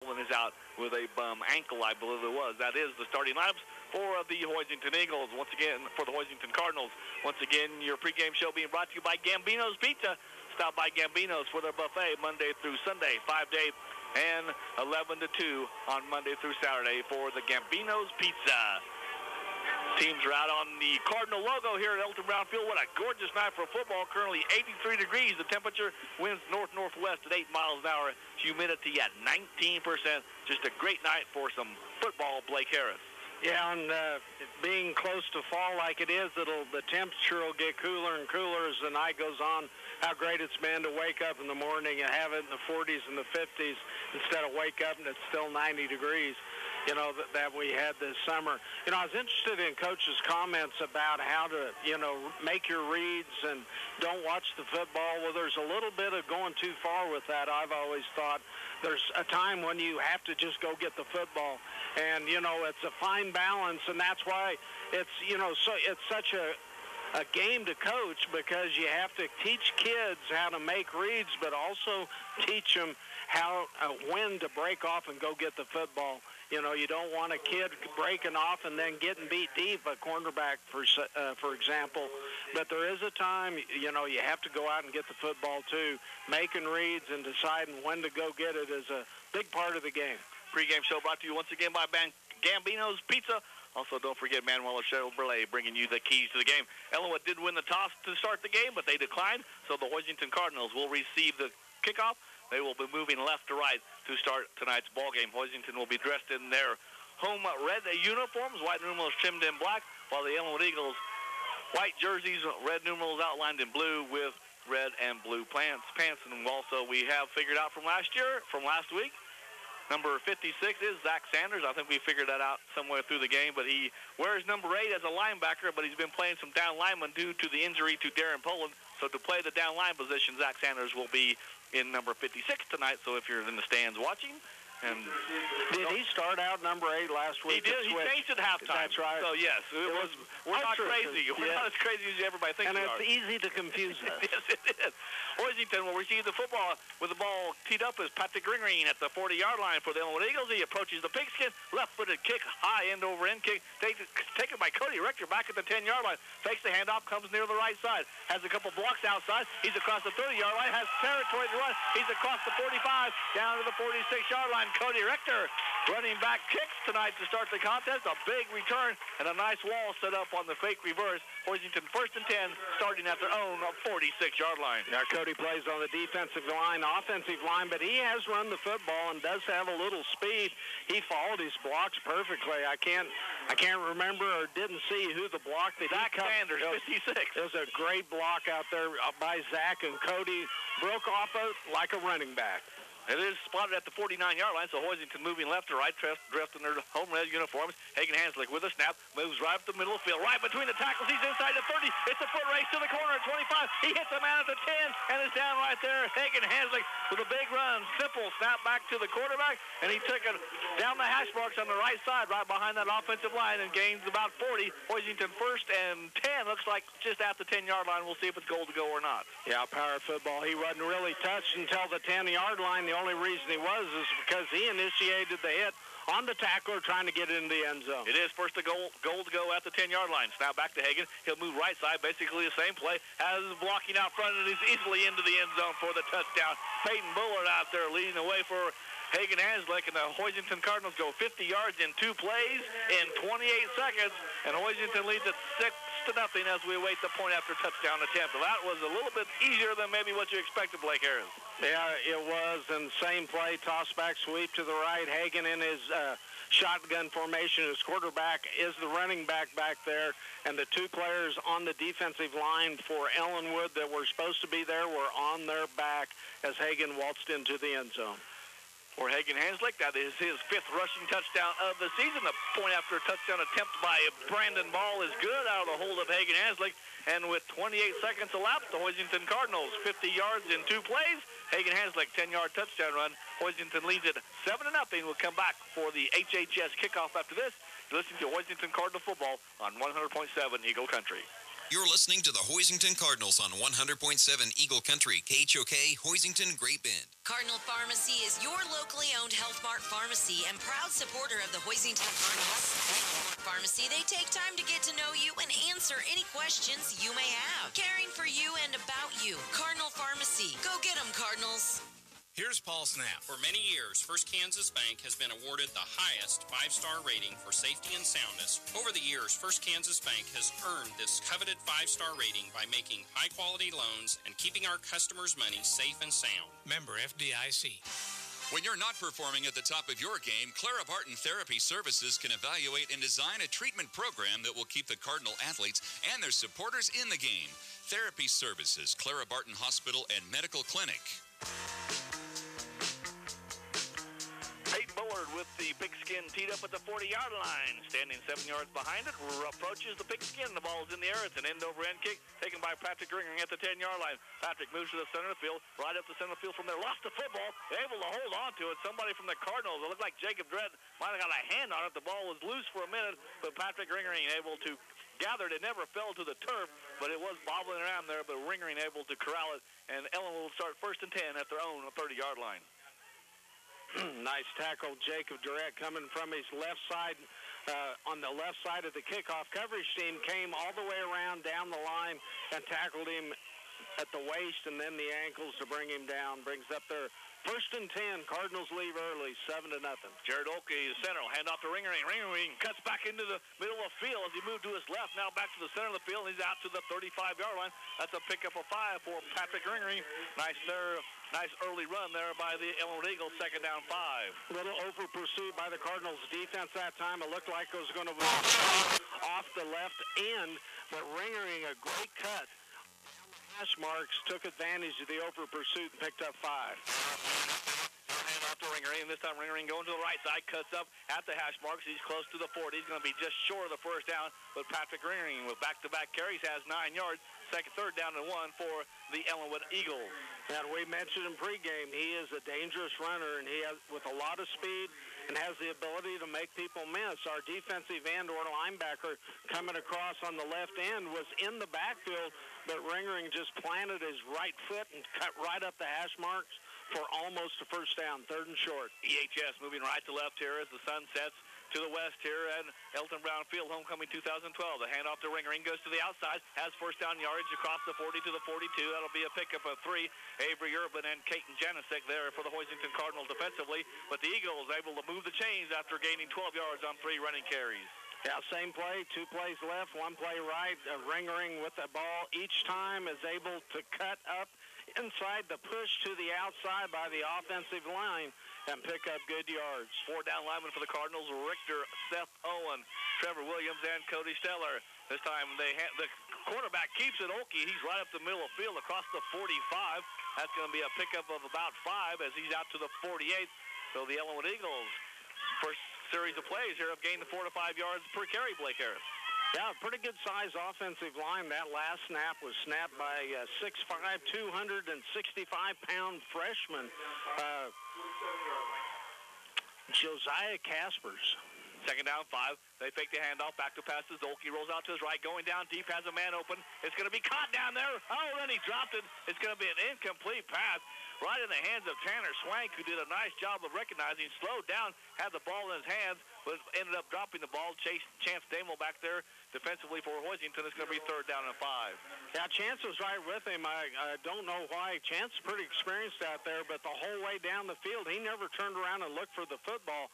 Baldwin is out with a bum ankle, I believe it was. That is the starting lineups for the Hoisington Eagles. Once again, for the Hoisington Cardinals. Once again, your pregame show being brought to you by Gambino's Pizza. Stop by Gambino's for their buffet Monday through Sunday, 5 to 8, and 11 to 2 on Monday through Saturday for the Gambino's Pizza. Teams are out on the Cardinal logo here at Elton Brown Field. What a gorgeous night for football. Currently 83 degrees. The temperature, winds north-northwest at 8 miles an hour. Humidity at 19%. Just a great night for some football, Blake Harris. Yeah, and being close to fall like it is, the temperature will get cooler and cooler as the night goes on. How great it's been to wake up in the morning and have it in the 40s and the 50s instead of wake up and it's still 90 degrees, you know, that we had this summer. You know, I was interested in Coach's comments about how to, you know, make your reads and don't watch the football. Well, there's a little bit of going too far with that, I've always thought. There's a time when you have to just go get the football. And, you know, it's a fine balance, and that's why it's, you know, so it's such a game to coach, because you have to teach kids how to make reads, but also teach them how, when to break off and go get the football. You know, you don't want a kid breaking off and then getting beat deep, a cornerback, for example. But there is a time, you know, you have to go out and get the football, too. Making reads and deciding when to go get it is a big part of the game. Pre-game show brought to you once again by Gambino's Pizza. Also, don't forget Manuel Chevrolet bringing you the keys to the game. Ellinwood did win the toss to start the game, but they declined, so the Hoisington Cardinals will receive the kickoff. They will be moving left to right to start tonight's ball game. Hoisington will be dressed in their home red uniforms, white numerals trimmed in black, while the Ellinwood Eagles, white jerseys, red numerals outlined in blue with red and blue pants. And also we have figured out from last week, number 56 is Zach Sanders. I think we figured that out somewhere through the game, but he wears number 8 as a linebacker, but he's been playing some down lineman due to the injury to Darren Poland. So to play the down line position, Zach Sanders will be in number 56 tonight. So if you're in the stands watching, and did he start out number 8 last week? He did. He changed at halftime. That's right. So yes, we're not crazy. We're not as crazy as everybody thinks we are. And it's easy to confuse us. Yes, it is. Hoisington will receive the football with the ball teed up as Patrick Ringreen at the 40-yard line for the Ellinwood Eagles. He approaches the pigskin, left-footed kick, high end-over-end kick, taken by Cody Rector back at the 10-yard line. Fakes the handoff, comes near the right side, has a couple blocks outside. He's across the 30-yard line, has territory to run. He's across the 45, down to the 46-yard line. Cody Rector running back kicks tonight to start the contest. A big return and a nice wall set up on the fake reverse. Hoisington 1st and 10, starting at their own 46-yard line. Yeah, Cody plays on the defensive line, offensive line, but he has run the football and does have a little speed. He followed his blocks perfectly. I can't remember or didn't see who the block that Zach Sanders, 56. It was a great block out there by Zach, and Cody broke off it like a running back. It is spotted at the 49-yard line, so Hoisington moving left to right, dressed in their home red uniforms. Hagen Hanslick with a snap, moves right up the middle of the field, right between the tackles. He's inside the 30. It's a foot race to the corner at 25. He hits a man at the 10 and is down right there. Hagen Hanslick with a big run, simple snap back to the quarterback, and he took it down the hash marks on the right side, right behind that offensive line, and gains about 40. Hoisington 1st and 10, looks like just at the 10-yard line. We'll see if it's goal to go or not. Yeah, power football. He wasn't really touched until the 10-yard line. The only reason he was is because he initiated the hit on the tackler trying to get into the end zone. It is first a goal to go at the 10-yard line. Snap back to Hagen. He'll move right side, basically the same play. Has blocking out front and is easily into the end zone for the touchdown. Peyton Bullard out there leading the way for Hagen Hanslick, and the Hoisington Cardinals go 50 yards in 2 plays in 28 seconds, and Hoisington leads at 6-0 as we await the point after touchdown attempt. Well, that was a little bit easier than maybe what you expected, Blake Harris. Yeah, it was, and same play, toss back, sweep to the right. Hagen in his shotgun formation. His quarterback is the running back there, and the 2 players on the defensive line for Ellinwood that were supposed to be there were on their back as Hagen waltzed into the end zone. For Hagen Hanslick, that is his 5th rushing touchdown of the season. The point after touchdown attempt by Brandon Ball is good out of the hold of Hagen Hanslick. And with 28 seconds elapsed, the Hoisington Cardinals 50 yards in 2 plays. Hagen Hanslick 10-yard touchdown run. Hoisington leads it 7-0. We'll come back for the HHS kickoff after this. You're listening to Hoisington Cardinal football on 100.7 Eagle Country. You're listening to the Hoisington Cardinals on 100.7 Eagle Country, KHOK, Hoisington, Great Bend. Cardinal Pharmacy is your locally owned Health Mart pharmacy and proud supporter of the Hoisington Cardinals. Pharmacy, they take time to get to know you and answer any questions you may have. Caring for you and about you. Cardinal Pharmacy. Go get them, Cardinals. Here's Paul Snap. For many years, First Kansas Bank has been awarded the highest 5-star rating for safety and soundness. Over the years, First Kansas Bank has earned this coveted 5-star rating by making high-quality loans and keeping our customers' money safe and sound. Member FDIC. When you're not performing at the top of your game, Clara Barton Therapy Services can evaluate and design a treatment program that will keep the Cardinal athletes and their supporters in the game. Therapy Services, Clara Barton Hospital and Medical Clinic. Peyton Bullard with the pigskin teed up at the 40-yard line. Standing 7 yards behind it, approaches the pigskin. The ball is in the air. It's an end-over-end kick taken by Patrick Ringering at the 10-yard line. Patrick moves to the center of the field, right up the center of the field from there. Lost the football, able to hold on to it. Somebody from the Cardinals, it looked like Jacob Dredd might have got a hand on it. The ball was loose for a minute, but Patrick Ringering able to gather it. It never fell to the turf, but it was bobbling around there, but Ringering able to corral it, and Ellinwood will start 1st and 10 at their own 30-yard line. Nice tackle, Jacob Durrett coming from his left side. On the left side of the kickoff coverage team came all the way around down the line and tackled him at the waist and then the ankles to bring him down. Brings up their 1st and 10. Cardinals leave early, 7-0. Jared Oakey, center, will hand off to Ringering. Ringering cuts back into the middle of the field as he moved to his left. Now back to the center of the field. He's out to the 35-yard line. That's a pickup of 5 for Patrick Ringering. Nice early run there by the Ellinwood Eagles, 2nd down 5. Little over pursuit by the Cardinals defense that time. It looked like it was going to be off the left end, but Ringering, a great cut. Hash marks took advantage of the over pursuit and picked up 5. Hand off to Ringering. This time Ringering going to the right side, cuts up at the hash marks. He's close to the 40. He's going to be just short of the 1st down, but Patrick Ringering with back-to-back carries has 9 yards. 3rd down and 1 for the Ellinwood Eagles. And we mentioned in pregame, he is a dangerous runner, and he has with a lot of speed and has the ability to make people miss. Our defensive end or linebacker coming across on the left end was in the backfield, but Ringering just planted his right foot and cut right up the hash marks for almost a 1st down, 3rd and short. EHS moving right to left here as the sun sets to the west here at Elton Brown Field, homecoming 2012. The handoff to Ringering goes to the outside, has 1st down yardage across the 40 to the 42. That'll be a pickup of 3. Avery Urban and Caton Janicek there for the Hoisington Cardinals defensively, but the Eagles able to move the chains after gaining 12 yards on 3 running carries. Yeah, same play, 2 plays left, 1 play right. Ringering with the ball each time is able to cut up inside the push to the outside by the offensive line and pick up good yards. 4 down linemen for the Cardinals, Richter, Seth Owen, Trevor Williams, and Cody Steller. This time the quarterback keeps it. Oakey, he's right up the middle of the field across the 45. That's going to be a pickup of about 5 as he's out to the 48. So the Ellinwood Eagles, first series of plays here, have gained 4 to 5 yards per carry, Blake Harris. Yeah, pretty good size offensive line. That last snap was snapped by 6'5", 265-pound freshman Josiah Caspers. 2nd down 5. They fake the handoff, back to pass to Zolke, rolls out to his right, going down deep, has a man open. It's going to be caught down there. Oh, then he dropped it. It's going to be an incomplete pass right in the hands of Tanner Swank, who did a nice job of recognizing, slowed down, had the ball in his hands, but ended up dropping the ball. Chance Damel back there defensively for Hoisington. It's going to be 3rd down and 5. Yeah, Chance was right with him. I don't know why. Chance is pretty experienced out there, but the whole way down the field, he never turned around and looked for the football.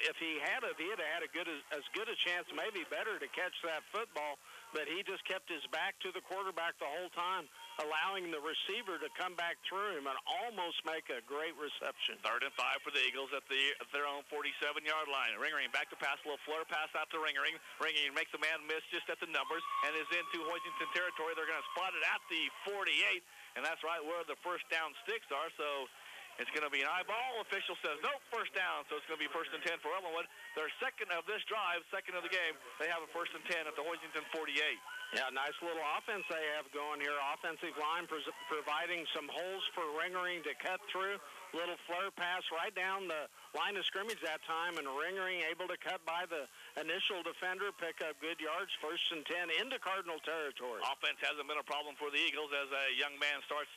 If he had it, he'd have had as good a chance, maybe better, to catch that football, but he just kept his back to the quarterback the whole time, allowing the receiver to come back through him and almost make a great reception. 3rd and 5 for the Eagles at their own 47-yard line. Ringering back to pass, a little flare pass out to Ringering. Ringering makes the man miss just at the numbers and is into Hoisington territory. They're going to spot it at the 48, and that's right where the 1st down sticks are. So it's going to be an eye ball. Official says nope, 1st down. So it's going to be 1st and 10 for Ellinwood. Their 2nd of this drive, 2nd of the game. They have a 1st and 10 at the Hoisington 48. Yeah, nice little offense they have going here. Offensive line providing some holes for Ringering to cut through. little flare pass right down the line of scrimmage that time, and Ringering able to cut by the initial defender, pick up good yards, 1st and 10 into Cardinal territory. Offense hasn't been a problem for the Eagles as a young man starts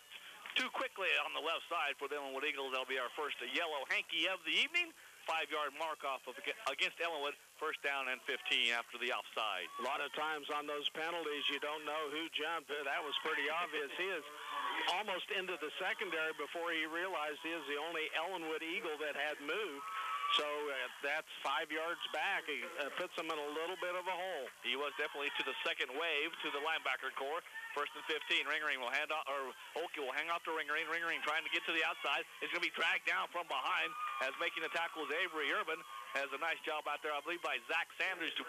too quickly on the left side for the Ellinwood Eagles. That'll be our first yellow hanky of the evening. 5-yard mark off against Ellinwood. 1st down and 15 after the offside. A lot of times on those penalties, you don't know who jumped. That was pretty obvious. He is almost into the secondary before he realized he is the only Ellinwood Eagle that had moved. So that's 5 yards back. He puts him in a little bit of a hole. He was definitely to the second wave to the linebacker core. 1st and 15. Ringering will hand off, or Oki will hang off to Ringering. Ringering trying to get to the outside. Is going to be dragged down from behind as making the tackle is Avery Urban. Has a nice job out there, I believe, by Zach Sanders to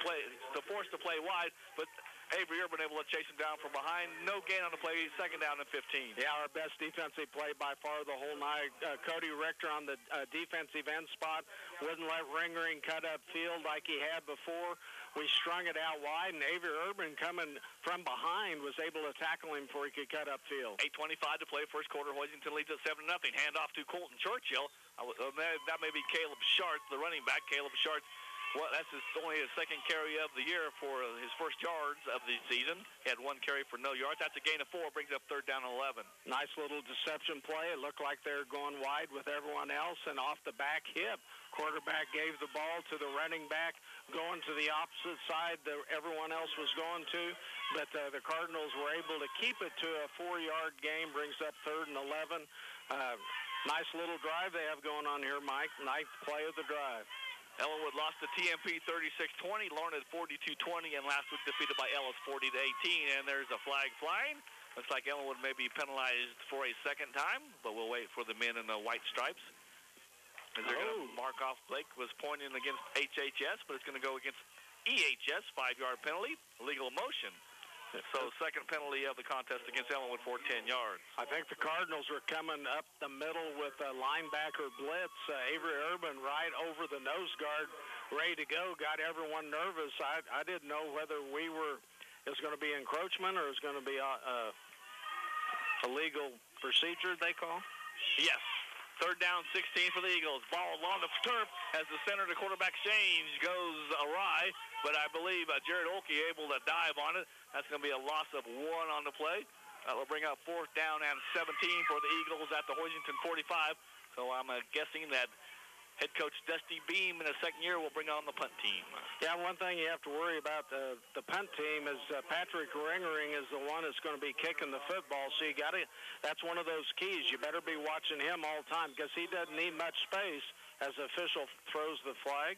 force the play wide. But Avery Urban able to chase him down from behind. No gain on the play. 2nd down and 15. Yeah, our best defensive play by far the whole night. Cody Richter on the defensive end spot. Wouldn't let Ringering cut up field like he had before. We strung it out wide, and Avery Urban coming from behind was able to tackle him before he could cut up field. 8:25 to play. First quarter, Hoisington leads at 7-0. Hand off to Colton Churchill. That may be Caleb Sharts, the running back. Caleb Sharts, well, that's only his 2nd carry of the year for his first yards of the season. He had 1 carry for no yards. That's a gain of 4, brings up 3rd down and 11. Nice little deception play. It looked like they're going wide with everyone else, and off the back hip, quarterback gave the ball to the running back, going to the opposite side that everyone else was going to. But the Cardinals were able to keep it to a 4-yard gain, brings up 3rd and 11. Nice little drive they have going on here, Mike. 9th play of the drive. Ellinwood lost to TMP 36-20, Larned 42-20, and last week defeated by Ellis 40-18. And there's a flag flying. Looks like Ellinwood may be penalized for a 2nd time, but we'll wait for the men in the white stripes. As they're going to mark off. Blake was pointing against HHS, but it's going to go against EHS. 5-yard penalty, illegal motion. So 2nd penalty of the contest against Ellinwood for 10 yards. I think the Cardinals were coming up the middle with a linebacker blitz. Avery Urban right over the nose guard, ready to go, got everyone nervous. I didn't know whether it was going to be encroachment or it was going to be a legal procedure, they call. Yes. 3rd down, 16 for the Eagles. Ball along the turf as the center to quarterback exchange goes awry, but I believe Jared Olkey able to dive on it. That's going to be a loss of 1 on the play. That will bring up 4th down and 17 for the Eagles at the Hoisington 45. So I'm guessing that head coach Dusty Beam in his 2nd year will bring on the punt team. Yeah, one thing you have to worry about the punt team is Patrick Ringering is the one that's going to be kicking the football. So that's one of those keys. You better be watching him all the time because he doesn't need much space as the official throws the flag.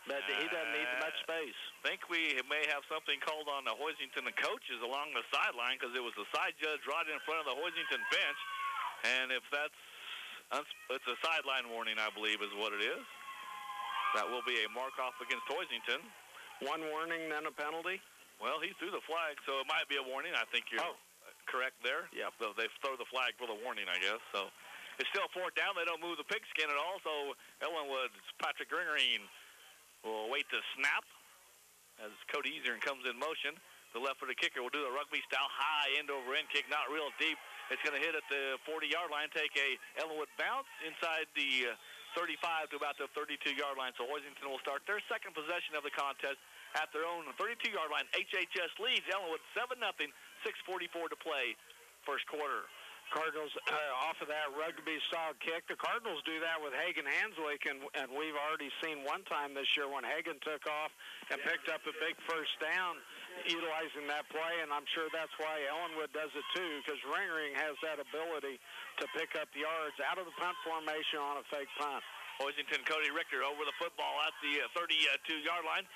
But he doesn't need much space. I think we may have something called on the Hoisington coaches along the sideline because it was the side judge right in front of the Hoisington bench. And if it's a sideline warning, I believe, is what it is. That will be a mark-off against Hoisington. 1 warning, then a penalty? Well, he threw the flag, so it might be a warning. I think you're correct there. Yeah, they throw the flag for the warning, I guess. So it's still 4th down. They don't move the pigskin at all. So Ellinwood's Patrick Ringering will await the snap as Cody Easern comes in motion. The left-footed kicker will do a rugby-style high end-over-end kick, not real deep. It's going to hit at the 40-yard line, take a Ellinwood bounce inside the 35 to about the 32-yard line. So Hoisington will start their 2nd possession of the contest at their own 32-yard line. HHS leads Ellinwood 7-0, 6:44 to play, 1st quarter. Cardinals off of that rugby-style kick. The Cardinals do that with Hagen Hanslick, and we've already seen one time this year when Hagen took off and picked up a big 1st down utilizing that play, and I'm sure that's why Ellinwood does it too, because Ringering has that ability to pick up yards out of the punt formation on a fake punt. Hoisington, Cody Richter over the football at the 32-yard line.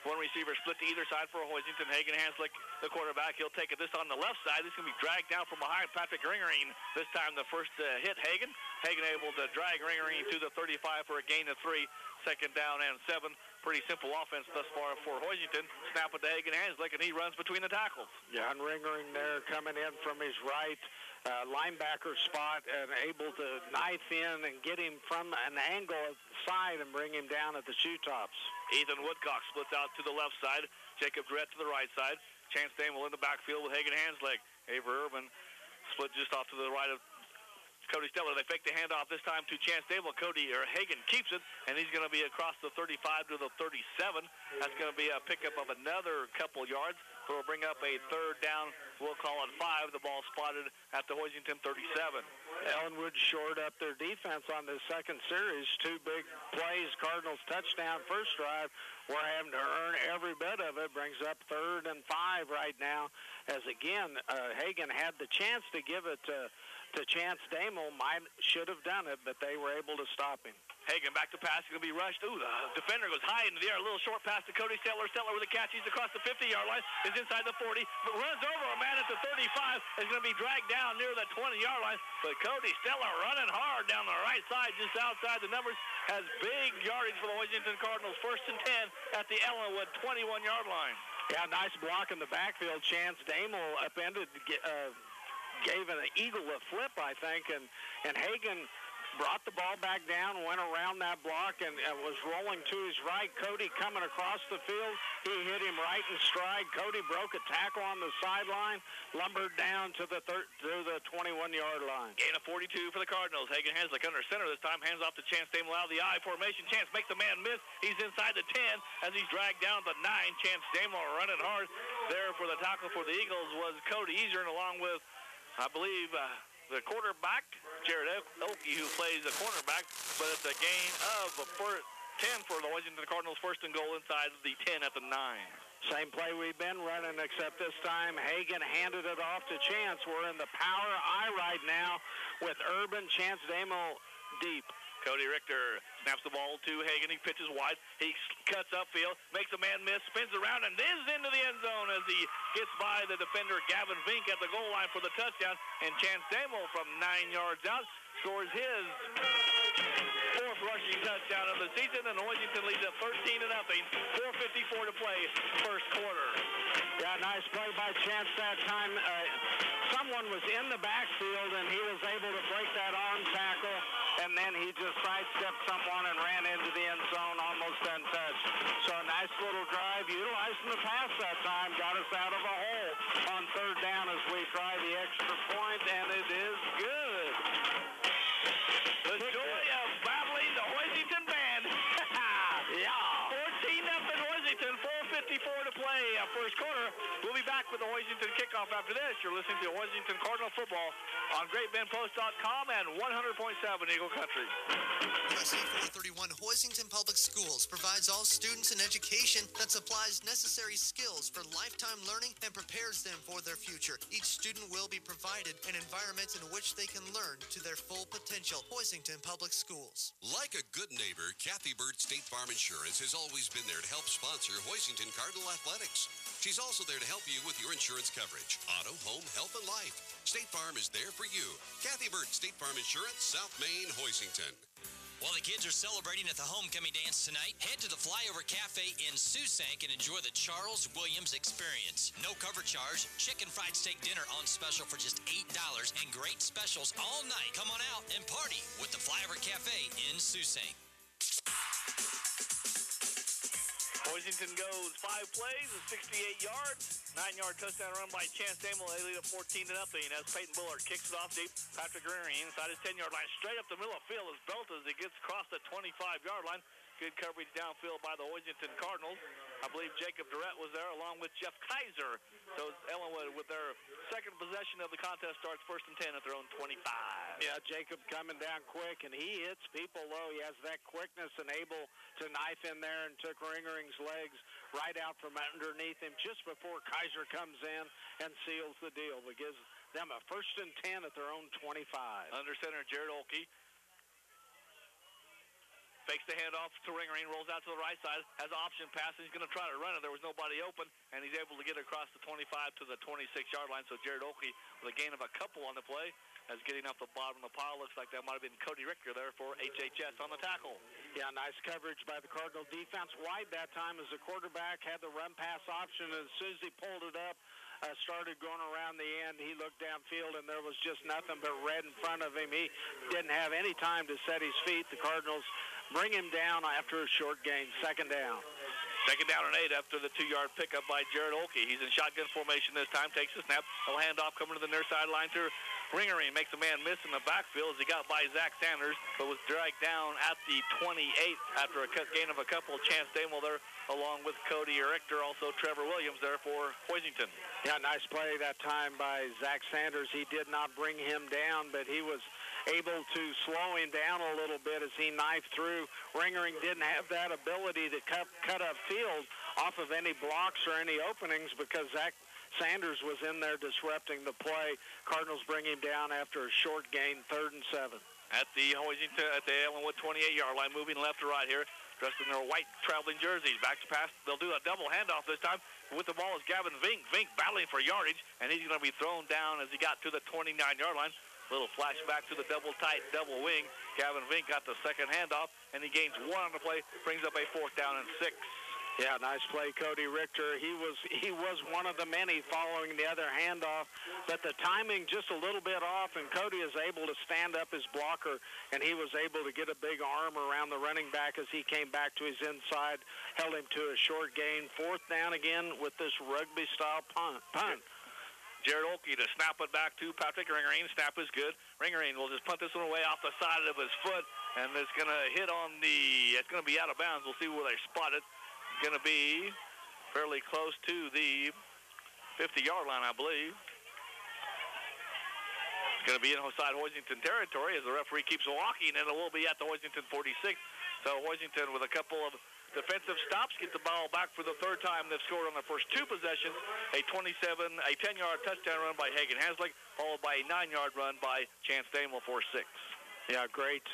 1 receiver split to either side for Hoisington. Hagen Hanslick, the quarterback. He'll take it this on the left side. This is going to be dragged down from behind Patrick Ringering. This time the first hit Hagen. Hagen able to drag Ringering to the 35 for a gain of 3. 2nd down and 7. Pretty simple offense thus far for Hoisington. Snap it to Hagen Hanslick, and he runs between the tackles. Yeah, and Ringering there coming in from his right linebacker spot and able to knife in and get him from an angle at the side and bring him down at the shoe tops. Ethan Woodcock splits out to the left side. Jacob Drett to the right side. Chance Daniel in the backfield with Hagen Hanslick. Avery Urban split just off to the right of Cody Steller. They fake the handoff this time to Chance Dable. Hagan keeps it, and he's going to be across the 35 to the 37. That's going to be a pickup of another couple yards. So we'll bring up a third down. We'll call it 5. The ball spotted at the Hoisington 37. Ellinwood shored up their defense on the second series. 2 big plays. Cardinals touchdown first drive. We're having to earn every bit of it. Brings up 3rd and 5 right now. As again, Hagan had the chance to give it to Chance Damel. Should have done it, but they were able to stop him. Hagan back to pass. Going to be rushed. Ooh, the defender goes high into the air. A little short pass to Cody Steller. Steller with a catch. He's across the 50-yard line. Is inside the 40. But runs over a man at the 35. Is going to be dragged down near the 20-yard line. But Cody Steller running hard down the right side, just outside the numbers. Has big yardage for the Hoisington Cardinals. 1st and 10 at the Ellinwood 21-yard line. Yeah, nice block in the backfield. Chance Damel upended, gave an eagle a flip, I think, and Hagan brought the ball back down, went around that block, and was rolling to his right. Cody coming across the field. He hit him right in stride. Cody broke a tackle on the sideline, lumbered down to the 21-yard line. Gain of 42 for the Cardinals. Hagan has the under center this time. Hands off to Chance Damel out of the I formation. Chance makes the man miss. He's inside the 10 as he's dragged down the 9. Chance Damel running hard there for the tackle for the Eagles was Cody Easern, along with, I believe, the quarterback, Jared Oakey, who plays the cornerback, but it's a gain of 10 for the Hoisington Cardinals. 1st and goal inside the 10 at the 9. Same play we've been running, except this time Hagan handed it off to Chance. We're in the power I right now with Urban. Chance Damel deep. Cody Richter snaps the ball to Hagan. He pitches wide. He cuts upfield, makes a man miss, spins around, and is into the end zone as he gets by the defender Gavin Vink at the goal line for the touchdown. And Chance Damel from 9 yards out scores his 4th rushing touchdown of the season, and Hoisington leads at 13-0. 4:54 to play, 1st quarter. Yeah, nice play by Chance that time. Someone was in the backfield, and he was able to break that arm tackle, and then he just sidestepped someone and ran into the end zone almost untouched. So a nice little drive, utilizing the pass that time, got us out of a hole on 3rd down as we try the extra point, and it is good. The joy of battling the Hoisington band. Yeah. 14-0 Hoisington, 4:54 to play. 1st quarter. We'll be back with the Hoisington kickoff after this. You're listening to Hoisington Cardinal football on GreatBendPost.com and 100.7 Eagle Country. USA 431 Hoisington Public Schools provides all students an education that supplies necessary skills for lifetime learning and prepares them for their future. Each student will be provided an environment in which they can learn to their full potential. Hoisington Public Schools. Like a good neighbor, Kathy Bird State Farm Insurance has always been there to help sponsor Hoisington Cardinal Athletics. She's also there to help you with your insurance coverage, auto, home, health, and life. State Farm is there for you. Kathy Bird State Farm Insurance, South Main, Hoisington. While the kids are celebrating at the homecoming dance tonight, head to the Flyover Cafe in Susank and enjoy the Charles Williams experience. No cover charge, chicken fried steak dinner on special for just $8, and great specials all night. Come on out and party with the Flyover Cafe in Susank. Hoisington goes 5 plays, 68 yards, 9-yard touchdown run by Chance Damel. They lead at 14-0 as Peyton Bullard kicks it off deep. Patrick Reary inside his 10-yard line, straight up the middle of the field is belted as he gets across the 25-yard line. Good coverage downfield by the Hoisington Cardinals. I believe Jacob Durrett was there along with Jeff Kaiser. So Ellinwood with their second possession of the contest starts 1st and 10 at their own 25. Yeah, Jacob coming down quick, and he hits people low. He has that quickness and able to knife in there and took Ringering's legs right out from underneath him just before Kaiser comes in and seals the deal. It gives them a 1st and 10 at their own 25. Under center, Jared Olkey. Fakes the handoff to Ringering, rolls out to the right side, has an option pass, and he's going to try to run it. There was nobody open, and he's able to get across the 25 to the 26-yard line. So Jared Oakey with a gain of a couple on the play as getting off the bottom of the pile. Looks like that might have been Cody Richter there for HHS on the tackle. Yeah, nice coverage by the Cardinal defense. Wide that time as the quarterback had the run-pass option. As soon as he pulled it up, started going around the end, he looked downfield, and there was just nothing but red in front of him. He didn't have any time to set his feet. The Cardinals bring him down after a short gain. 2nd down. 2nd down and 8 after the 2-yard pickup by Jared Olkey. He's in shotgun formation this time, takes the snap. A handoff coming to the near sideline to Ringering makes a man miss in the backfield as he got by Zach Sanders, but was dragged down at the 28 after a gain of a couple. Chance Damel there along with Cody Richter, also Trevor Williams there for Hoisington. Yeah, nice play that time by Zach Sanders. He did not bring him down, but he was able to slow him down a little bit as he knifed through. Ringering didn't have that ability to cut up field off of any blocks or any openings because Zach Sanders was in there disrupting the play. Cardinals bring him down after a short gain, 3rd and 7. At the Ellinwood 28-yard line, moving left to right here, dressed in their white traveling jerseys. Back to pass. They'll do a double handoff this time. With the ball is Gavin Vink. Vink battling for yardage, and he's going to be thrown down as he got to the 29-yard line. Little flashback to the double tight, double wing. Gavin Vink got the second handoff, and he gains 1 on the play, brings up a 4th down and 6. Yeah, nice play, Cody Richter. He was one of the many following the other handoff, but the timing just a little bit off, and Cody is able to stand up his blocker, and he was able to get a big arm around the running back as he came back to his inside, held him to a short gain. 4th down again with this rugby-style punt. Jared Olkey to snap it back to Patrick Ringering. Snap is good. Ringering will just punt this one away off the side of his foot, and it's going to hit on it's going to be out of bounds. We'll see where they spot it. It's going to be fairly close to the 50-yard line, I believe. It's going to be inside Hoisington territory as the referee keeps walking, and it will be at the Hoisington 46. So Hoisington with a couple of defensive stops get the ball back for the 3rd time they've scored on their first 2 possessions. A 10-yard touchdown run by Hagen Hanslick, followed by a 9-yard run by Chance Damel for 6. Yeah, great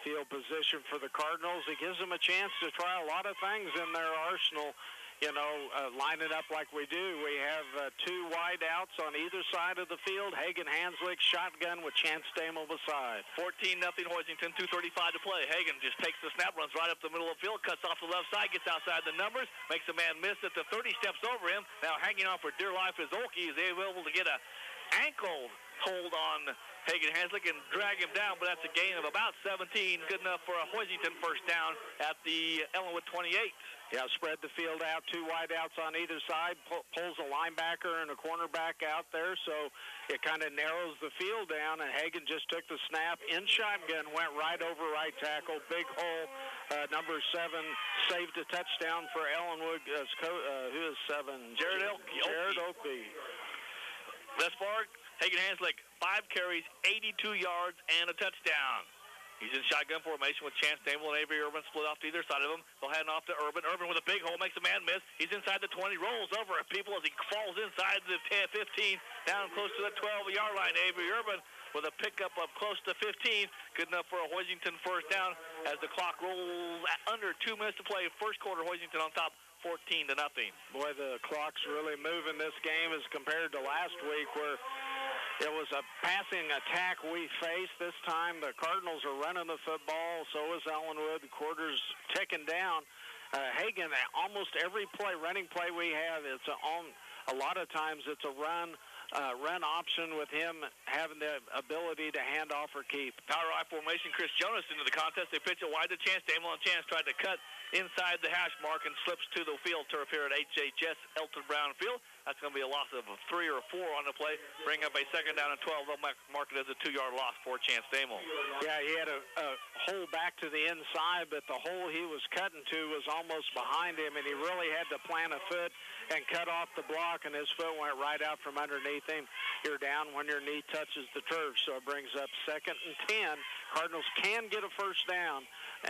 field position for the Cardinals. It gives them a chance to try a lot of things in their arsenal. You know, line it up like we do. We have 2 wide outs on either side of the field. Hagen Hanslick, shotgun with Chance Damel beside. 14-0 Hoisington, 2:35 to play. Hagen just takes the snap, runs right up the middle of the field, cuts off the left side, gets outside the numbers, makes a man miss at the 30, steps over him. Now hanging on for dear life is Olkey. Is able to get an ankle hold on Hagen Hanslick and drag him down, but that's a gain of about 17. Good enough for a Hoisington 1st down at the Ellinwood 28. Yeah, spread the field out, 2 wide outs on either side, pulls a linebacker and a cornerback out there, so it kind of narrows the field down, and Hagen just took the snap in shotgun, went right over right tackle, big hole. Number 7 saved a touchdown for Ellinwood. Who is 7? Jared Olkey. Thus far, Hagen Hanslick, 5 carries, 82 yards, and a touchdown. He's in shotgun formation with Chance Damel and Avery Urban split off to either side of him. They'll hand off to Urban. Urban with a big hole, makes a man miss. He's inside the 20, rolls over at people as he falls inside the 10, 15, down close to the 12-yard line. Avery Urban with a pickup of close to 15. Good enough for a Hoisington 1st down as the clock rolls under 2 minutes to play. First quarter, Hoisington on top, 14-0. Boy, the clock's really moving this game as compared to last week where it was a passing attack we faced. This time the Cardinals are running the football, so is Ellinwood. The quarter's ticking down. Hagen, almost every running play we have, a lot of times it's a run option with him having the ability to hand off or keep. Power I formation, Chris Jonas into the contest. They pitch it wide to Chance Damel, and Chance tried to cut inside the hash mark and slips to the field turf here at HHS Elton Brown Field. That's going to be a loss of 3 or 4 on the play. Bring up a 2nd down and 12. They'll mark it as a 2-yard loss for Chance Damel. Yeah, he had a hole back to the inside, but the hole he was cutting to was almost behind him, and he really had to plant a foot and cut off the block, and his foot went right out from underneath him. You're down when your knee touches the turf, so it brings up 2nd and 10. Cardinals can get a 1st down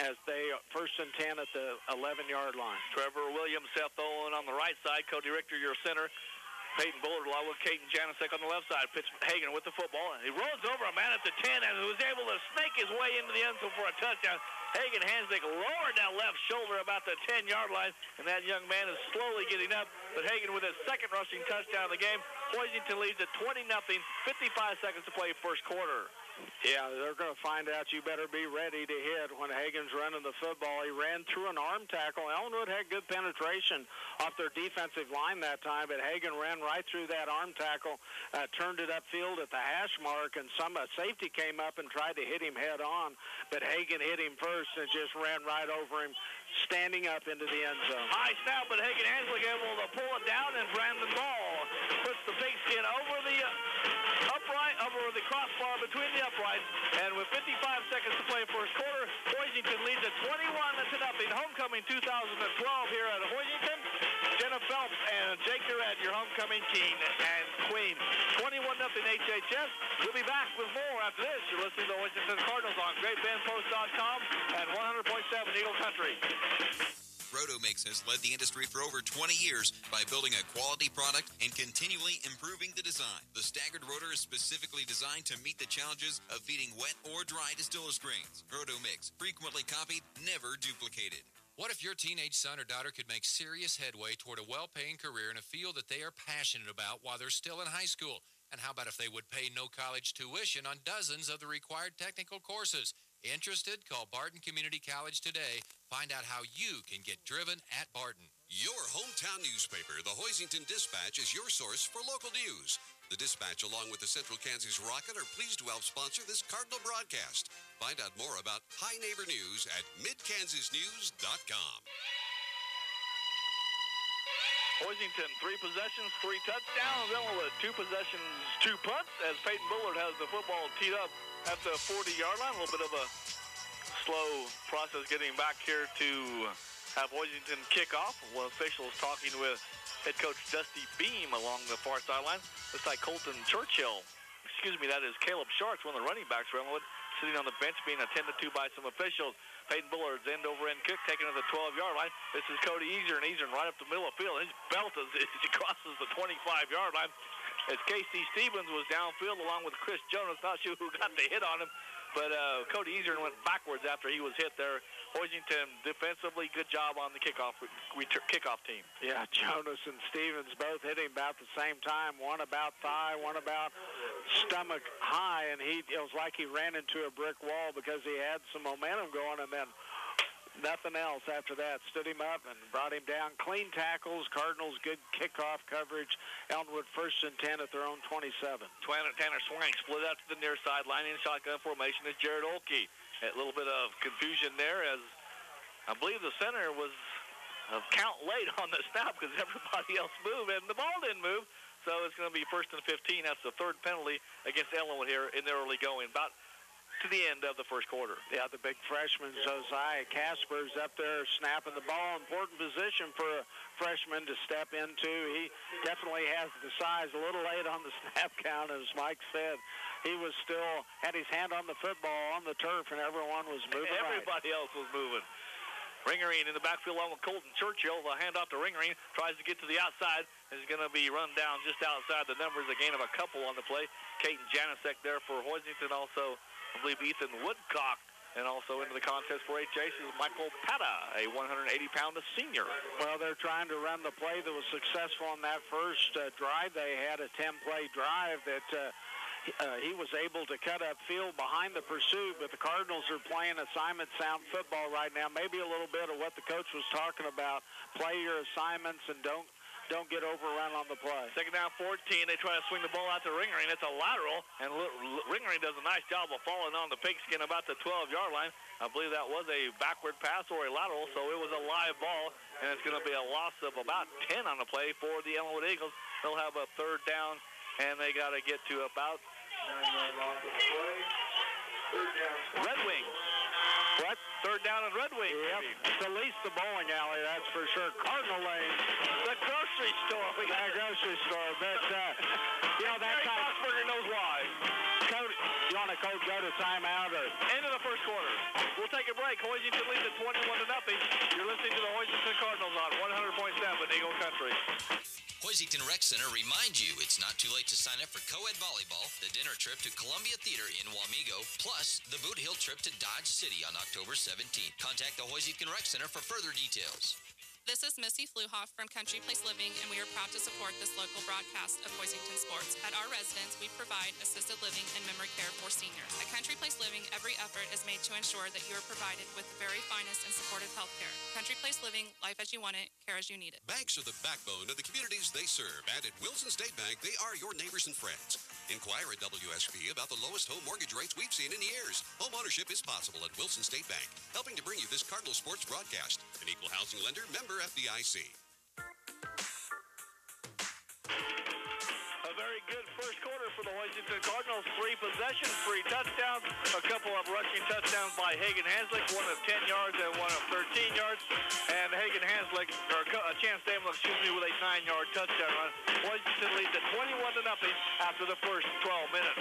as they 1st and 10 at the 11-yard line. Trevor Williams, Seth Owen on the right side. Cody Richter, your center. Peyton Bullard along with Caden Janicek on the left side. Pitch Hagen with the football. He rolls over a man at the 10 and was able to snake his way into the end zone for a touchdown. Hagen Hanslick lowered that left shoulder about the 10-yard line, and that young man is slowly getting up. But Hagen with his 2nd rushing touchdown of the game. Hoisington leads at 20-0, 55 seconds to play 1st quarter. Yeah, they're going to find out you better be ready to hit when Hagen's running the football. He ran through an arm tackle. Ellinwood had good penetration off their defensive line that time, but Hagen ran right through that arm tackle, turned it upfield at the hash mark, and some safety came up and tried to hit him head on, but Hagen hit him first and just ran right over him standing up into the end zone. High snap, but Hagen Hanslick able to pull it down, and Brandon Ball puts the pigskin over the over the crossbar between the uprights, and with 55 seconds to play first quarter, Hoisington leads at 21-0. Homecoming 2012 here at Hoisington. Jenna Phelps and Jake Durrett, your homecoming king and queen. 21-0 HHS. We'll be back with more after this. You're listening to the Hoisington Cardinals on GreatBendPost.com and 100.7 Eagle Country. Rotomix has led the industry for over 20 years by building a quality product and continually improving the design. The staggered rotor is specifically designed to meet the challenges of feeding wet or dry distillers grains. Rotomix, frequently copied, never duplicated. What if your teenage son or daughter could make serious headway toward a well-paying career in a field that they are passionate about while they're still in high school? And how about if they would pay no college tuition on dozens of the required technical courses? Interested? Call Barton Community College today. Find out how you can get driven at Barton. Your hometown newspaper, the Hoisington Dispatch, is your source for local news. The Dispatch, along with the Central Kansas Rocket, are pleased to help sponsor this Cardinal broadcast. Find out more about High Neighbor News at midkansasnews.com. Hoisington, 3 possessions, 3 touchdowns. Ellinwood, 2 possessions, 2 punts, as Peyton Bullard has the football teed up at the 40-yard line. A little bit of a slow process getting back here to have Hoisington kick off. One officials talking with head coach Dusty Beam along the far sideline. Looks like Colton Churchill, that is Caleb Sharks, one of the running backs for Ellinwood, sitting on the bench being attended to by some officials. Peyton Bullard's end-over-end kick taken to the 12-yard line. This is Cody Easer, and Easer right up the middle of the field. His belt as he crosses the 25-yard line. As Casey Stevens was downfield along with Chris Jonas, not sure who got the hit on him, but Cody Easer went backwards after he was hit there. Hoisington defensively, good job on the kickoff team. Yeah, Jonas and Stevens both hitting about the same time. One about thigh, one about stomach high, and it was like he ran into a brick wall because he had some momentum going, and then nothing else after that. Stood him up and brought him down. Clean tackles. Cardinals good kickoff coverage. Ellinwood 1st and 10 at their own 27. Tanner Swank split out to the near sideline in shotgun formation is Jared Olkey. A little bit of confusion there as I believe the center was count late on the snap because everybody else moved and the ball didn't move. So it's going to be 1st and 15. That's the 3rd penalty against Ellinwood here in the early going. About to the end of the first quarter. Yeah, the big freshman, Josiah Casper's up there snapping the ball. Important position for a freshman to step into. He definitely has the size. A little late on the snap count, as Mike said. He was still, had his hand on the football on the turf, and everyone was moving. Everybody else was moving. Ringering in the backfield along with Colton Churchill. The handoff to Ringering. Tries to get to the outside. Is going to be run down just outside the numbers. A gain of a couple on the play. Caden Janicek there for Hoisington. Also, I believe Ethan Woodcock, and also into the contest for HH is Michael Pata, a 180-pound senior. Well, they're trying to run the play that was successful on that first drive. They had a 10-play drive that he was able to cut upfield behind the pursuit, but the Cardinals are playing assignment sound football right now. Maybe a little bit of what the coach was talking about. Play your assignments and don't get overrun on the play. 2nd down 14. They try to swing the ball out to Ringering. It's a lateral, and Ringering does a nice job of falling on the pigskin about the 12-yard line. I believe that was a backward pass or a lateral, so it was a live ball, and it's going to be a loss of about 10 on the play for the Ellinwood Eagles. They'll have a 3rd down, and they got to get to about Red Wings. What? 3rd down and Red Wings. Yep. It's at least the bowling alley, that's for sure. Cardinal Lane. The grocery store. The grocery store. But, that Gary Foxberger knows why. Cody, you want to go to timeout? Or? End of the first quarter. We'll take a break. Hoisington leads at 21-0. You're listening to the Hoisington Cardinals on 100.7 Eagle Country. Hoisington Rec Center reminds you it's not too late to sign up for co-ed volleyball, the dinner trip to Columbia Theater in Wamego, plus the Boot Hill trip to Dodge City on October 17th. Contact the Hoisington Rec Center for further details. This is Missy Fluhoff from Country Place Living, and we are proud to support this local broadcast of Hoisington Sports. At our residence, we provide assisted living and memory care for seniors. At Country Place Living, every effort is made to ensure that you are provided with the very finest and supportive health care. Country Place Living, life as you want it, care as you need it. Banks are the backbone of the communities they serve, and at Wilson State Bank, they are your neighbors and friends. Inquire at WSP about the lowest home mortgage rates we've seen in years. Home ownership is possible at Wilson State Bank, helping to bring you this Cardinal Sports broadcast. An equal housing lender, member FDIC. A very good first quarter for the Hoisington Cardinals. 3 possessions, 3 touchdowns, a couple of rushing touchdowns by Hagen Hanslick, one of 10 yards and one of 13 yards. And Hagen Hanslick, or Chance Damon, with a 9-yard touchdown run. Hoisington leads at 21-0 after the first 12 minutes.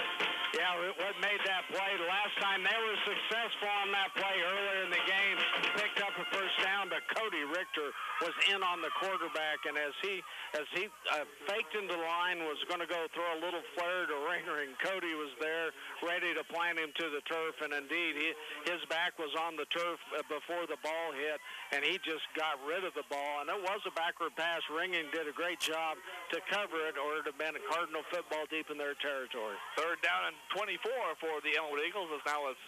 Yeah, what made that play last time, they were successful on that play earlier in the game, picked up a first down, but Cody Richter was in on the quarterback, and as he faked into the line, was going to go throw a little flare to Ringer, and Cody was there ready to plant him to the turf, and indeed his back was on the turf before the ball hit, and he just got rid of the ball, and it was a backward pass. Ringing did a great job to cover it, or it would have been a Cardinal football deep in their territory. Third down and 24 for the Ellinwood Eagles. Now it's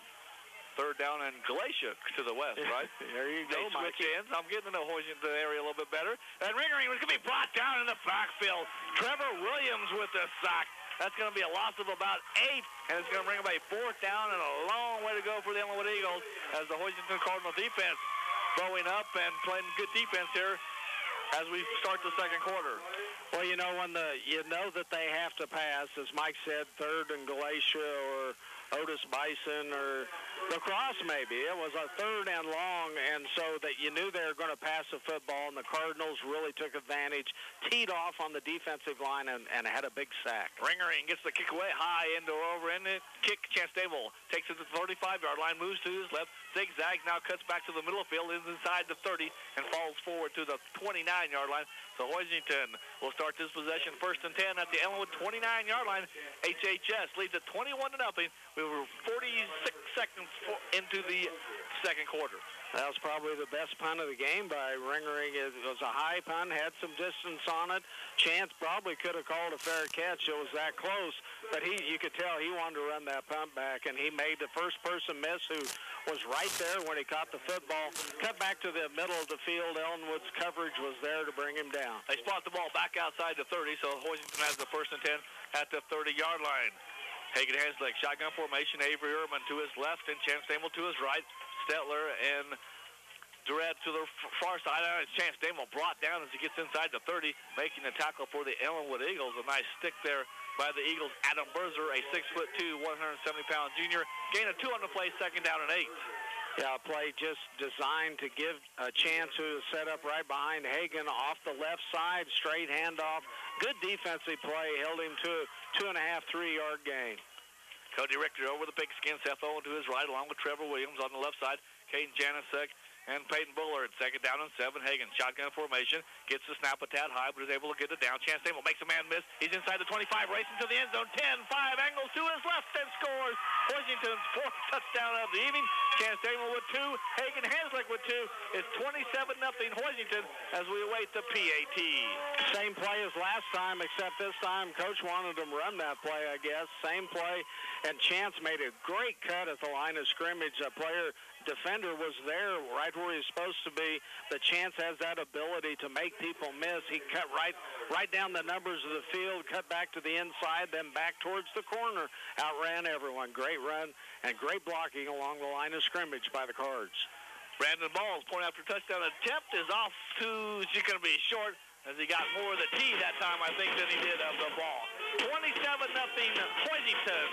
third down and Glacier to the west, right? There you go, Mike. I'm getting to know Hoisington area a little bit better. And Ringering was going to be brought down in the backfield. Trevor Williams with the sack. That's going to be a loss of about 8, and it's going to bring up a fourth down and a long way to go for the Ellinwood Eagles as the Hoisington Cardinal defense throwing up and playing good defense here as we start the second quarter. Well, you know, you know that they have to pass, as Mike said, third and Galatia or Otis Bison or lacrosse maybe. It was a third and long, and so that you knew they were going to pass the football, and the Cardinals really took advantage, teed off on the defensive line, and had a big sack. Ringering gets the kick away high into over, and it kick. Chance Stable takes it to the 35-yard line, moves to his left, zigzags, now cuts back to the middle of the field, is inside the 30, and falls forward to the 29-yard line. So Hoisington will start this possession first and 10 at the Ellinwood 29-yard line. HHS leads at 21-0. We were 46 seconds into the second quarter. That was probably the best punt of the game by Ringering. It was a high punt, had some distance on it. Chance probably could have called a fair catch. It was that close, but you could tell he wanted to run that punt back, and he made the first person miss who was right there when he caught the football. Cut back to the middle of the field. Ellinwood's coverage was there to bring him down. They spot the ball back outside the 30, so Hoisington has the first and 10 at the 30-yard line. Hagen Hanslick, shotgun formation, Avery Ehrman to his left and Chance Damel to his right. Stetler and Durrett to the far side. Chance Damel brought down as he gets inside the 30, making the tackle for the Ellinwood Eagles. A nice stick there by the Eagles. Adam Berzer, a 6'2", 170-pound junior. Gain of 2 on the play, second down and 8. Yeah, a play just designed to give a chance who is set up right behind Hagen off the left side, straight handoff. Good defensive play, held him to a 2.5, 3-yard gain. Cody Richter over the pigskin, Seth Owen to his right, along with Trevor Williams on the left side. Caden Janicek and Peyton Bullard. Second down and 7. Hagen, shotgun formation, gets the snap a tad high, but is able to get it down. Chance Damel makes a man miss. He's inside the 25, racing to the end zone. 10-5, angles to his left and scores. Hoisington's 4th touchdown of the evening. Chance Damel with 2. Hagen Hanslick with 2. It's 27-0 Hoisington as we await the PAT. Same play as last time, except this time Coach wanted them to run that play, I guess. Same play, and Chance made a great cut at the line of scrimmage. A defender was there right where he's supposed to be, but Chance has that ability to make people miss. He cut right down the numbers of the field, cut back to the inside, then back towards the corner, outran everyone. Great run and great blocking along the line of scrimmage by the Cards. Brandon Ball's point after touchdown attempt is off to, she's going to be short, as he got more of the tee that time, I think, than he did of the ball. 27-0 Hoisington.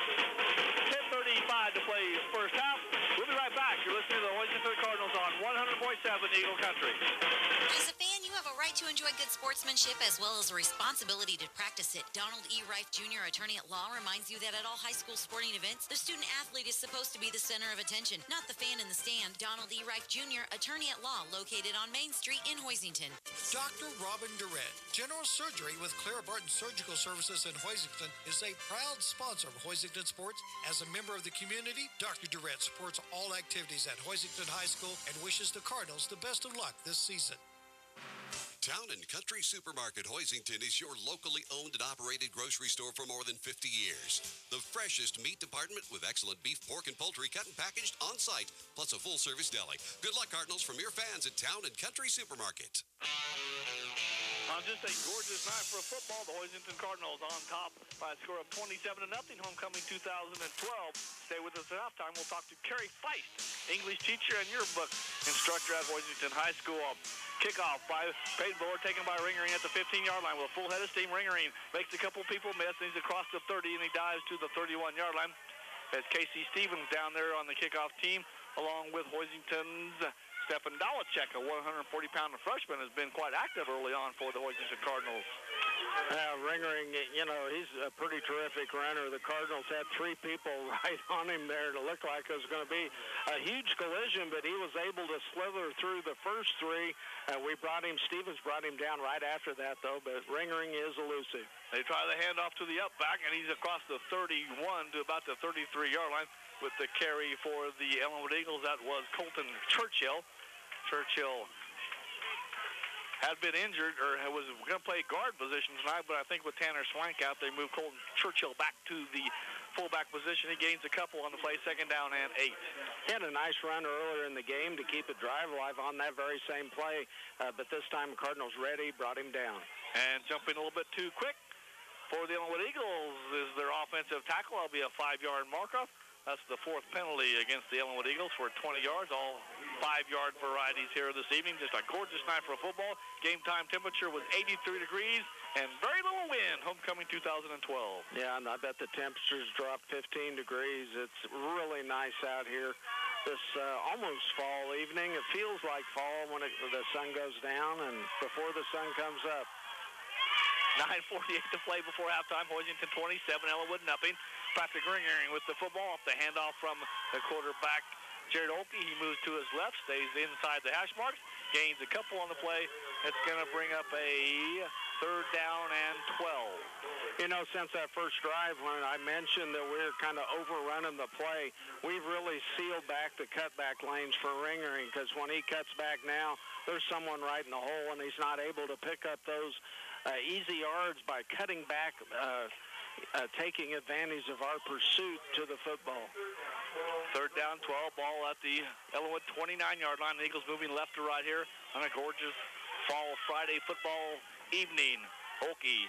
10:35 to play first half. We'll be right back. You're listening to the Hoisington Cardinals on 100.7 Eagle Country. As a fan, you have a right to enjoy good sportsmanship as well as a responsibility to practice it. Donald E. Reif Jr., attorney at law, reminds you that at all high school sporting events, the student athlete is supposed to be the center of attention, not the fan in the stand. Donald E. Reif Jr., attorney at law, located on Main Street in Hoisington. Dr. Robin Durrett, General Surgery with Clara Barton Surgical Services in Hoisington, is a proud sponsor of Hoisington Sports. As a member of the community, Dr. Durrett supports all activities at Hoisington High School and wishes the Cardinals the best of luck this season. Town and Country Supermarket Hoisington is your locally owned and operated grocery store for more than 50 years. The freshest meat department with excellent beef, pork, and poultry cut and packaged on site, plus a full-service deli. Good luck, Cardinals, from your fans at Town and Country Supermarket. On just a gorgeous night for football, the Hoisington Cardinals on top by a score of 27-0, homecoming 2012. Stay with us at halftime. We'll talk to Carrie Feist, English teacher and yearbook instructor at Hoisington High School. Kickoff by Peyton Buller, taken by Ringering at the 15-yard line with a full head of steam. Ringering makes a couple people miss, and he's across the 30, and he dives to the 31-yard line. As Casey Stevens down there on the kickoff team, along with Hoisington's Stephen Dolacek, a 140-pound freshman, has been quite active early on for the Hoisington Cardinals. Ringering, he's a pretty terrific runner. The Cardinals had three people right on him there. It looked like it was going to be a huge collision, but he was able to slither through the first three. Stevens brought him down right after that, though, but Ringering is elusive. They try the handoff to the up back, and he's across the 31 to about the 33-yard line with the carry for the Ellinwood Eagles. That was Colton Churchill. Churchill had been injured or was going to play guard position tonight, but I think with Tanner Swank out, they moved Colton Churchill back to the fullback position. He gains a couple on the play, 2nd down and 8. He had a nice run earlier in the game to keep the drive alive on that very same play, but this time Cardinals ready, brought him down. And jumping a little bit too quick for the Ellinwood Eagles is their offensive tackle. That'll be a 5-yard mark-off. That's the 4th penalty against the Ellinwood Eagles for 20 yards, all 5-yard varieties here this evening. Just a gorgeous night for football. Game time temperature was 83 degrees and very little wind, homecoming 2012. Yeah, and I bet the temperatures dropped 15 degrees. It's really nice out here this almost fall evening. It feels like fall when the sun goes down and before the sun comes up. 9:48 to play before halftime. Hoisington 27, Ellinwood nothing. Patrick Ringering with the football off the handoff from the quarterback, Jared Olkey. He moves to his left, stays inside the hash marks, gains a couple on the play. It's going to bring up a 3rd down and 12. Since that first drive when I mentioned that we're kind of overrunning the play, we've really sealed back the cutback lanes for Ringering, because when he cuts back now, there's someone right in the hole, and he's not able to pick up those easy yards by cutting back, taking advantage of our pursuit to the football. 3rd down, 12, ball at the Ellinwood 29-yard line. The Eagles moving left to right here on a gorgeous fall Friday football evening. Olkey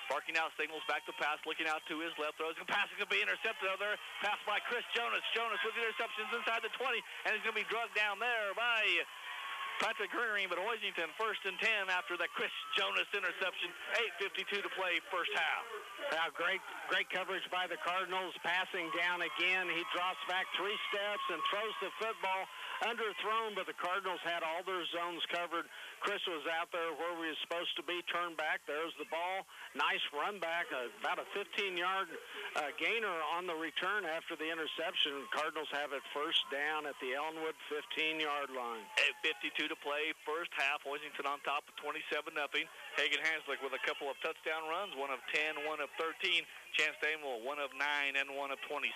barking out signals, back to pass, looking out to his left. Throws, and pass is going to be intercepted over there. Pass by Chris Jonas. Jonas with the interceptions inside the 20, and he's going to be drugged down there by Patrick Ringering, but Hoisington 1st and 10 after that Chris Jonas interception. 8:52 to play, first half. Now, great coverage by the Cardinals. Passing down again. He drops back 3 steps and throws the football underthrown, but the Cardinals had all their zones covered. Chris was out there where we were supposed to be, turned back. There's the ball. Nice run back, about a 15-yard gainer on the return after the interception. Cardinals have it 1st down at the Ellinwood 15-yard line. 8:52 to play, first half. Hoisington on top of 27-0. Hagen Hanslick with a couple of touchdown runs, one of 10, one of 13. Chance Damel, one of 9 and one of 27.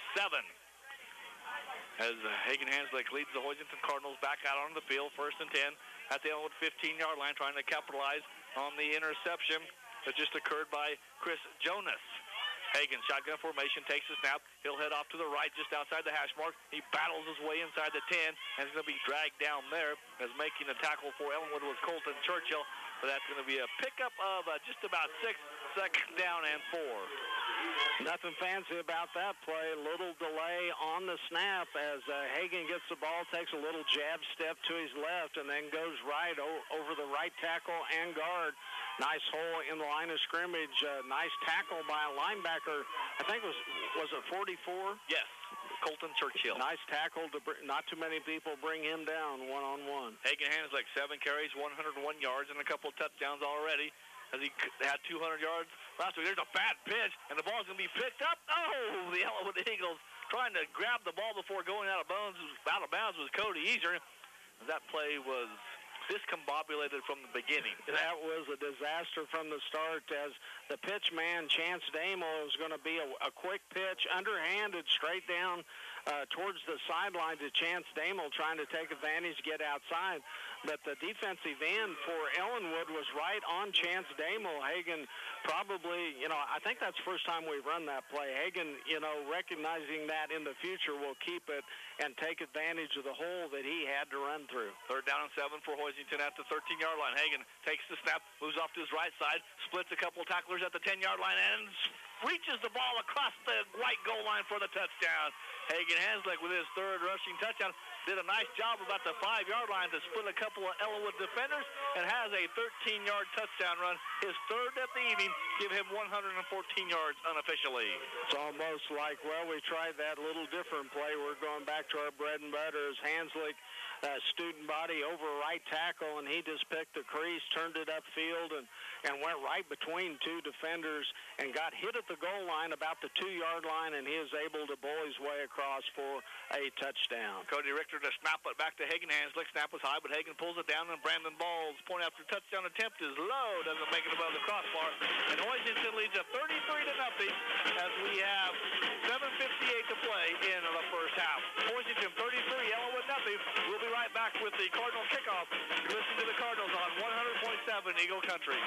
As Hagen Hanslick leads the Hoisington Cardinals back out on the field, 1st and 10 at the Ellinwood 15-yard line, trying to capitalize on the interception that just occurred by Chris Jonas. Hagen, shotgun formation, takes the snap. He'll head off to the right just outside the hash mark. He battles his way inside the 10, and he's going to be dragged down there, as making the tackle for Ellinwood was Colton Churchill. But that's going to be a pickup of just about 6, 2nd down and 4. Nothing fancy about that play. A little delay on the snap as Hagen gets the ball, takes a little jab step to his left, and then goes right over the right tackle and guard. Nice hole in the line of scrimmage. Nice tackle by a linebacker. I think was it 44? Yes, Colton Churchill. Nice tackle. Not too many people bring him down one-on-one. Hagen Hanslick, 7 carries, 101 yards, and a couple of touchdowns already, as he had 200 yards last week. There's a bad pitch, and the ball's going to be picked up. Oh, the Ellinwood Eagles trying to grab the ball before going out of bounds was Cody Easer. That play was discombobulated from the beginning. That was a disaster from the start, as the pitch man, Chance Damel, was going to be a quick pitch, underhanded, straight down towards the sideline to Chance Damel, trying to take advantage, get outside. But the defensive end for Ellinwood was right on Chance Damel. Hagan probably, I think that's the first time we've run that play. Hagan, recognizing that in the future will keep it and take advantage of the hole that he had to run through. 3rd down and 7 for Hoisington at the 13-yard line. Hagan takes the snap, moves off to his right side, splits a couple of tacklers at the 10-yard line, and reaches the ball across the white goal line for the touchdown. Hagan Hanslick with his 3rd rushing touchdown did a nice job about the 5-yard line to split a couple of Ellinwood defenders and has a 13-yard touchdown run. His 3rd at the evening, give him 114 yards unofficially. It's almost like, we tried that little different play. We're going back to our bread and butter. As Hanslick, student body over right tackle, and he just picked the crease, turned it upfield, and went right between 2 defenders and got hit at the goal line about the 2-yard line, and he is able to bowl his way across for a touchdown. Cody Richter to snap it back to Hagan Hanslick. Snap was high, but Hagan pulls it down, and Brandon Ball's point after touchdown attempt is low. Doesn't make it above the crossbar. And Hoisington leads at 33-0 as we have 7:58 to play in the first half. Hoisington 33, Ellinwood nothing. We'll be right back with the Cardinal kickoff. You're listening to the Cardinals on 100.7 Eagle Country.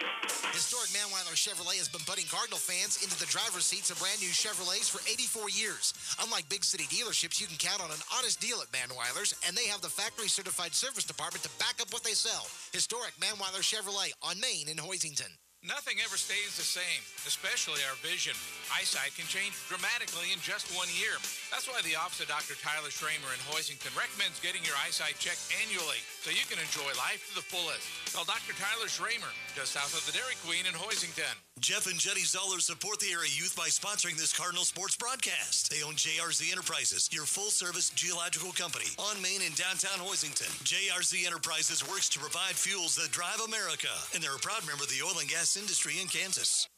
Historic Manweiler Chevrolet has been putting Cardinal fans into the driver's seats of brand new Chevrolets for 84 years. Unlike big city dealerships, you can count on an honest deal at Manweiler's, and they have the factory-certified service department to back up what they sell. Historic Manweiler Chevrolet on Main in Hoisington. Nothing ever stays the same, especially our vision. Eyesight can change dramatically in just 1 year. That's why the office of Dr. Tyler Schramer in Hoisington recommends getting your eyesight checked annually so you can enjoy life to the fullest. Call Dr. Tyler Schramer, just south of the Dairy Queen in Hoisington. Jeff and Jenny Zoller support the area youth by sponsoring this Cardinal Sports broadcast. They own JRZ Enterprises, your full-service geological company on Main in downtown Hoisington. JRZ Enterprises works to provide fuels that drive America, and they're a proud member of the oil and gas industry in Kansas.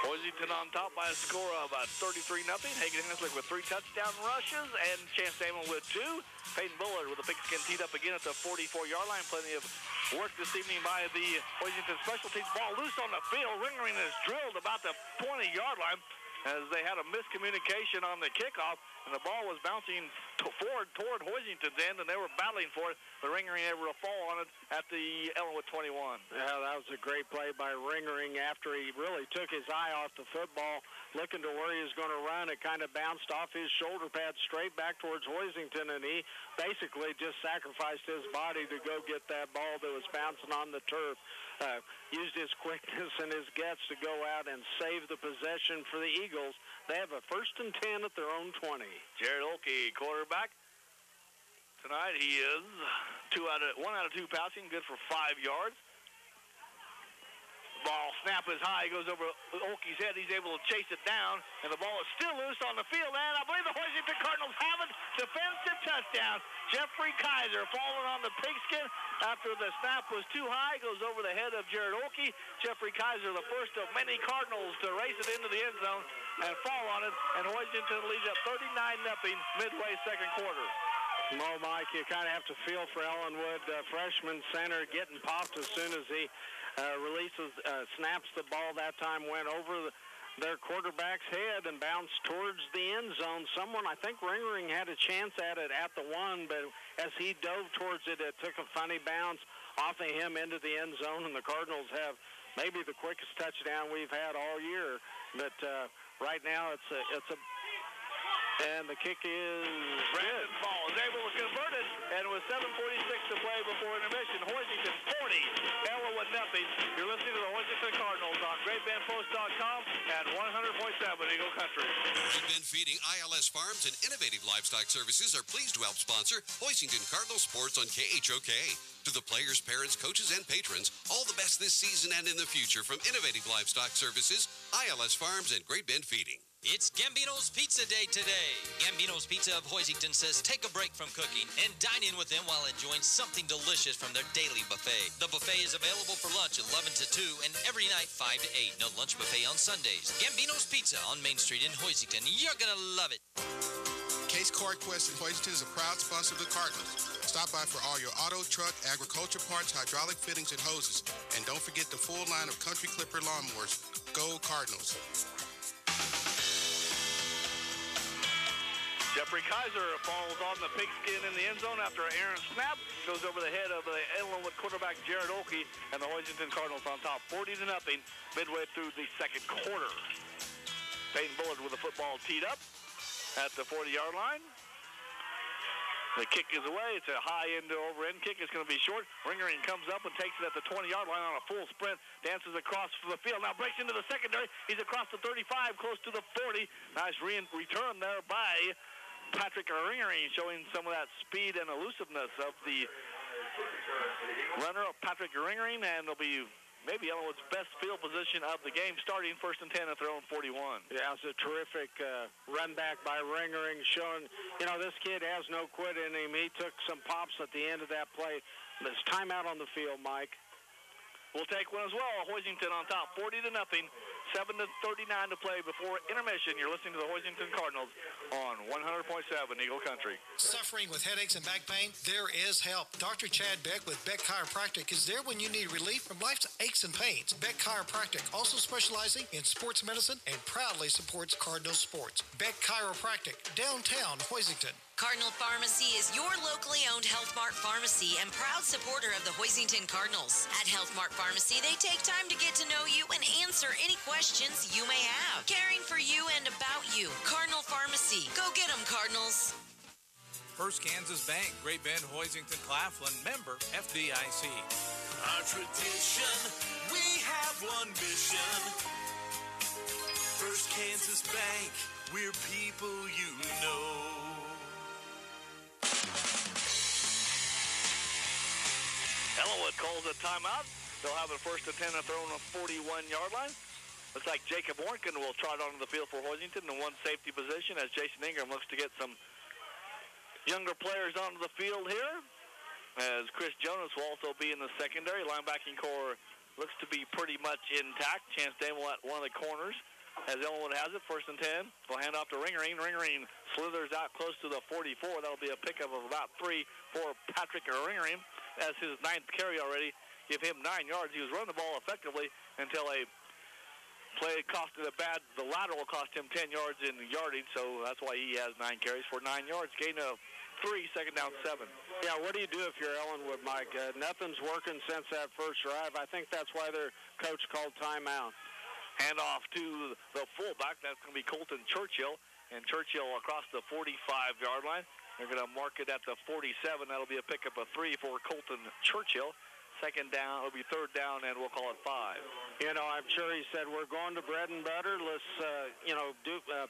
Hoisington on top by a score of 33-0. Hagan Hanslick with 3 touchdown rushes and Chance Damon with 2. Peyton Bullard with a pigskin teed up again at the 44-yard line. Plenty of work this evening by the Hoisington special teams. Ball loose on the field. Ringering is drilled about the 20-yard line as they had a miscommunication on the kickoff, and the ball was bouncing forward toward Hoisington's end, and they were battling for it. But Ringering able to fall on it at the Ellinwood 21. Yeah, that was a great play by Ringering after he really took his eye off the football, looking to where he was going to run. It kind of bounced off his shoulder pad straight back towards Hoisington, and he basically just sacrificed his body to go get that ball that was bouncing on the turf. Used his quickness and his guts to go out and save the possession for the Eagles. They have a 1st and 10 at their own 20. Jared Olkey, quarterback. Tonight he is 1 out of 2 passing, good for 5 yards. Ball snap is high, goes over Olkey's head. He's able to chase it down, and the ball is still loose on the field. And I believe the Hoisington Cardinals have it. Defensive touchdown. Jeffrey Kaiser falling on the pigskin after the snap was too high. Goes over the head of Jared Olkey. Jeffrey Kaiser, the first of many Cardinals to race it into the end zone and fall on it. And Hoisington leads at 39-0 midway second quarter. Well, Mike, you kind of have to feel for Ellinwood. Freshman center getting popped as soon as he snaps the ball. That time went over their quarterback's head and bounced towards the end zone. Someone, I think Ringering had a chance at it at the 1, but as he dove towards it, it took a funny bounce off of him into the end zone, and the Cardinals have maybe the quickest touchdown we've had all year. But right now it's a and the kick is Brandon Ball is able to convert it, and with 7:46 to play before intermission, Hoisington 40, Ellinwood nothing. You're listening to the Hoisington Cardinals on GreatBendPost.com and 100.7 Eagle Country. Great Bend Feeding, ILS Farms, and Innovative Livestock Services are pleased to help sponsor Hoisington Cardinal Sports on KHOK. To the players, parents, coaches, and patrons, all the best this season and in the future from Innovative Livestock Services, ILS Farms, and Great Bend Feeding. It's Gambino's Pizza Day today. Gambino's Pizza of Hoisington says take a break from cooking and dine in with them while enjoying something delicious from their daily buffet. The buffet is available for lunch 11 to 2 and every night 5 to 8. No lunch buffet on Sundays. Gambino's Pizza on Main Street in Hoisington. You're going to love it. Case CardQuest in Hoisington is a proud sponsor of the Cardinals. Stop by for all your auto, truck, agriculture parts, hydraulic fittings, and hoses. And don't forget the full line of Country Clipper lawnmowers. Go Cardinals. Jeffrey Kaiser falls on the pigskin in the end zone after an errant snap. Goes over the head of the Ellinwood quarterback, Jared Olkey, and the Hoisington Cardinals on top 40-0 midway through the second quarter. Peyton Bullard with the football teed up at the 40-yard line. The kick is away. It's a high end to over end kick. It's going to be short. Ringering comes up and takes it at the 20-yard line on a full sprint. Dances across the field. Now breaks into the secondary. He's across the 35, close to the 40. Nice return there by Patrick Ringering, showing some of that speed and elusiveness of the runner of Patrick Ringering, and it'll be maybe Ellinwood's best field position of the game, starting 1st and 10 at their own 41. Yeah, it's a terrific run back by Ringering, showing, this kid has no quit in him. He took some pops at the end of that play. There's timeout on the field, Mike. We'll take one as well. Hoisington on top, 40-0. 7:39 to play before intermission. You're listening to the Hoisington Cardinals on 100.7 Eagle Country. Suffering with headaches and back pain? There is help. Dr. Chad Beck with Beck Chiropractic is there when you need relief from life's aches and pains. Beck Chiropractic, also specializing in sports medicine and proudly supports Cardinal sports. Beck Chiropractic, downtown Hoisington. Cardinal Pharmacy is your locally owned Health Mart pharmacy and proud supporter of the Hoisington Cardinals. At Health Mart Pharmacy, they take time to get to know you and answer any questions you may have. Caring for you and about you. Cardinal Pharmacy. Go get them, Cardinals. First Kansas Bank, Great Bend, Hoisington, Claflin, member FDIC. Our tradition, we have one mission. First Kansas Bank, we're people you know. Ellinwood calls a timeout. They'll have it 1st and 10 at their own 41-yard line. Looks like Jacob Warnken will trot onto the field for Hoisington in one safety position as Jason Ingram looks to get some younger players onto the field here. As Chris Jonas will also be in the secondary. Linebacking core looks to be pretty much intact. Chance Damel at one of the corners. As Ellinwood has it, 1st and 10. They'll hand off to Ringering. Ringering slithers out close to the 44. That'll be a pickup of about 3 for Patrick Ringering. As his 9th carry already, give him 9 yards. He was running the ball effectively until a play costed the lateral cost him 10 yards in yardage, so that's why he has 9 carries for 9 yards. Gain of 3, second down 7. Yeah, what do you do if you're Ellinwood, Mike? Nothing's working since that first drive. I think that's why their coach called timeout. Hand off to the fullback. That's going to be Colton Churchill, and Churchill across the 45-yard line. They're going to mark it at the 47. That'll be a pickup of 3 for Colton Churchill. Second down, it'll be 3rd down, and we'll call it 5. I'm sure he said, we're going to bread and butter. Let's,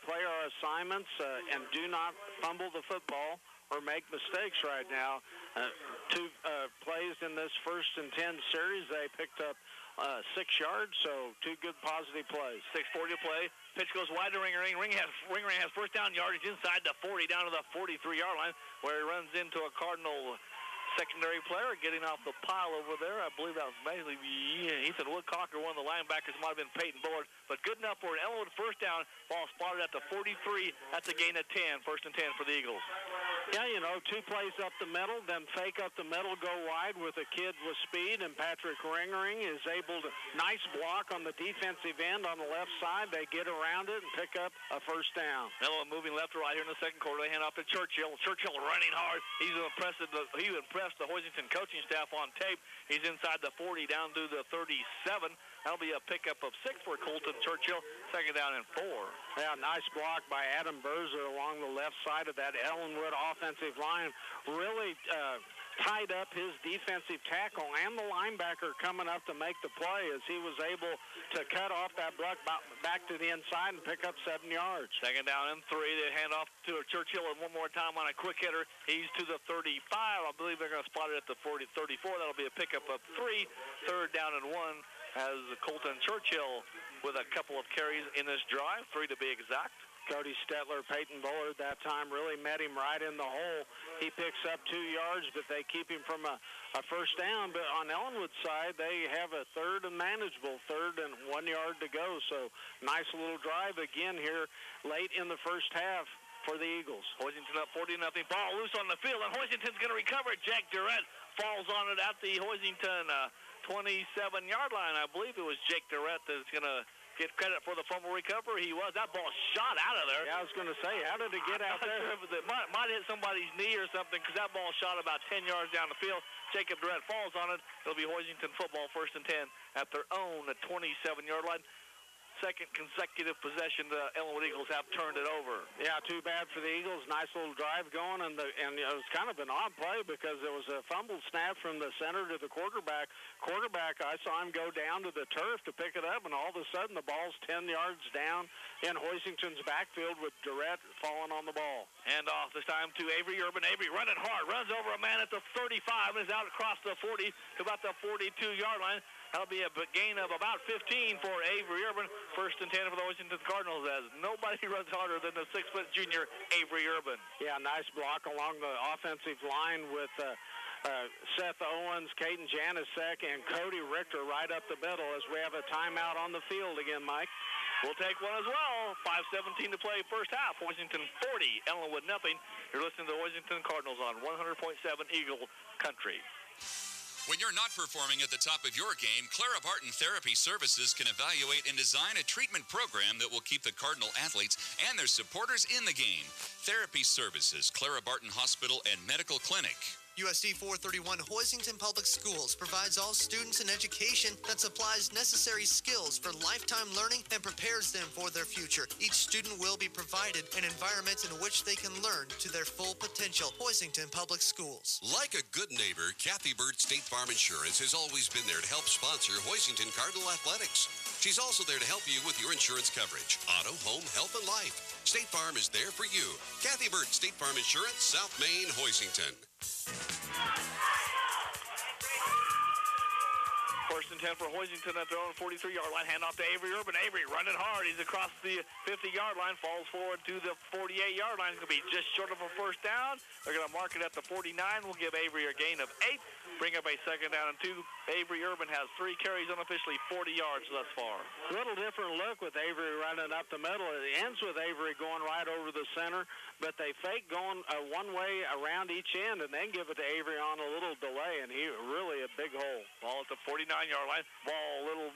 play our assignments and do not fumble the football or make mistakes right now. 2 plays in this 1st and 10 series, they picked up 6 yards, so 2 good positive plays. 6:40 to play. Pitch goes wide to Ringering. Ringering has 1st down yardage inside the 40 down to the 43-yard line where he runs into a Cardinal secondary player getting off the pile over there. I believe that was mainly Ethan Woodcock, or one of the linebackers. Might have been Peyton Bullard, but good enough for an Ellinwood 1st down. Ball spotted at the 43. That's a gain of 10. 1st and 10 for the Eagles. Yeah, 2 plays up the middle, then fake up the middle, go wide with a kid with speed, and Patrick Ringering is able to, nice block on the defensive end on the left side. They get around it and pick up a 1st down. Ellinwood moving left to right here in the second quarter. They hand off to Churchill. Churchill running hard. He impressed the Hoisington coaching staff on tape. He's inside the 40 down to the 37. That'll be a pickup of 6 for Colton Churchill. Second down and 4. Yeah, nice block by Adam Berzer along the left side of that Ellinwood offensive line. Really tied up his defensive tackle and the linebacker coming up to make the play as he was able to cut off that block back to the inside and pick up 7 yards. Second down and 3. They hand off to Churchill and one more time on a quick hitter. He's to the 35. I believe they're going to spot it at the 34. That'll be a pickup of 3. 3rd down and 1 as Colton Churchill with a couple of carries in this drive, 3 to be exact. Cody Stetler, Peyton Bullard that time really met him right in the hole. He picks up 2 yards, but they keep him from a 1st down. But on Ellinwood's side, they have a 3rd and manageable, 3rd and 1 yard to go. So nice little drive again here late in the first half for the Eagles. Hoisington up 40-0. Ball loose on the field, and Hoisington's going to recover it. Jack Durrett falls on it at the Hoisington 27-yard line. I believe it was Jake Durrett that's going to get credit for the fumble recovery. He was. That ball shot out of there. Yeah, I was going to say, how did it get out there? It might hit somebody's knee or something because that ball shot about 10 yards down the field. Jacob Durrett falls on it. It'll be Hoisington football, 1st and 10 at their own 27-yard line. Second consecutive possession, the Ellinwood Eagles have turned it over. Yeah, too bad for the Eagles. Nice little drive going, and it was kind of an odd play because it was a fumble snap from the center to the quarterback. I saw him go down to the turf to pick it up, and all of a sudden the ball's 10 yards down in Hoisington's backfield with Durrett falling on the ball. And off this time to Avery Urban. Avery running hard, runs over a man at the 35 and is out across the 40 to about the 42-yard line. That'll be a gain of about 15 for Avery Urban. 1st and 10 for the Hoisington Cardinals as nobody runs harder than the 6-foot junior Avery Urban. Yeah, nice block along the offensive line with Seth Owens, Caden Janisek, and Cody Richter right up the middle as we have a timeout on the field again, Mike. We'll take one as well. 5:17 to play first half. Hoisington 40, Ellinwood nothing. You're listening to the Hoisington Cardinals on 100.7 Eagle Country. When you're not performing at the top of your game, Clara Barton Therapy Services can evaluate and design a treatment program that will keep the Cardinal athletes and their supporters in the game. Therapy Services, Clara Barton Hospital and Medical Clinic. USD 431 Hoisington Public Schools provides all students an education that supplies necessary skills for lifetime learning and prepares them for their future. Each student will be provided an environment in which they can learn to their full potential. Hoisington Public Schools. Like a good neighbor, Kathy Burt State Farm Insurance has always been there to help sponsor Hoisington Cardinal Athletics. She's also there to help you with your insurance coverage, auto, home, health, and life. State Farm is there for you. Kathy Burt State Farm Insurance, South Main, Hoisington. 1st and 10 for Hoisington at their own 43-yard line. Hand off to Avery Urban. Avery running hard. He's across the 50-yard line. Falls forward to the 48-yard line. It's going to be just short of a first down. They're going to mark it at the 49. We'll give Avery a gain of 8. Bring up a 2nd down and 2. Avery Urban has 3 carries, unofficially 40 yards thus far. A little different look with Avery running up the middle. It ends with Avery going right over the center, but they fake going one way around each end and then give it to Avery on a little delay, and he really a big hole. Ball at the 49-yard line. Ball a little...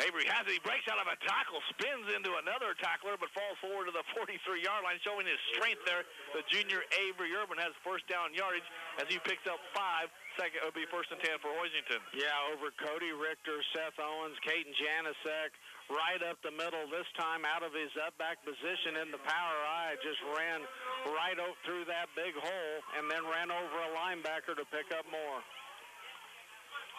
Avery has it. He breaks out of a tackle, spins into another tackler, but falls forward to the 43-yard line, showing his strength there. The junior Avery Urban has first down yardage as he picks up 5. Second, it'll be 1st and 10 for Hoisington. Yeah, over Cody Richter, Seth Owens, Caden Janisek, right up the middle. This time out of his up back position in the power I, just ran right through that big hole and then ran over a linebacker to pick up more.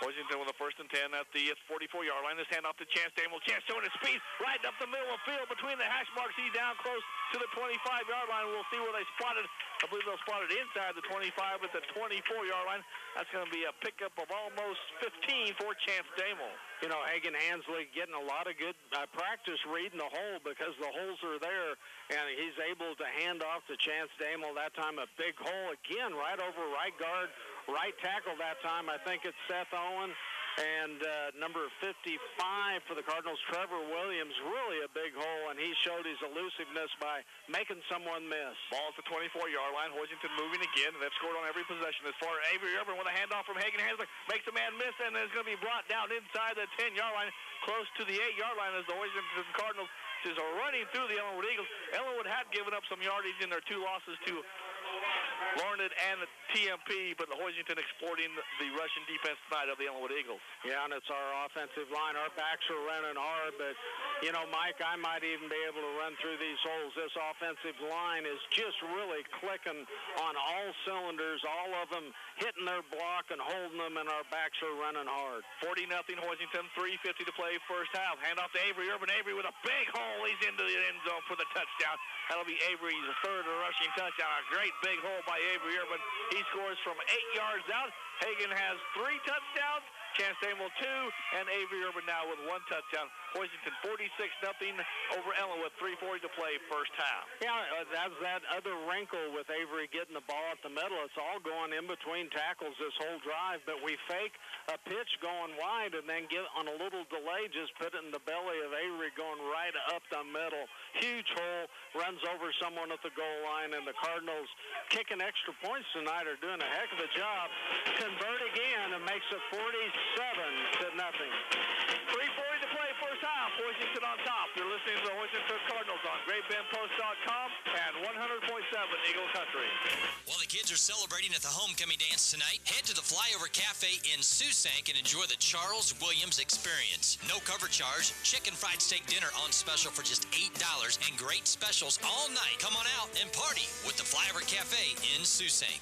Hoisington with a 1st and 10 at the 44-yard line. This hand off to Chance Damel. Chance showing his speed right up the middle of the field between the hash marks. He's down close to the 25-yard line. We'll see where they spotted. I believe they'll spot it inside the 25 at the 24-yard line. That's going to be a pickup of almost 15 for Chance Damel. You know, Hagan Hansley getting a lot of good practice reading the hole because the holes are there, and he's able to hand off to Chance Damel. That time a big hole again right over right guard, right tackle that time. I think it's Seth Owen. And number 55 for the Cardinals, Trevor Williams, really a big hole, and he showed his elusiveness by making someone miss. Ball at the 24-yard line. Hoisington moving again. They've scored on every possession. As far as Avery Urban with a handoff from Hagan Hansley, makes a man miss, and is going to be brought down inside the 10-yard line, close to the 8-yard line as the Hoisington Cardinals is running through the Ellinwood Eagles. Ellinwood had given up some yardage in their 2 losses to Larned and TMP, but the Hoisington exploiting the Russian defense tonight of the Ellinwood Eagles. Yeah, and it's our offensive line. Our backs are running hard, but, you know, Mike, I might even be able to run through these holes. This offensive line is just really clicking on all cylinders, all of them hitting their block and holding them, and our backs are running hard. 40-0 Hoisington, 3:50 to play first half. Hand off to Avery Urban. Avery with a big hole. He's into the end zone for the touchdown. That'll be Avery's 3rd rushing touchdown. A great big hole by Avery Urban. He scores from 8 yards out. Hagan has 3 touchdowns. Chance Damel 2, and Avery Urban now with 1 touchdown. Hoisington 46-0 over Ellinwood. 3:40 to play first half. Yeah, that's that other wrinkle with Avery getting the ball at the middle. It's all going in between tackles this whole drive, but we fake a pitch going wide and then get on a little delay, just put it in the belly of Avery going right up the middle. Huge hole, runs over someone at the goal line, and the Cardinals kicking extra points tonight are doing a heck of a job. Convert again and makes it 47-0. 3:40 to play first half. half, Hoisington on top. You're listening to the Hoisington Cardinals on GreatBendPost.com and 100.7 Eagle Country. While the kids are celebrating at the homecoming dance tonight, head to the Flyover Cafe in Susank and enjoy the Charles Williams experience. No cover charge, chicken fried steak dinner on special for just $8, and great specials all night. Come on out and party with the Flyover Cafe in Susank.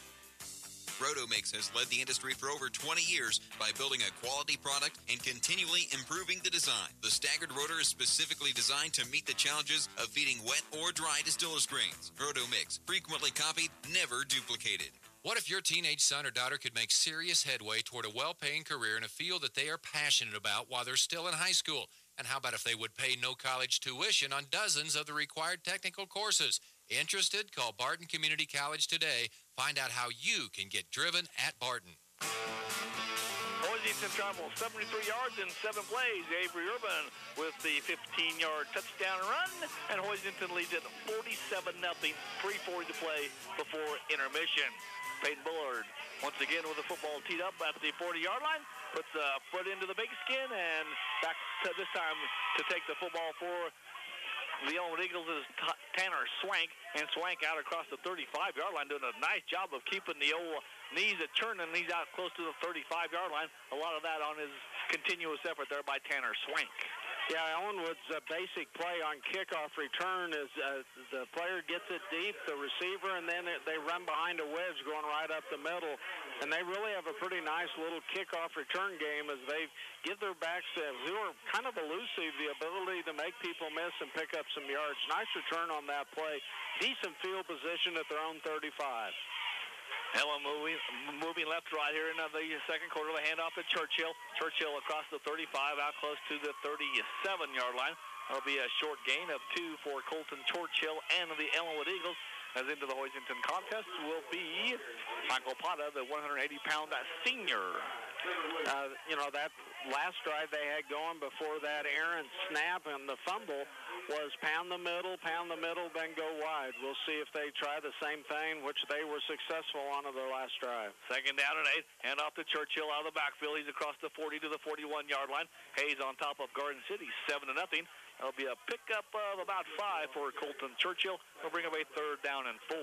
Rotomix has led the industry for over 20 years by building a quality product and continually improving the design. The staggered rotor is specifically designed to meet the challenges of feeding wet or dry distiller's grains. Rotomix, frequently copied, never duplicated. What if your teenage son or daughter could make serious headway toward a well-paying career in a field that they are passionate about while they're still in high school? And how about if they would pay no college tuition on dozens of the required technical courses? Interested? Call Barton Community College today. Find out how you can get driven at Barton. Hoisington travels 73 yards in 7 plays. Avery Urban with the 15-yard touchdown run, and Hoisington leads it 47-0. 3:40 to play before intermission. Peyton Bullard once again with the football teed up at the 40-yard line, puts a foot into the big skin, and back to this time to take the football for the Ellinwood Eagles is Tanner Swank, and Swank out across the 35-yard line, doing a nice job of keeping the old knees at turn, and he's out close to the 35-yard line. A lot of that on his continuous effort there by Tanner Swank. Yeah, Ellinwood's basic play on kickoff return is the player gets it deep, the receiver, and then they run behind a wedge going right up the middle. And they really have a pretty nice little kickoff return game as they give their backs, who are kind of elusive, the ability to make people miss and pick up some yards. Nice return on that play. Decent field position at their own 35. Ella moving left to right here in the second quarter. The handoff to Churchill. Churchill across the 35, out close to the 37-yard line. That'll be a short gain of 2 for Colton Churchill and the Ellinwood Eagles. As into the Hoisington contest will be Michael Pata, the 180-pound senior. That last drive they had going before that errant snap and the fumble was pound the middle, then go wide. We'll see if they try the same thing, which they were successful on their last drive. Second down and 8. Hand off to Churchill out of the backfield. He's across the 40 to the 41-yard line. Hayes on top of Garden City, 7-0. That'll be a pickup of about 5 for Colton Churchill. He'll bring up a third down and 4.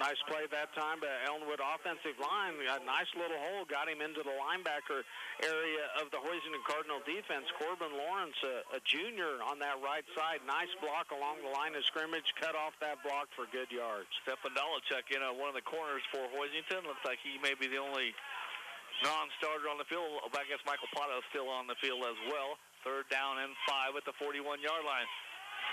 Nice play that time by Ellinwood offensive line. A nice little hole got him into the linebacker area of the Hoisington Cardinal defense. Corbin Lawrence, a junior on that right side. Nice block along the line of scrimmage. Cut off that block for good yards. Stefan Dolachek in one of the corners for Hoisington. Looks like he may be the only non-starter on the field. I guess Michael Pata is still on the field as well. Third down and 5 at the 41-yard line.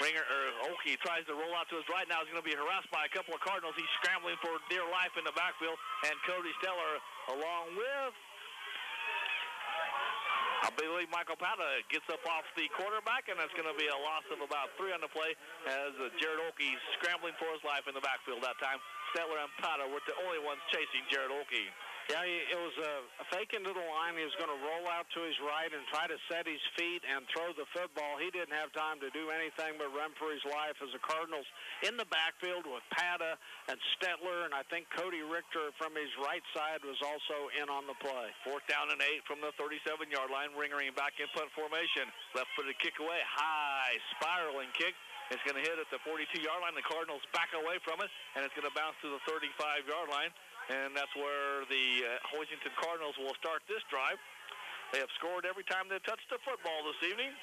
Oki tries to roll out to his right now. He's going to be harassed by a couple of Cardinals. He's scrambling for dear life in the backfield. And Cody Steller along with, I believe, Michael Pata gets up off the quarterback, and that's going to be a loss of about 3 on the play as Jared Oki scrambling for his life in the backfield that time. Steller and Pata were the only ones chasing Jared Oki. Yeah, it was a fake into the line. He was going to roll out to his right and try to set his feet and throw the football. He didn't have time to do anything but run for his life as the Cardinals in the backfield with Pata and Stetler, and I think Cody Richter from his right side was also in on the play. Fourth down and 8 from the 37-yard line, ringering back in punt formation. Left-footed kick away, high spiraling kick. It's going to hit at the 42-yard line. The Cardinals back away from it, and it's going to bounce to the 35-yard line. And that's where the Hoisington Cardinals will start this drive. They have scored every time they've touched the football this evening.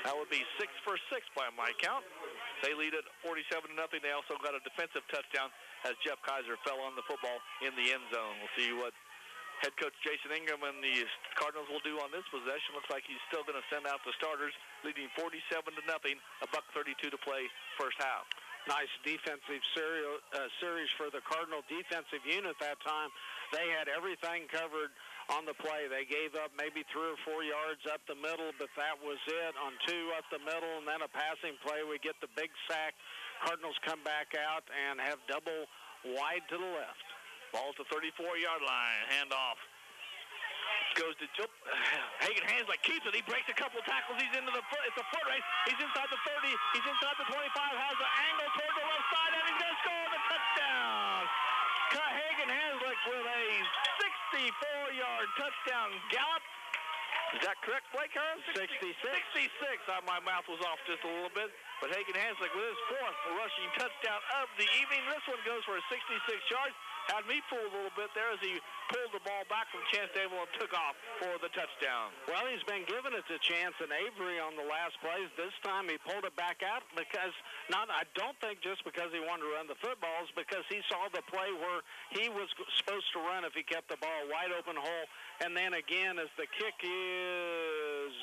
That would be 6 for 6 by my count. They lead at 47-0. They also got a defensive touchdown as Jeff Kaiser fell on the football in the end zone. We'll see what head coach Jason Ingram and the Cardinals will do on this possession. Looks like he's still going to send out the starters, leading 47-0. $1:32 to play first half. Nice defensive series for the Cardinal defensive unit that time. They had everything covered on the play. They gave up maybe 3 or 4 yards up the middle, but that was it. On 2 up the middle, and then a passing play. We get the big sack. Cardinals come back out and have double wide to the left. Ball to 34-yard line. Handoff. Goes to jump. Hagen Hansley keeps it. He breaks a couple tackles. He's into the foot. It's a foot race. He's inside the 30. He's inside the 25. Has the angle toward the left side, and he's going to score the touchdown. Hagen Hansley with a 64-yard touchdown gallop. Is that correct, Blake Harris? 66. 66. My mouth was off just a little bit. But Hagen Hanslick with his fourth rushing touchdown of the evening. This one goes for a 66 yards. Had me fooled a little bit there as he pulled the ball back from Chance Dable and took off for the touchdown. Well, he's been giving it to Chance and Avery on the last plays. This time he pulled it back out because, I don't think just because he wanted to run the footballs, because he saw the play where he was supposed to run if he kept the ball wide open hole. And then again, as the kick is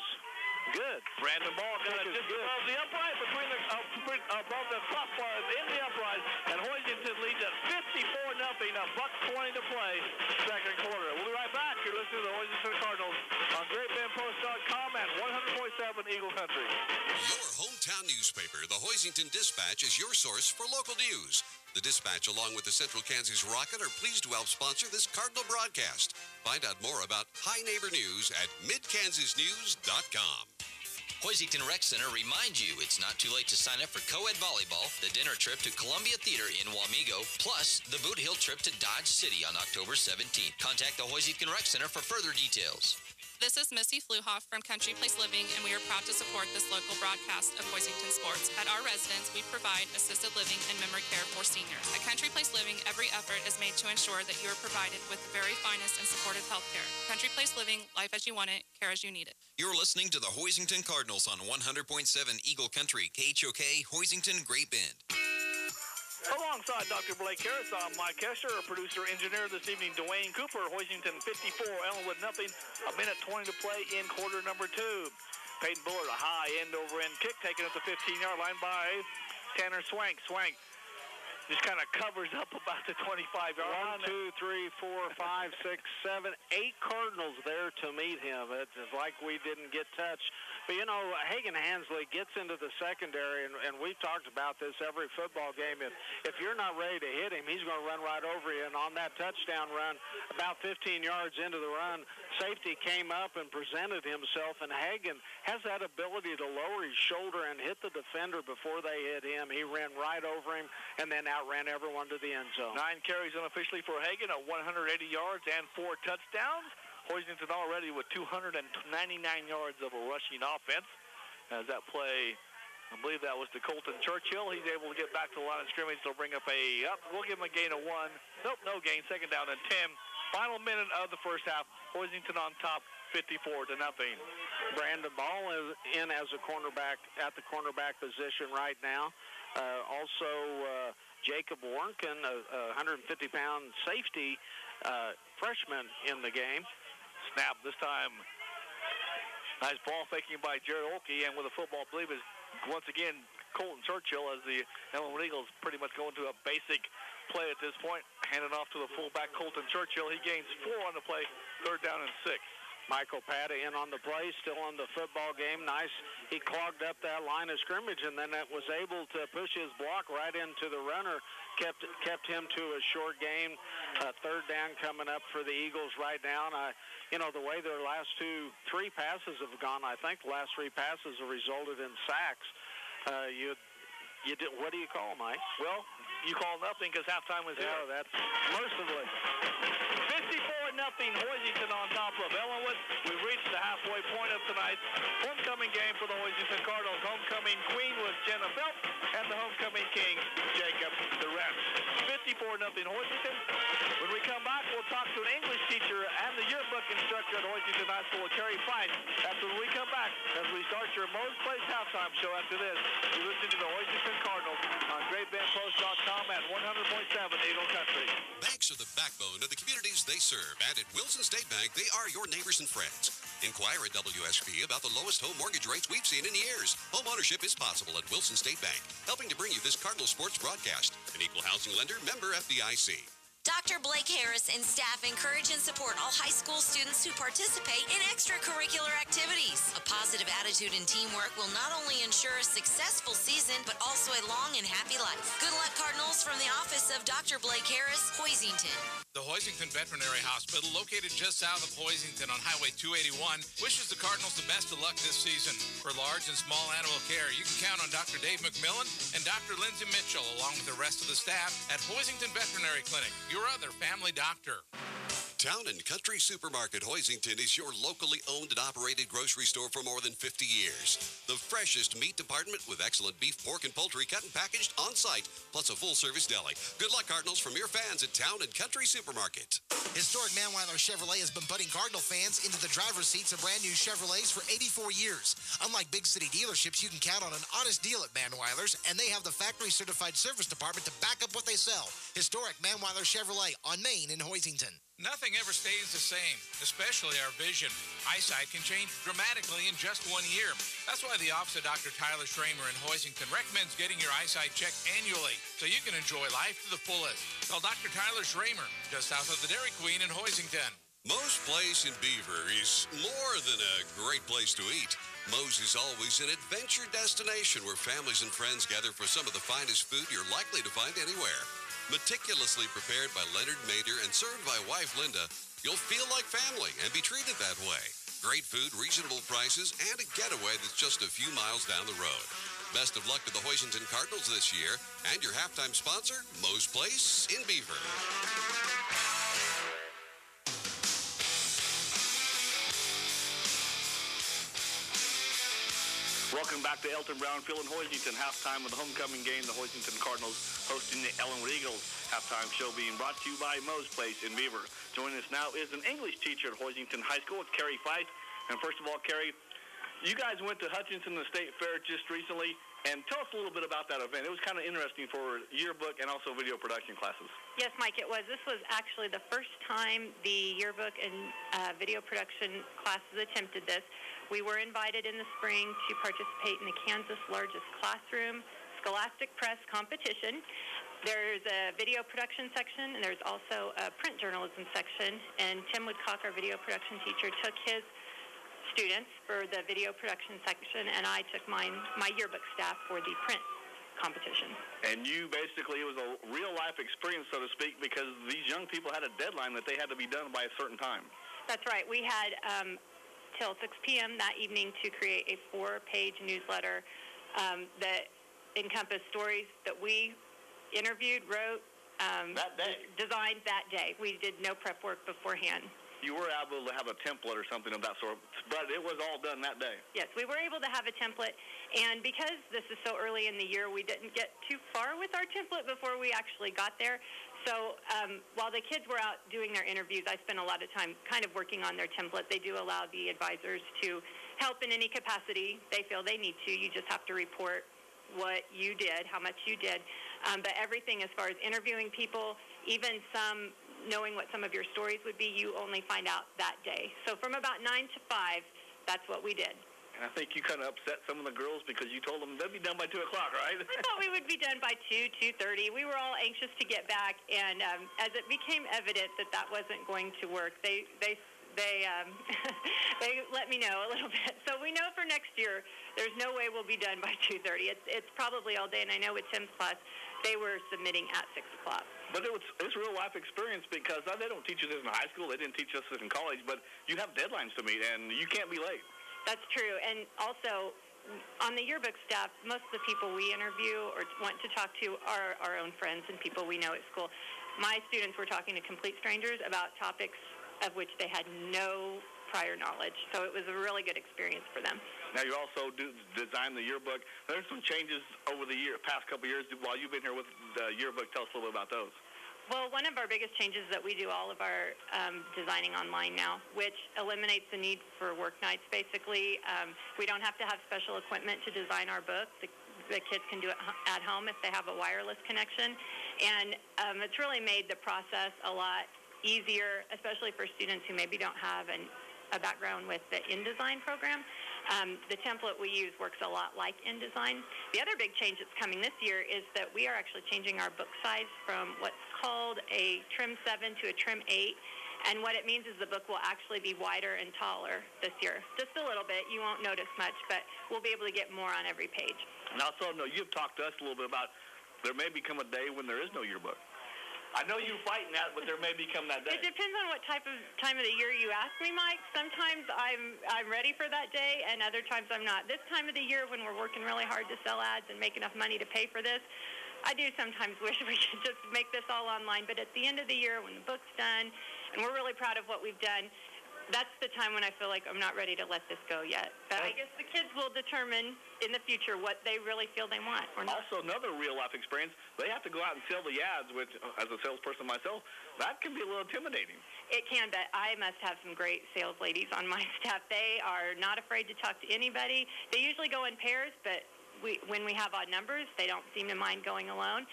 good. Brandon Ball got it just above the upright, between the above the top bar in the upright, and Hoisington leads at 54-0. $1:20 to play, second quarter. We'll be right back. You're listening to the Hoisington Cardinals on GreatBendPost.com and 100.7 Eagle Country. Your hometown newspaper, the Hoisington Dispatch, is your source for local news. The Dispatch, along with the Central Kansas Rocket, are pleased to help sponsor this Cardinal broadcast. Find out more about High Neighbor News at midkansasnews.com. Hoisington Rec Center reminds you it's not too late to sign up for co-ed volleyball, the dinner trip to Columbia Theater in Wamego, plus the Boot Hill trip to Dodge City on October 17th. Contact the Hoisington Rec Center for further details. This is Missy Fluhoff from Country Place Living, and we are proud to support this local broadcast of Hoisington Sports. At our residence, we provide assisted living and memory care for seniors. At Country Place Living, every effort is made to ensure that you are provided with the very finest and supportive health care. Country Place Living, life as you want it, care as you need it. You're listening to the Hoisington Cardinals on 100.7 Eagle Country, KHOK, Hoisington, Great Bend. Alongside Dr. Blake Harris, I'm Mike Kesher, producer engineer this evening, Dwayne Cooper. Hoisington 54, Ellinwood nothing. 1:20 to play in quarter number 2. Peyton Bullard, a high end-over-end kick taken at the 15-yard line by Tanner Swank. Swank just kind of covers up about the 25-yard line. 1, 2, 3, 4, 5, 6, 7, 8 Cardinals there to meet him. It's like we didn't get touched. But, Hagen Hansley gets into the secondary, and we've talked about this every football game. If you're not ready to hit him, he's going to run right over you. And on that touchdown run, about 15 yards into the run, safety came up and presented himself, and Hagen has that ability to lower his shoulder and hit the defender before they hit him. He ran right over him and then outran everyone to the end zone. 9 carries unofficially for Hagen at 180 yards and 4 touchdowns. Hoisington already with 299 yards of a rushing offense. As that play, I believe that was to Colton Churchill. He's able to get back to the line of scrimmage. They'll bring up we'll give him a gain of 1. Nope, no gain. Second down and 10. Final minute of the first half. Hoisington on top, 54-0. Brandon Ball is in as a cornerback at the cornerback position right now. Also, Jacob Warnken, a 150-pound safety freshman in the game. Snap this time. Nice ball faking by Jared Olkey, and with a football, I believe is once again Colton Churchill as the Ellinwood Eagles pretty much go into a basic play at this point. Handing off to the fullback Colton Churchill. He gains 4 on the play. 3rd down and 6. Michael Pata in on the play, still on the football game. Nice. He clogged up that line of scrimmage, and then was able to push his block right into the runner. Kept him to a short game. 3rd down coming up for the Eagles right now. And the way their last 3 passes have gone, I think the last 3 passes have resulted in sacks. What do you call, Mike? Well, you call nothing because halftime was here. Yeah, that's mercifully. 54-0, Hoisington on top of Ellinwood. We've reached the halfway point of tonight's homecoming game for the Hoisington Cardinals. Homecoming queen was Jenna Phelps, and the homecoming king, Jacob Durant. 54-0 Hoisington. When we come back, we'll talk to an English teacher and the yearbook instructor at Hoisington High School, Terry Price. After we come back, as we start your Moe's Place halftime show after this, you listen to the Hoisington Cardinals on GreatBendPost.com and 100.7 Eagle Country. Banks are the backbone of the communities they serve, and at Wilson State Bank, they are your neighbors and friends. Inquire at WSB about the lowest home mortgage rates we've seen in years. Home ownership is possible at Wilson State Bank, helping to bring you this Cardinal Sports broadcast. An equal housing lender, member FDIC. Dr. Blake Harris and staff encourage and support all high school students who participate in extracurricular activities. A positive attitude and teamwork will not only ensure a successful season, but also a long and happy life. Good luck, Cardinals, from the office of Dr. Blake Harris, Hoisington. The Hoisington Veterinary Hospital, located just south of Hoisington on Highway 281, wishes the Cardinals the best of luck this season. For large and small animal care, you can count on Dr. Dave McMillan and Dr. Lindsay Mitchell, along with the rest of the staff at Hoisington Veterinary Clinic, your other family doctor. Town and Country Supermarket Hoisington is your locally owned and operated grocery store for more than 50 years. The freshest meat department with excellent beef, pork, and poultry cut and packaged on site, plus a full-service deli. Good luck, Cardinals, from your fans at Town and Country Supermarket. Historic Manweiler Chevrolet has been putting Cardinal fans into the driver's seats of brand new Chevrolets for 84 years. Unlike big city dealerships, you can count on an honest deal at Manweiler's, and they have the factory-certified service department to back up what they sell. Historic Manweiler Chevrolet on Main in Hoisington. Nothing ever stays the same, especially our vision. Eyesight can change dramatically in just 1 year. That's why the office of Dr. Tyler Schramer in Hoisington recommends getting your eyesight checked annually so you can enjoy life to the fullest. Call Dr. Tyler Schramer, just south of the Dairy Queen in Hoisington. Moe's Place in Beaver is more than a great place to eat. Moe's is always an adventure destination where families and friends gather for some of the finest food you're likely to find anywhere. Meticulously prepared by Leonard Mader and served by wife Linda, you'll feel like family and be treated that way. Great food, reasonable prices, and a getaway that's just a few miles down the road. Best of luck to the Hoisington Cardinals this year and your halftime sponsor, Moe's Place in Beaver. Welcome back to Elton Brown Field in Hoisington. Halftime of the homecoming game, the Hoisington Cardinals hosting the Ellinwood Eagles. Halftime show being brought to you by Moe's Place in Beaver. Joining us now is an English teacher at Hoisington High School. It's Carrie Feist. And first of all, Carrie, you guys went to Hutchinson, the state fair, just recently. And tell us a little bit about that event. It was kind of interesting for yearbook and also video production classes. Yes, Mike, it was. This was actually the first time the yearbook and video production classes attempted this. We were invited in the spring to participate in the Kansas largest classroom Scholastic Press competition. There's a video production section, and there's also a print journalism section. And Tim Woodcock, our video production teacher, took his students for the video production section, and I took my yearbook staff for the print competition. And you basically, it was a real-life experience, so to speak, because these young people had a deadline that they had to be done by a certain time. That's right. We had till 6 p.m. that evening to create a 4-page newsletter that encompassed stories that we interviewed, wrote, that day. Designed that day. We did no prep work beforehand. You were able to have a template or something of that sort, but it was all done that day. Yes, we were able to have a template, and because this is so early in the year, we didn't get too far with our template before we actually got there. So while the kids were out doing their interviews, I spent a lot of time kind of working on their template. They do allow the advisors to help in any capacity they feel they need to. You just have to report what you did, how much you did. But everything as far as interviewing people, even some knowing what some of your stories would be, you only find out that day. So from about 9 to 5, that's what we did. And I think you kind of upset some of the girls because you told them they'd be done by 2 o'clock, right? I thought we would be done by 2:30. We were all anxious to get back, and as it became evident that that wasn't going to work, they let me know a little bit. So we know for next year, there's no way we'll be done by 2:30. It's probably all day, and I know with Tim's class, they were submitting at 6 o'clock. But it's real life experience because they don't teach us this in high school. They didn't teach us this in college. But you have deadlines to meet, and you can't be late. That's true. And also, on the yearbook staff, most of the people we interview or want to talk to are our own friends and people we know at school. My students were talking to complete strangers about topics of which they had no prior knowledge. So it was a really good experience for them. Now, you also design the yearbook. There's some changes over the past couple of years while you've been here with the yearbook. Tell us a little bit about those. Well, one of our biggest changes is that we do all of our designing online now, which eliminates the need for work nights, basically. We don't have to have special equipment to design our book. The kids can do it at home if they have a wireless connection. And it's really made the process a lot easier, especially for students who maybe don't have a background with the InDesign program. The template we use works a lot like InDesign. The other big change that's coming this year is that we are actually changing our book size from what's called a trim 7 to a trim 8. And what it means is the book will actually be wider and taller this year. Just a little bit. You won't notice much, but we'll be able to get more on every page. And also, you've talked to us a little bit about there may become a day when there is no yearbook. I know you're fighting that, but there may become that day. It depends on what type of time of the year you ask me, Mike. Sometimes I'm ready for that day, and other times I'm not. This time of the year when we're working really hard to sell ads and make enough money to pay for this, I do sometimes wish we could just make this all online. But at the end of the year when the book's done and we're really proud of what we've done. That's the time when I feel like I'm not ready to let this go yet. But I guess the kids will determine in the future what they really feel they want or not. Also, another real-life experience, they have to go out and sell the ads, which, as a salesperson myself, that can be a little intimidating. It can, but I must have some great sales ladies on my staff. They are not afraid to talk to anybody. They usually go in pairs, but when we have odd numbers, they don't seem to mind going alone.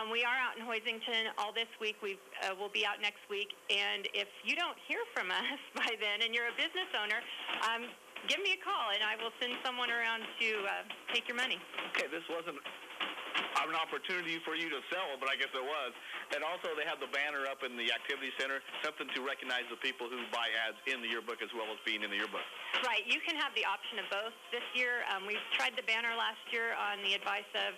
We are out in Hoisington all this week. We'll be out next week. And if you don't hear from us by then and you're a business owner, give me a call, and I will send someone around to take your money. Okay, this wasn't an opportunity for you to sell, but I guess it was. And also, they have the banner up in the activity center, something to recognize the people who buy ads in the yearbook as well as being in the yearbook. Right. You can have the option of both this year. We tried the banner last year on the advice of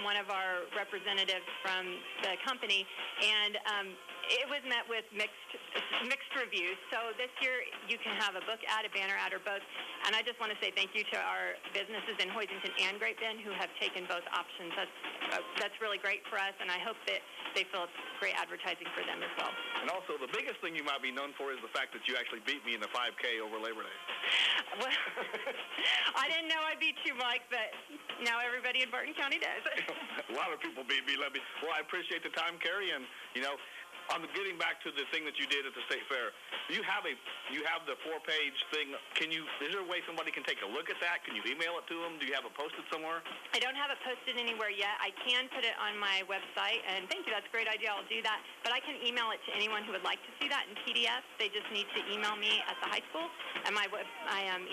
one of our representatives from the company, and it was met with mixed reviews. So this year, you can have a book ad, a banner ad, or both. And I just want to say thank you to our businesses in Hoisington and Great Bend who have taken both options. That's really great for us, and I hope that they feel it's great advertising for them as well. And also, the biggest thing you might be known for is the fact that you actually beat me in the 5K over Labor Day. Well, I didn't know I beat you, Mike, but now everybody in Barton County does. A lot of people beat me. Well, I appreciate the time, Carrie, and, on getting back to the thing that you did at the State Fair, you have the 4-page thing. Is there a way somebody can take a look at that? Can you email it to them? Do you have it posted somewhere? I don't have it posted anywhere yet. I can put it on my website, and thank you. That's a great idea. I'll do that. But I can email it to anyone who would like to see that in PDF. They just need to email me at the high school, and my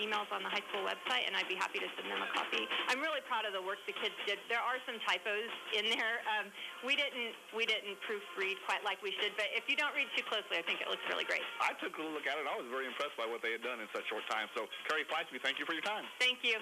email's on the high school website, and I'd be happy to send them a copy. I'm really proud of the work the kids did. There are some typos in there. We didn't proofread quite like we should. But if you don't read too closely, I think it looks really great. I took a look at it. I was very impressed by what they had done in such short time. So, Carrie Fleiss, we thank you for your time. Thank you.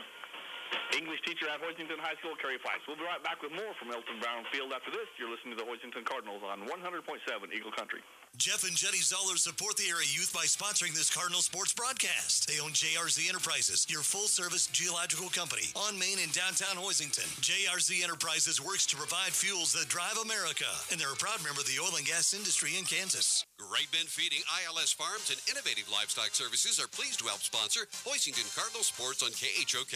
English teacher at Hoisington High School, Carrie Fleiss. We'll be right back with more from Elton Brown Field after this. You're listening to the Hoisington Cardinals on 100.7 Eagle Country. Jeff and Jenny Zoller support the area youth by sponsoring this Cardinal sports broadcast. They own JRZ Enterprises, your full-service geological company on Main in downtown Hoisington. JRZ Enterprises works to provide fuels that drive America, and they're a proud member of the oil and gas industry in Kansas. Great Bend Feeding, ILS Farms, and Innovative Livestock Services are pleased to help sponsor Hoisington Cardinal Sports on KHOK.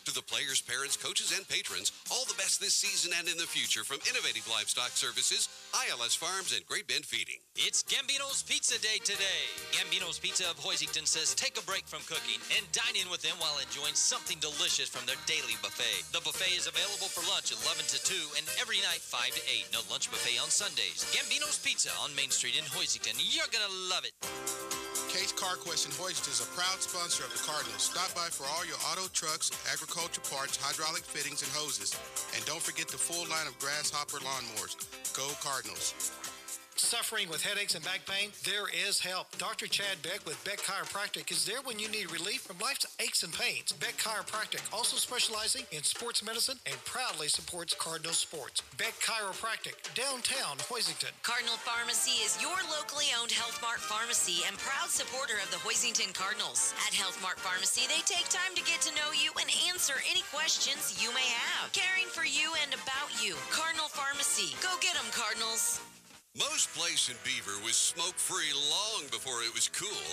To the players, parents, coaches, and patrons, all the best this season and in the future from Innovative Livestock Services, ILS Farms, and Great Bend Feeding. It's Gambino's Pizza Day today. Gambino's Pizza of Hoisington says take a break from cooking and dine in with them while enjoying something delicious from their daily buffet. The buffet is available for lunch 11 to 2 and every night 5 to 8. No lunch buffet on Sundays. Gambino's Pizza on Main Street in Hoisington. You're going to love it. Case CarQuest in Hoisington is a proud sponsor of the Cardinals. Stop by for all your auto, trucks, agriculture parts, hydraulic fittings, and hoses. And don't forget the full line of Grasshopper lawnmowers. Go Cardinals. Suffering with headaches and back pain? There is help. Dr. Chad Beck with Beck Chiropractic is there when you need relief from life's aches and pains. Beck Chiropractic, also specializing in sports medicine and proudly supports Cardinal sports. Beck Chiropractic, downtown Hoisington. Cardinal Pharmacy is your locally owned Health Mart pharmacy and proud supporter of the Hoisington Cardinals. At Health Mart Pharmacy, they take time to get to know you and answer any questions you may have. Caring for you and about you. Cardinal Pharmacy. Go get them, Cardinals. Moe's Place in Beaver was smoke-free long before it was cool.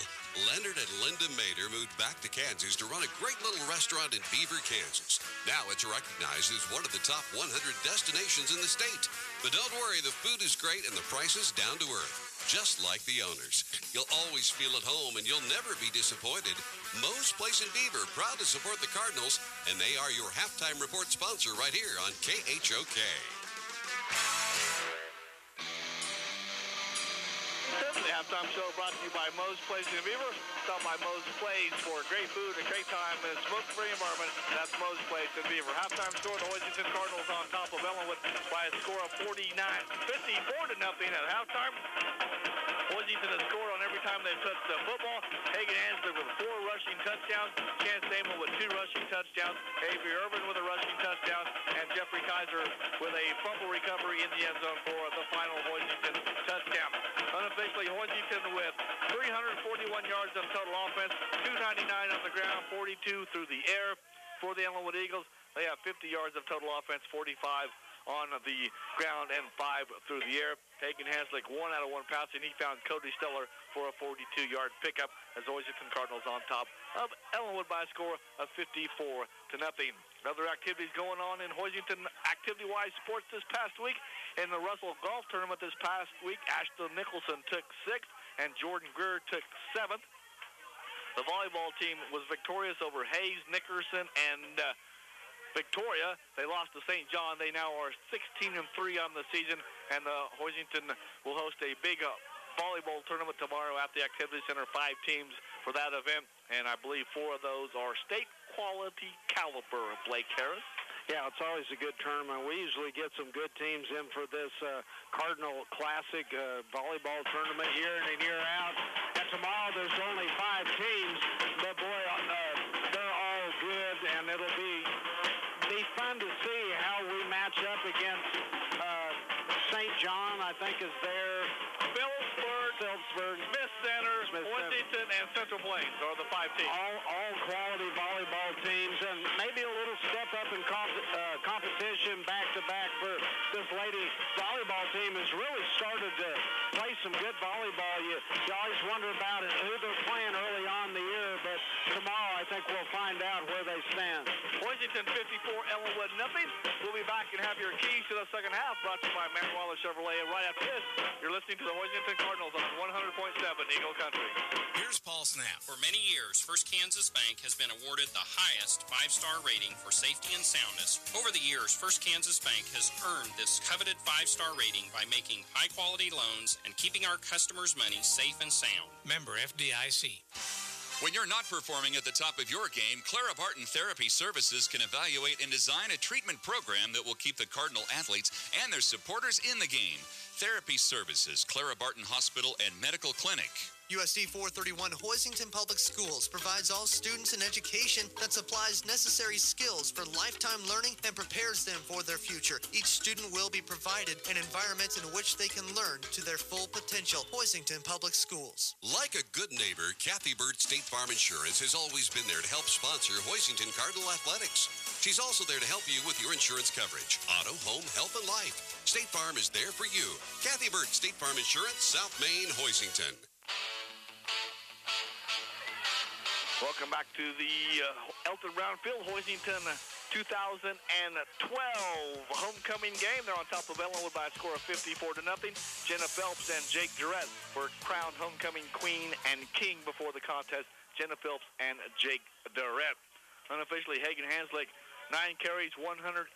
Leonard and Linda Mader moved back to Kansas to run a great little restaurant in Beaver, Kansas. Now it's recognized as one of the top 100 destinations in the state. But don't worry, the food is great and the prices down to earth, just like the owners. You'll always feel at home and you'll never be disappointed. Moe's Place in Beaver, proud to support the Cardinals, and they are your halftime report sponsor right here on KHOK. The halftime show brought to you by Moe's Place in Beaver. Stop by Moe's Place for great food, a great time, and a smoke-free environment. That's Moe's Place in Beaver. Halftime score, the Hoisington Cardinals on top of Ellinwood by a score of 54-0 at halftime. Hoisington has scored on every time they've touched the football. Hagen Hansberg with 4 rushing touchdowns. Chance Damon with 2 rushing touchdowns. Avery Irvin with a rushing touchdown. And Jeffrey Kaiser with a fumble recovery in the end zone for the final Hoisington touchdown. Unofficially, Hoisington with 341 yards of total offense, 299 on the ground, 42 through the air. For the Ellinwood Eagles, they have 50 yards of total offense, 45 on the ground and 5 through the air. Hagen Hanslick 1 out of 1 passing. He found Cody Stellar for a 42-yard pickup as the Hoisington Cardinals on top of Ellinwood by a score of 54-0. Other activities going on in Hoisington activity-wise sports this past week. In the Russell Golf Tournament this past week, Ashton Nicholson took 6th and Jordan Greer took 7th. The volleyball team was victorious over Hayes, Nickerson, and Victoria. They lost to St. John. They now are 16-3 on the season, and Hoisington will host a big volleyball tournament tomorrow at the Activity Center. 5 teams for that event, and I believe 4 of those are state quality caliber. Blake Harris. Yeah, it's always a good tournament. We usually get some good teams in for this Cardinal Classic volleyball tournament year in and year out. And tomorrow there's only 5 teams, but boy, they're all good, and it'll be fun to see how we match up against St. John, I think, is there. Phillipsburg, Smith Center, Hoisington, and Central Plains are the 5 teams. All quality volleyball teams, and maybe a little step up in competition back-to-back for this lady volleyball team has really started to play some good volleyball. You always wonder about it, who they're playing early on in the year, but tomorrow I think we'll find out where they stand. Hoisington 54, Ellinwood nothing. We'll be back and have your keys to the second half brought to you by Manuela Chevrolet. And right after this, you're listening to the Hoisington Cardinals on 100.7 Eagle Country. Here's Paul Snap. For many years, First Kansas Bank has been awarded the highest 5-star rating for safety and soundness. Over the years, First Kansas Bank has earned this coveted 5-star rating by making high-quality loans and keeping our customers' money safe and sound. Member FDIC. When you're not performing at the top of your game, Clara Barton Therapy Services can evaluate and design a treatment program that will keep the Cardinal athletes and their supporters in the game. Therapy Services, Clara Barton Hospital and Medical Clinic. USD 431 Hoisington Public Schools provides all students an education that supplies necessary skills for lifetime learning and prepares them for their future. Each student will be provided an environment in which they can learn to their full potential. Hoisington Public Schools. Like a good neighbor, Kathy Burt State Farm Insurance has always been there to help sponsor Hoisington Cardinal Athletics. She's also there to help you with your insurance coverage, auto, home, health, and life. State Farm is there for you. Kathy Burt State Farm Insurance, South Main, Hoisington. Welcome back to the Elton Brown Field, Hoisington 2012 homecoming game. They're on top of Ellinwood by a score of 54-0. Jenna Phelps and Jake Durrett were crowned homecoming queen and king before the contest. Jenna Phelps and Jake Durrett. Unofficially, Hagen Hanslick, 9 carries, 180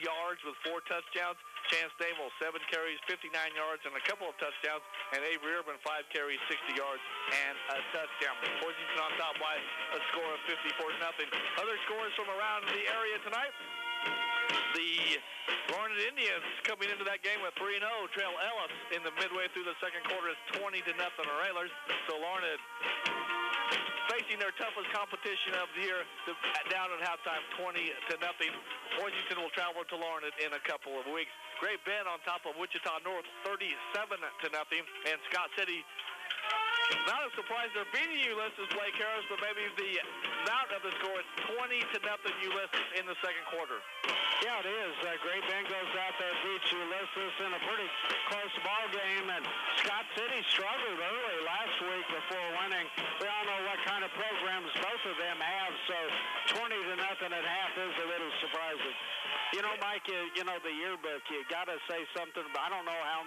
yards with 4 touchdowns. Chance Dable, 7 carries, 59 yards, and a couple of touchdowns. And Avery Urban, 5 carries, 60 yards, and a touchdown. Hoisington on top by a score of 54-0. Other scores from around the area tonight. The Larned Indians coming into that game with 3-0. Trail Ellis in the midway through the second quarter is 20-0 Railers. So Larned facing their toughest competition of the year down at halftime, 20-0. Hoisington will travel to Larned in a couple of weeks. Great Bend on top of Wichita North, 37-0. And Scott City, not a surprise they're beating Ulysses, Blake Harris, but maybe the amount of the score is 20-0 Ulysses in the second quarter. Yeah, it is. Great Bend goes out there, beats Ulysses in a pretty close ball game, and Scott City struggled early last week before winning. We all know what kind of programs both of them have, so 20-0 at half is a little surprising. You know, Mike, you know, the yearbook, you got to say something, but I don't know how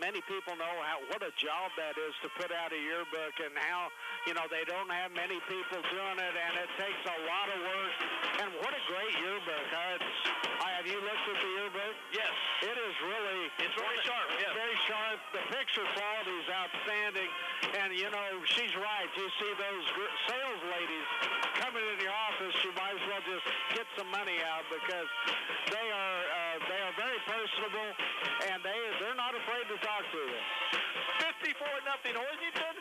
many people know what a job that is to put out a yearbook, and how, you know, they don't have many people doing it, and it takes a lot of work. And what a great yearbook. Have you looked at the yearbook? Yes. It is really... It's very sharp, yes. Very sharp. The picture quality is outstanding. And, you know, she's right. You see those sales ladies coming in your office, you might as well just get some money out, because they are very personable, and they're not afraid to talk to you. 54-0 Hoisington.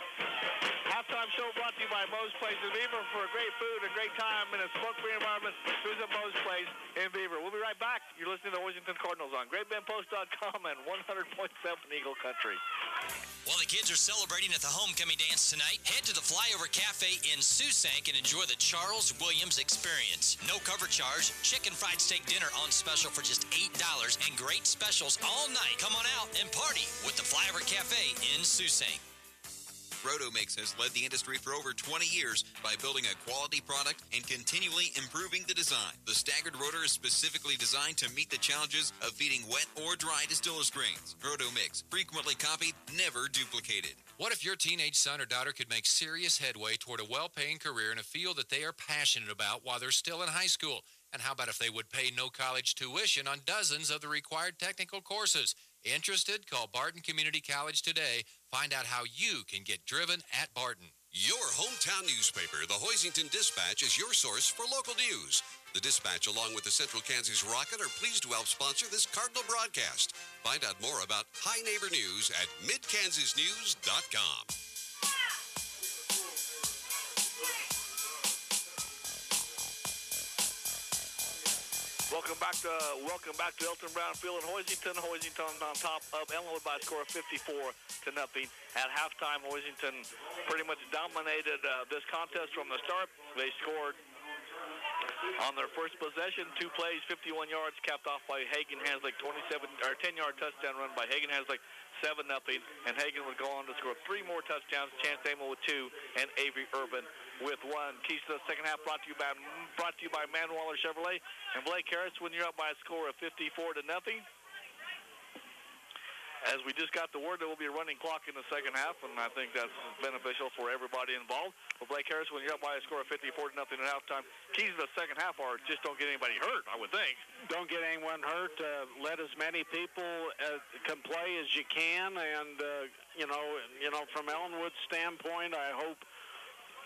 Halftime Show brought to you by Moe's Place in Beaver. For great food and great time in a smoke-free environment, visit Moe's Place in Beaver. We'll be right back. You're listening to the Hoisington Cardinals on GreatBendPost.com and 100.7 Eagle Country. While the kids are celebrating at the homecoming dance tonight, head to the Flyover Cafe in Susank and enjoy the Charles Williams experience. No cover charge, chicken fried steak dinner on special for just $8, and great specials all night. Come on out and party with the Flyover Cafe in Susank. Rotomix has led the industry for over 20 years by building a quality product and continually improving the design. The staggered rotor is specifically designed to meet the challenges of feeding wet or dry distillers grains. Rotomix, frequently copied, never duplicated. What if your teenage son or daughter could make serious headway toward a well-paying career in a field that they are passionate about while they're still in high school? And how about if they would pay no college tuition on dozens of the required technical courses? Interested? Call Barton Community College today. Find out how you can get driven at Barton. Your hometown newspaper, the Hoisington Dispatch, is your source for local news. The Dispatch, along with the Central Kansas Rocket, are pleased to help sponsor this Cardinal broadcast. Find out more about High Neighbor News at midkansasnews.com. Welcome back to Elton Brown Field in Hoisington. Hoisington on top of Ellinwood by a score of 54-0. At halftime, Hoisington pretty much dominated this contest from the start. They scored on their first possession, 2 plays, 51 yards, capped off by Hagen Hanslick, 10-yard touchdown run by Hagen Hanslick, 7-0, and Hagen would go on to score 3 more touchdowns, Chance Amel with 2, and Avery Urban with 1. Keys to the second half brought to you by Manwaller Chevrolet. And Blake Harris, when you're up by a score of 54-0. As we just got the word, there will be a running clock in the second half, and I think that's beneficial for everybody involved. Well, Blake Harris, when you're up by a score of 54-0 at halftime, keys to the second half are just don't get anybody hurt, I would think. Don't get anyone hurt. Let as many people can play as you can, and from Ellinwood's standpoint, I hope.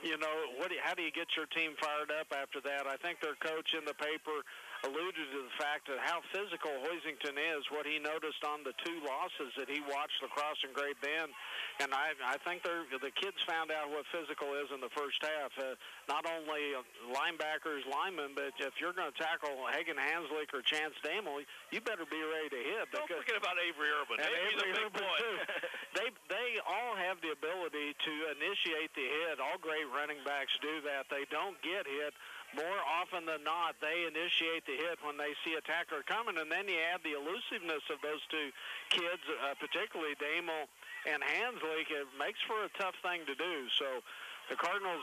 How do you get your team fired up after that? I think their coach in the paper alluded to the fact of how physical Hoisington is, what he noticed on the 2 losses that he watched across in Great Bend. And I think the kids found out what physical is in the first half. Not only linebackers, linemen, but if you're going to tackle Hagen Hanslick or Chance Damel, you better be ready to hit. Don't forget about Avery Urban. Avery's a big boy. They all have the ability to initiate the hit. All great running backs do that. They don't get hit. More often than not, they initiate the hit when they see a tackler coming, and then you add the elusiveness of those 2 kids, particularly Damel and Hanslick. It makes for a tough thing to do. So the Cardinals,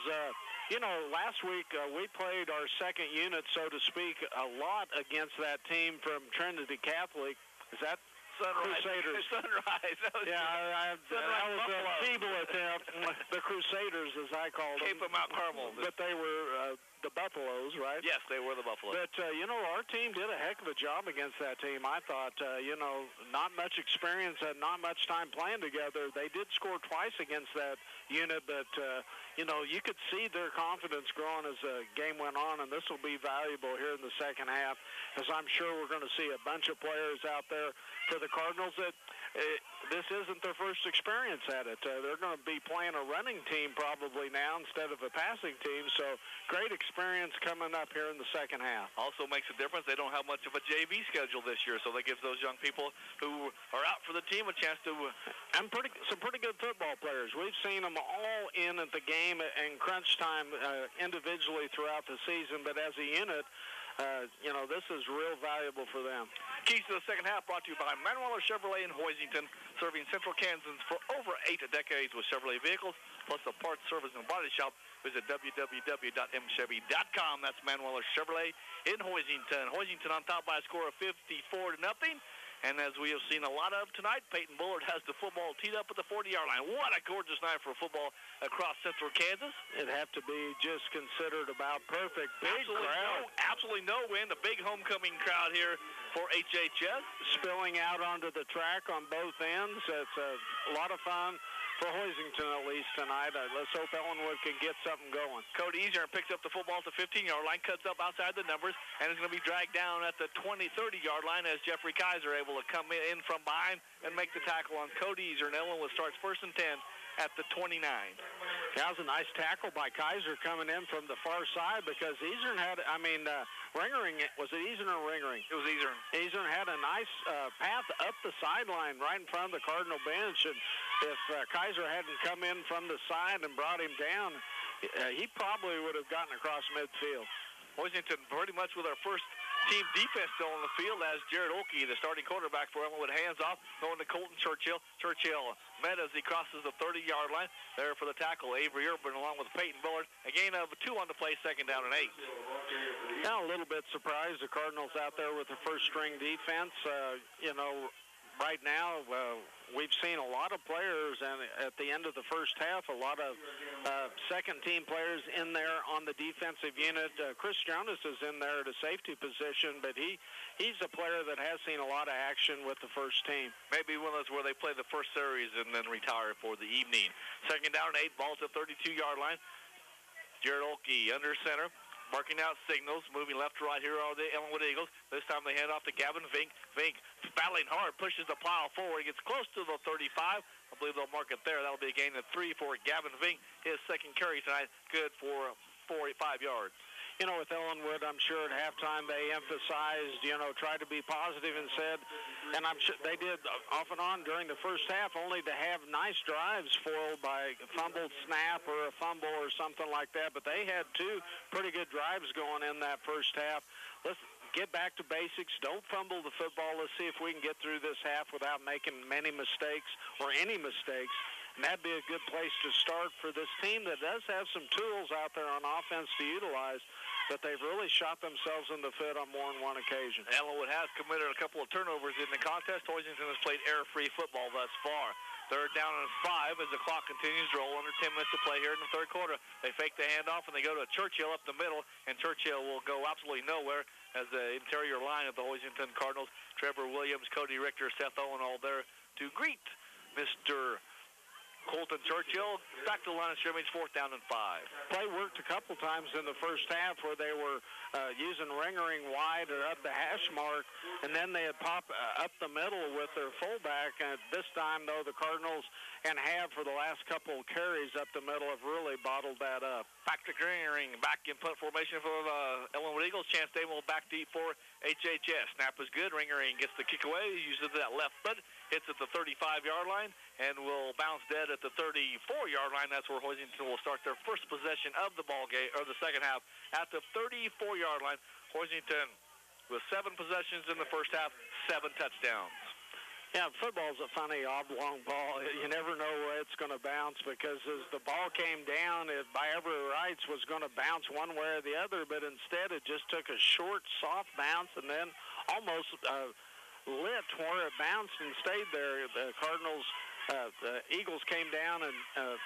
last week we played our second unit, so to speak, a lot against that team from Trinity Catholic. Is that Sunrise. Crusaders. Sunrise. That was a feeble attempt. The Crusaders, as I called them. Cape of Mount Carmel. But they were the Buffaloes, right? Yes, they were the Buffaloes. But, our team did a heck of a job against that team. I thought, not much experience and not much time playing together. They did score twice against that unit, but, you could see their confidence growing as the game went on, and this will be valuable here in the second half, as I'm sure we're going to see a bunch of players out there for the Cardinals that this isn't their first experience at it. They're going to be playing a running team probably now instead of a passing team, so great experience coming up here in the second half. Also makes a difference. They don't have much of a JV schedule this year, so that gives those young people who are out for the team a chance to... And some pretty good football players. We've seen them all in at the game and crunch time individually throughout the season, but as a unit, this is real valuable for them. Keys to the second half brought to you by Manwaller Chevrolet in Hoisington, serving Central Kansas for over 8 decades with Chevrolet vehicles, plus a parts, service, and body shop. Visit www.mchevy.com. That's Manwaller Chevrolet in Hoisington. Hoisington on top by a score of 54-0. And as we have seen a lot of tonight, Peyton Bullard has the football teed up at the 40-yard line. What a gorgeous night for football across Central Kansas. It'd have to be just considered about perfect. Big crowd. Absolutely no wind. A big homecoming crowd here for HHS. Spilling out onto the track on both ends. It's a lot of fun for Hoisington at least tonight. Let's hope Ellinwood can get something going. Cody Easier picks up the football at the 15-yard line, cuts up outside the numbers, and is going to be dragged down at the 30-yard line as Jeffrey Kaiser able to come in from behind and make the tackle on Cody Easier. And Ellinwood starts 1st and 10 at the 29. That was a nice tackle by Kaiser coming in from the far side because Eastern had, Ringering, was it Eastern or Ringering? It was Eastern. Eastern had a nice path up the sideline right in front of the Cardinal bench, and if Kaiser hadn't come in from the side and brought him down, he probably would have gotten across midfield. Hoisington pretty much with our first team defense still on the field as Jared Oakey, the starting quarterback for Ellinwood, hands off, going to Colton Churchill. Churchill met as he crosses the 30-yard line. There for the tackle, Avery Urban along with Peyton Bullard. A gain of 2 on the play, 2nd down and 8. Now a little bit surprised the Cardinals out there with the first-string defense. Right now, we've seen a lot of players, and at the end of the first half, a lot of second-team players in there on the defensive unit. Chris Jonas is in there at a safety position, but he's a player that has seen a lot of action with the first team. Maybe one of those where they play the first series and then retire for the evening. 2nd down and 8, ball to the 32-yard line. Jared Oakey under center. Marking out signals, moving left to right. Here are the Ellinwood Eagles. This time they hand off to Gavin Vink. Vink battling hard, pushes the pile forward. He gets close to the 35. I believe they'll mark it there. That'll be a gain of 3 for Gavin Vink. His 2nd carry tonight, good for 5 yards. With Ellinwood, I'm sure at halftime they emphasized, tried to be positive and said, and I'm sure they did off and on during the first half, only to have nice drives foiled by a fumbled snap or a fumble or something like that. But they had 2 pretty good drives going in that first half. Let's get back to basics. Don't fumble the football. Let's see if we can get through this half without making many mistakes or any mistakes. And that'd be a good place to start for this team that does have some tools out there on offense to utilize, but they've really shot themselves in the foot on more than one occasion. Ellinwood has committed a couple of turnovers in the contest. Hoisington has played error-free football thus far. 3rd down and 5 as the clock continues to roll. Under 10 minutes to play here in the 3rd quarter. They fake the handoff and they go to Churchill up the middle, and Churchill will go absolutely nowhere as the interior line of the Hoisington Cardinals. Trevor Williams, Cody Richter, Seth Owen all there to greet Mr. Colton Churchill. Back to the line of scrimmage, 4th down and 5. Play worked a couple times in the first half where they were using Ringering wide or up the hash mark, and then they had pop up the middle with their fullback. And this time, though, the Cardinals have for the last couple of carries up the middle have really bottled that up. Back to Ringering, back in punt formation for the Ellinwood Eagles. Chance Dable back deep for HHS. Snap is good. Ringering gets the kick away, uses that left foot, hits at the 35-yard line, and will bounce dead at the 34-yard line. That's where Hoisington will start their first possession of the ball game, or the second half, at the 34-yard line. Hoisington with 7 possessions in the first half, 7 touchdowns. Yeah, football's a funny oblong ball. You never know where it's going to bounce because as the ball came down, it by every rights was going to bounce one way or the other, but instead it just took a short, soft bounce and then almost lit where it bounced and stayed there. The Cardinals, the Eagles came down and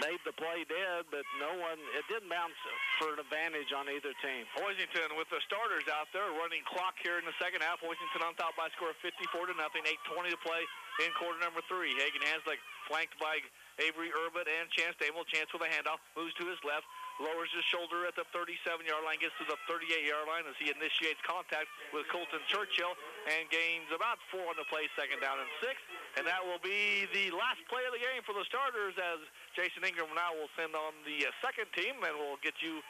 made the play dead, but it didn't bounce for an advantage on either team. Hoisington with the starters out there, running clock here in the second half. Hoisington on top by a score of 54-0. 8:20 to play in quarter number 3. Hagen Hanslick flanked by Avery Urban and Chance Dable. Chance with a handoff, moves to his left, lowers his shoulder at the 37-yard line, gets to the 38-yard line as he initiates contact with Colton Churchill and gains about 4 on the play, 2nd down and 6. And that will be the last play of the game for the starters as Jason Ingram now will send on the second team, and we'll get you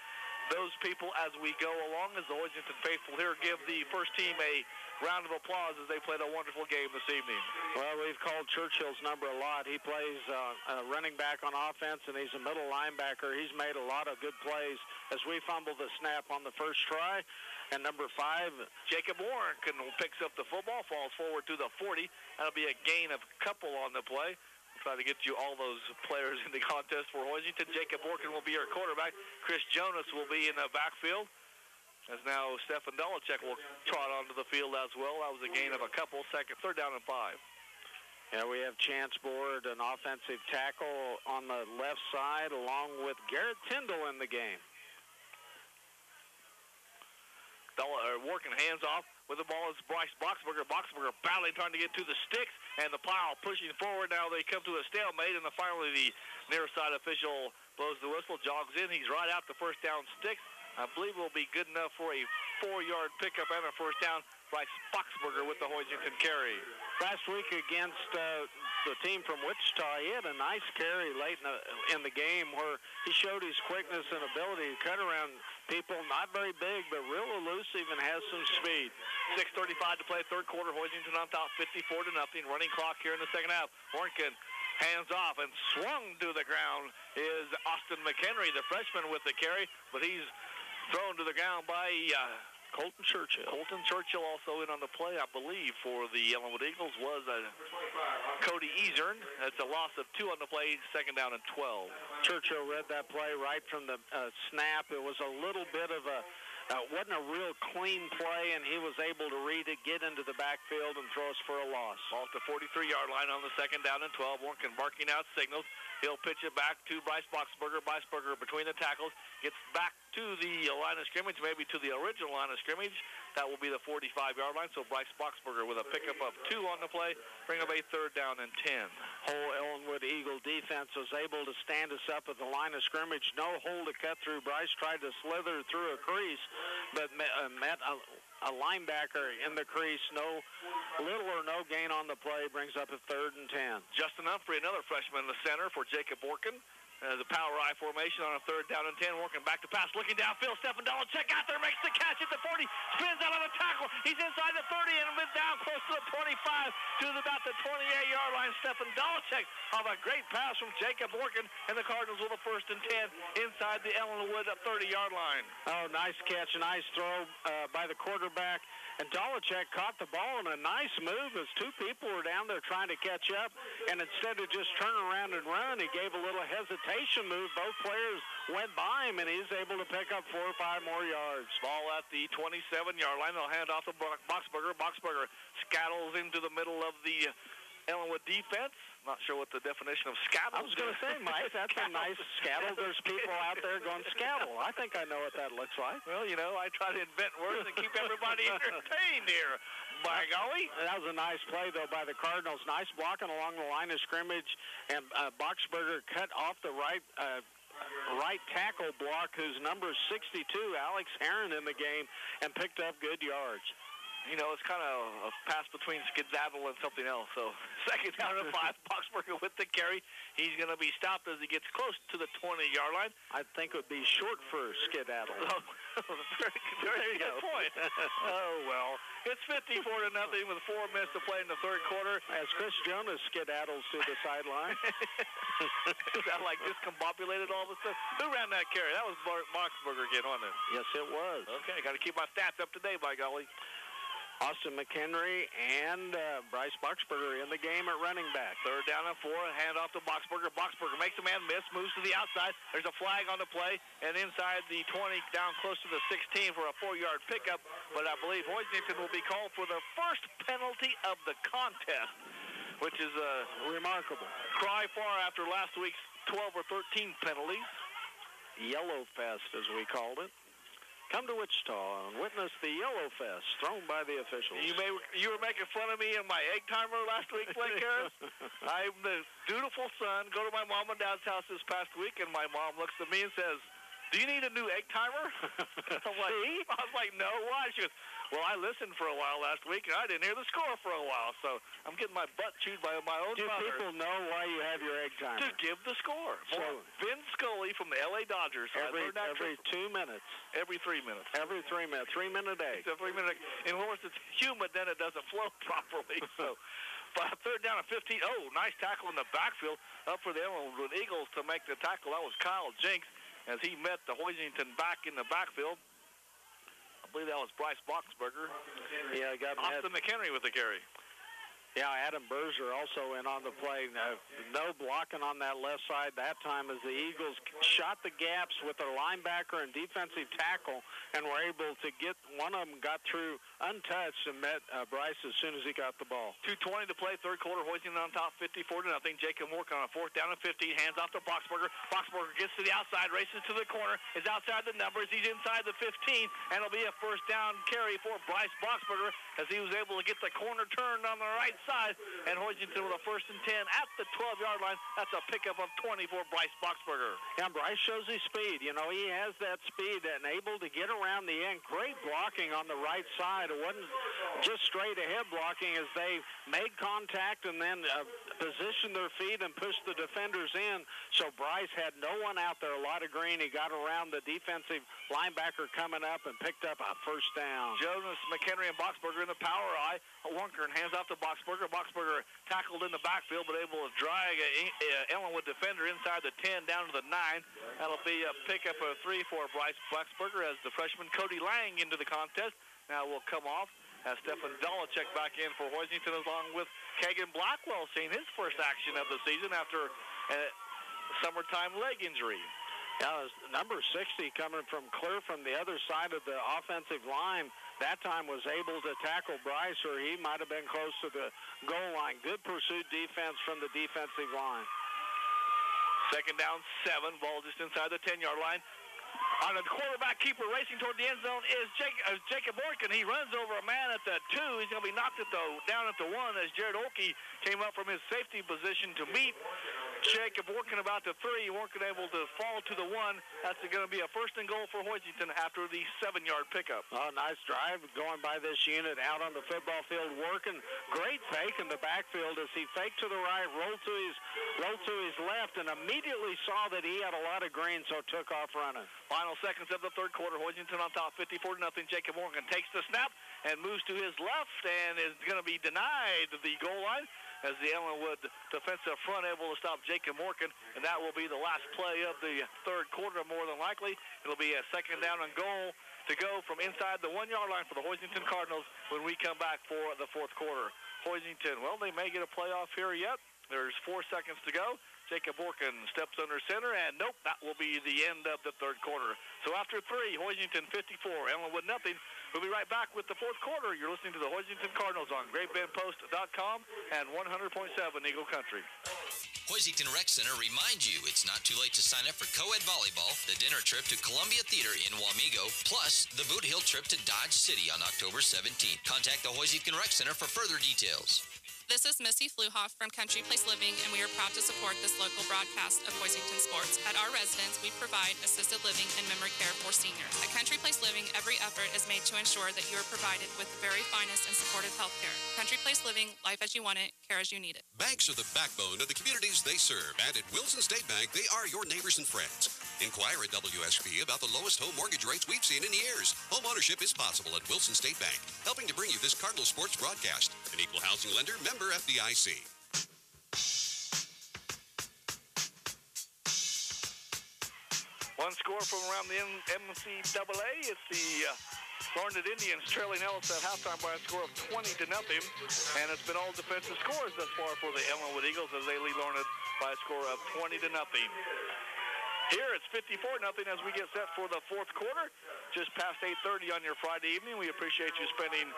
those people as we go along as the Hoisington faithful here give the first team a round of applause as they played a wonderful game this evening. Well, we've called Churchill's number a lot. He plays running back on offense, and he's a middle linebacker. He's made a lot of good plays as we fumble the snap on the first try. And number 5, Jacob Warren picks up the football, falls forward to the 40. That'll be a gain of a couple on the play. We'll try to get you all those players in the contest for Hoisington. Jacob Orkin will be your quarterback. Chris Jonas will be in the backfield. As now Stefan Dolichek will trot onto the field as well. That was a gain of a couple, 3rd down and 5. Yeah, we have Chance Board, an offensive tackle on the left side, along with Garrett Tyndall in the game. Working hands off with the ball is Bryce Boxberger. Boxberger battling, trying to get to the sticks, and the pile pushing forward. Now they come to a stalemate, and finally the near side official blows the whistle, jogs in. He's right out the first down sticks. I believe will be good enough for a 4-yard pickup and a first down. Bryce Boxberger with the Hoisington carry. Last week against the team from Wichita, he had a nice carry late in the game where he showed his quickness and ability to cut around people. Not very big, but real elusive and has some speed. 6:35 to play, third quarter. Hoisington on top, 54-0. Running clock here in the second half. Warnken hands off and swung to the ground is Austin McHenry, the freshman, with the carry, but he's thrown to the ground by Colton Churchill. Colton Churchill also in on the play, I believe, for the Ellinwood Eagles was Cody Easern. That's a loss of 2 on the play, second down and 12. Churchill read that play right from the snap. It was a little bit of a, wasn't a real clean play, and he was able to read it, get into the backfield, and throw us for a loss. Off the 43-yard line on the second down and 12. Warnken barking out signals. He'll pitch it back to Bryce Boxberger. Boxberger between the tackles gets back to the line of scrimmage, maybe to the original line of scrimmage. That will be the 45-yard line. So Bryce Boxberger with a pickup of 2 on the play, bring up a third down and 10. Whole Ellinwood Eagle defense was able to stand us up at the line of scrimmage. No hole to cut through. Bryce tried to slither through a crease, but met a linebacker in the crease. Little or no gain on the play, brings up a third and 10. Justin Humphrey, another freshman in the center for Jacob Orkin. The power I formation on a third down and 10. Working back to pass, looking downfield. Stephen Dolacek out there, makes the catch at the 40, spins out of a tackle. He's inside the 30 and been down close to the 25 to about the 28-yard line. Stephen Dolacek off a great pass from Jacob Orkin, and the Cardinals with a first and 10 inside the Ellinwood 30-yard line. Oh, nice catch, nice throw by the quarterback. And Dolacek caught the ball in a nice move as 2 people were down there trying to catch up. And instead of just turning around and run, he gave a little hesitation move. Both players went by him, and he's able to pick up 4 or 5 more yards. Ball at the 27-yard line. They'll hand off to Boxberger. Boxberger scattles into the middle of the Ellinwood defense. Not sure what the definition of scattle is. I was going to say, Mike, that's a nice scattle. There's people out there going scattle. I think I know what that looks like. Well, I try to invent words and keep everybody entertained here. By golly. That was a nice play, though, by the Cardinals. Nice blocking along the line of scrimmage. And Boxberger cut off the right tackle block, whose number is 62, Alex Heron, in the game, and picked up good yards. It's kind of a pass between skedaddle and something else. So, second down and 5, Boxberger with the carry. He's going to be stopped as he gets close to the 20-yard line. I think it would be short for skedaddle. Oh, very good point. Oh, well. It's 54-0 with 4 minutes to play in the third quarter. As Chris Jonas skedaddles to the sideline. Is that like discombobulated all of a sudden? Who ran that carry? That was Boxberger again, wasn't it? Yes, it was. Okay, got to keep my stats up to date, by golly. Austin McHenry and Bryce Boxberger in the game at running back. Third down and 4, hand off to Boxberger. Boxberger makes a man miss, moves to the outside. There's a flag on the play, and inside the 20, down close to the 16 for a 4-yard pickup. But I believe Hoisington will be called for the first penalty of the contest, which is remarkable. Cry far after last week's 12 or 13 penalties. Yellow Fest, as we called it. Come to Wichita and witness the Yellow Fest thrown by the officials. You were making fun of me and my egg timer last week, Blake Harris. I'm the dutiful son. Go to my mom and dad's house this past week, and my mom looks at me and says, "Do you need a new egg timer?" I was like, "No, why?" She goes, "Well, I listened for a while last week, and I didn't hear the score for a while, so I'm getting my butt chewed by my own mother." Do people know why you have your egg timer? To give the score. So, Vin Scully from the L.A. Dodgers. Every 2 minutes. Every 3 minutes. Every 3 minutes. 3-minute egg. It's a 3-minute egg. And of course, it's humid, then it doesn't flow properly. So, third down at 15. Oh, nice tackle in the backfield up for the Ellinwood Eagles to make the tackle. That was Kyle Jinks as he met the Hoisington back in the backfield. I believe that was Bryce Boxberger. Yeah, got Austin McHenry with the carry. Yeah, Adam Berger also in on the play. No blocking on that left side that time as the Eagles shot the gaps with their linebacker and defensive tackle and were able to get, one of them got through untouched and met Bryce as soon as he got the ball. 2:20 to play, third quarter, Hoisington on top, 54-0. Jacob Mork on a 4th down and 15, hands off to Boxberger. Boxberger gets to the outside, races to the corner, is outside the numbers, he's inside the 15, and it'll be a first down carry for Bryce Boxberger as he was able to get the corner turned on the right side, and Hoisington with a 1st and 10 at the 12-yard line. That's a pickup of 20 for Bryce Boxberger. Yeah, Bryce shows his speed. You know, he has that speed and able to get around the end. Great blocking on the right side. It wasn't just straight ahead blocking as they made contact and then positioned their feet and pushed the defenders in. So Bryce had no one out there. A lot of green. He got around the defensive linebacker coming up and picked up a 1st down. Jonas, McHenry, and Boxberger in the power eye. Warnkern hands off to Boxberger. Boxberger tackled in the backfield, but able to drag a Ellinwood defender inside the 10 down to the 9. That'll be a pickup of 3 for Bryce Boxberger as the freshman Cody Lang into the contest. Now will come off as Stefan Dolacek back in for Hoisington, along with Kagan Blackwell seeing his first action of the season after a summertime leg injury. Yeah, number 60 coming from clear from the other side of the offensive line. That time was able to tackle Bryce, or he might have been close to the goal line. Good pursuit defense from the defensive line. 2nd down, 7. Ball just inside the 10-yard line. On the quarterback keeper racing toward the end zone is Jacob Orkin. He runs over a man at the 2. He's going to be knocked down at the 1 as Jared Olkey came up from his safety position to meet Jacob Orkin about the 3. Orkin able to fall to the 1. That's going to be a 1st and goal for Hoisington after the 7-yard pickup. Oh, nice drive going by this unit out on the football field working. Great fake in the backfield as he faked to the right, rolled to his left, and immediately saw that he had a lot of green, so took off running. Final seconds of the 3rd quarter. Hoisington on top 54-0. Jacob Orkin takes the snap and moves to his left and is going to be denied the goal line as the Ellinwood defensive front able to stop Jacob Morgan, and that will be the last play of the 3rd quarter, more than likely. It'll be a 2nd down and goal to go from inside the 1-yard line for the Hoisington Cardinals when we come back for the 4th quarter. Hoisington, well, they may get a playoff here yet. There's 4 seconds to go. Jacob Orkin steps under center, and nope, that will be the end of the 3rd quarter. So after 3, Hoisington 54, Ellinwood nothing. We'll be right back with the 4th quarter. You're listening to the Hoisington Cardinals on GreatBendPost.com and 100.7 Eagle Country. Hoisington Rec Center reminds you it's not too late to sign up for co-ed volleyball, the dinner trip to Columbia Theater in Wamego, plus the Boot Hill trip to Dodge City on October 17th. Contact the Hoisington Rec Center for further details. This is Missy Fluhoff from Country Place Living, and we are proud to support this local broadcast of Hoisington Sports. At our residence, we provide assisted living and memory care for seniors. At Country Place Living, every effort is made to ensure that you are provided with the very finest and supportive health care. Country Place Living, life as you want it, care as you need it. Banks are the backbone of the communities they serve, and at Wilson State Bank, they are your neighbors and friends. Inquire at WSB about the lowest home mortgage rates we've seen in years. Home ownership is possible at Wilson State Bank, helping to bring you this Cardinal Sports broadcast. An equal housing lender, member FDIC. One score from around the MCAA. It's the Larned Indians trailing Ellis at halftime by a score of 20-0, and it's been all defensive scores thus far for the Ellinwood Eagles as they lead Larned by a score of 20-0. Here it's 54-0 as we get set for the 4th quarter. Just past 8:30 on your Friday evening. We appreciate you spending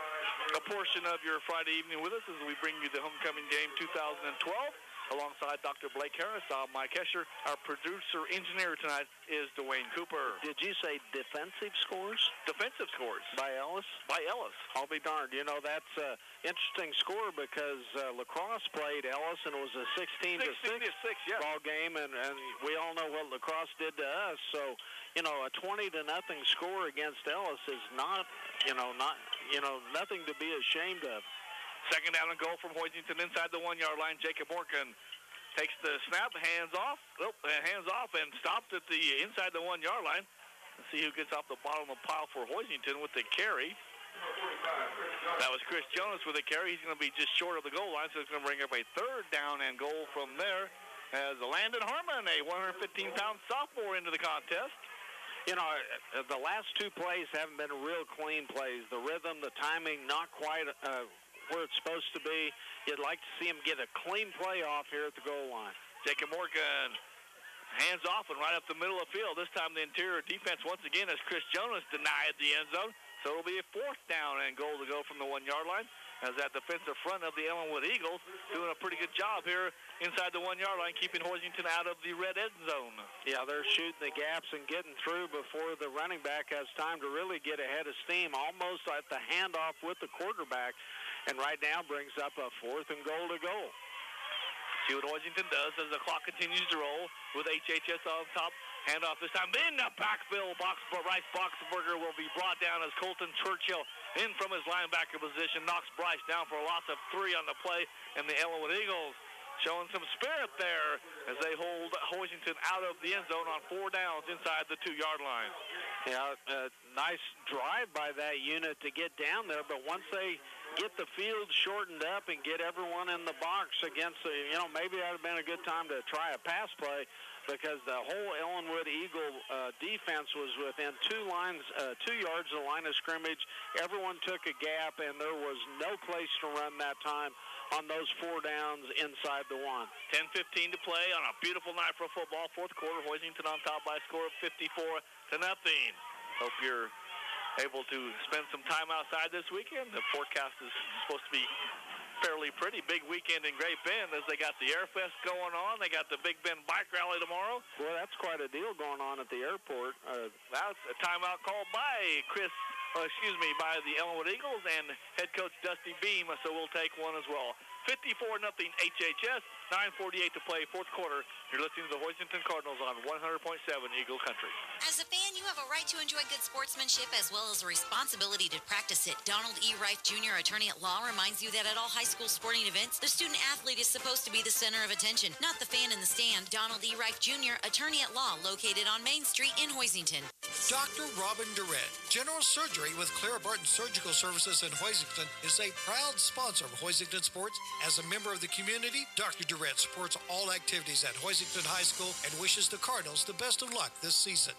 a portion of your Friday evening with us as we bring you the homecoming game 2012. Alongside Dr. Blake Harris, I'm Mike Escher. Our producer-engineer tonight is Dwayne Cooper. Did you say defensive scores? Defensive scores. By Ellis? By Ellis. I'll be darned. You know, that's an interesting score because lacrosse played Ellis, and it was a 16-6 yes. ball game, and we all know what lacrosse did to us. So, you know, a 20-0 score against Ellis is nothing to be ashamed of. 2nd down and goal from Hoisington inside the 1-yard line. Jacob Orkin takes the snap, hands off, and stopped at the inside the 1-yard line. Let's see who gets off the bottom of the pile for Hoisington with the carry. That was Chris Jonas with the carry. He's going to be just short of the goal line, so it's going to bring up a 3rd down and goal from there as Landon Harmon, a 115-pound sophomore, into the contest. You know, the last 2 plays haven't been real clean plays. The rhythm, the timing, not quite where it's supposed to be. You'd like to see him get a clean play off here at the goal line. Jacob Morgan hands off and right up the middle of the field. This time the interior defense once again as Chris Jonas denied the end zone. So it'll be a 4th down and goal to go from the 1-yard line as that defensive front of the Ellinwood Eagles doing a pretty good job here inside the 1-yard line, keeping Hoisington out of the red end zone. Yeah, they're shooting the gaps and getting through before the running back has time to really get ahead of steam, almost at the handoff with the quarterback. and right now brings up a 4th and goal to go. See what Hoisington does as the clock continues to roll with HHS on top. Handoff this time in the backfield. Bryce Boxberger will be brought down as Colton Churchill in from his linebacker position. Knocks Bryce down for a loss of 3 on the play. And the Ellinwood Eagles showing some spirit there as they hold Hoisington out of the end zone on 4 downs inside the 2-yard line. Yeah, nice drive by that unit to get down there, but once they get the field shortened up and get everyone in the box against the, maybe that would have been a good time to try a pass play, because the whole Ellinwood Eagle defense was within 2 yards of the line of scrimmage. Everyone took a gap, and there was no place to run that time on those 4 downs inside the 1. 10:15 to play on a beautiful night for football. 4th quarter, Hoisington on top by a score of 54-0. Hope you're able to spend some time outside this weekend. The forecast is supposed to be fairly pretty. Big weekend in Great Bend as they got the Air Fest going on. They got the Big Bend Bike Rally tomorrow. Well, that's quite a deal going on at the airport. That's a timeout called by by the Ellinwood Eagles and head coach Dusty Beam, so we'll take one as well. 54-0 HHS, 9:48 to play, 4th quarter. You're listening to the Hoisington Cardinals on 100.7 Eagle Country. As a fan, you have a right to enjoy good sportsmanship as well as a responsibility to practice it. Donald E. Reif Jr., attorney at law, reminds you that at all high school sporting events, the student-athlete is supposed to be the center of attention, not the fan in the stand. Donald E. Reif Jr., attorney at law, located on Main Street in Hoisington. Dr. Robin Durrett, General Surgery with Clara Barton Surgical Services in Hoisington, is a proud sponsor of Hoisington Sports. As a member of the community, Dr. Durrett supports all activities at Hoisington High School and wishes the Cardinals the best of luck this season.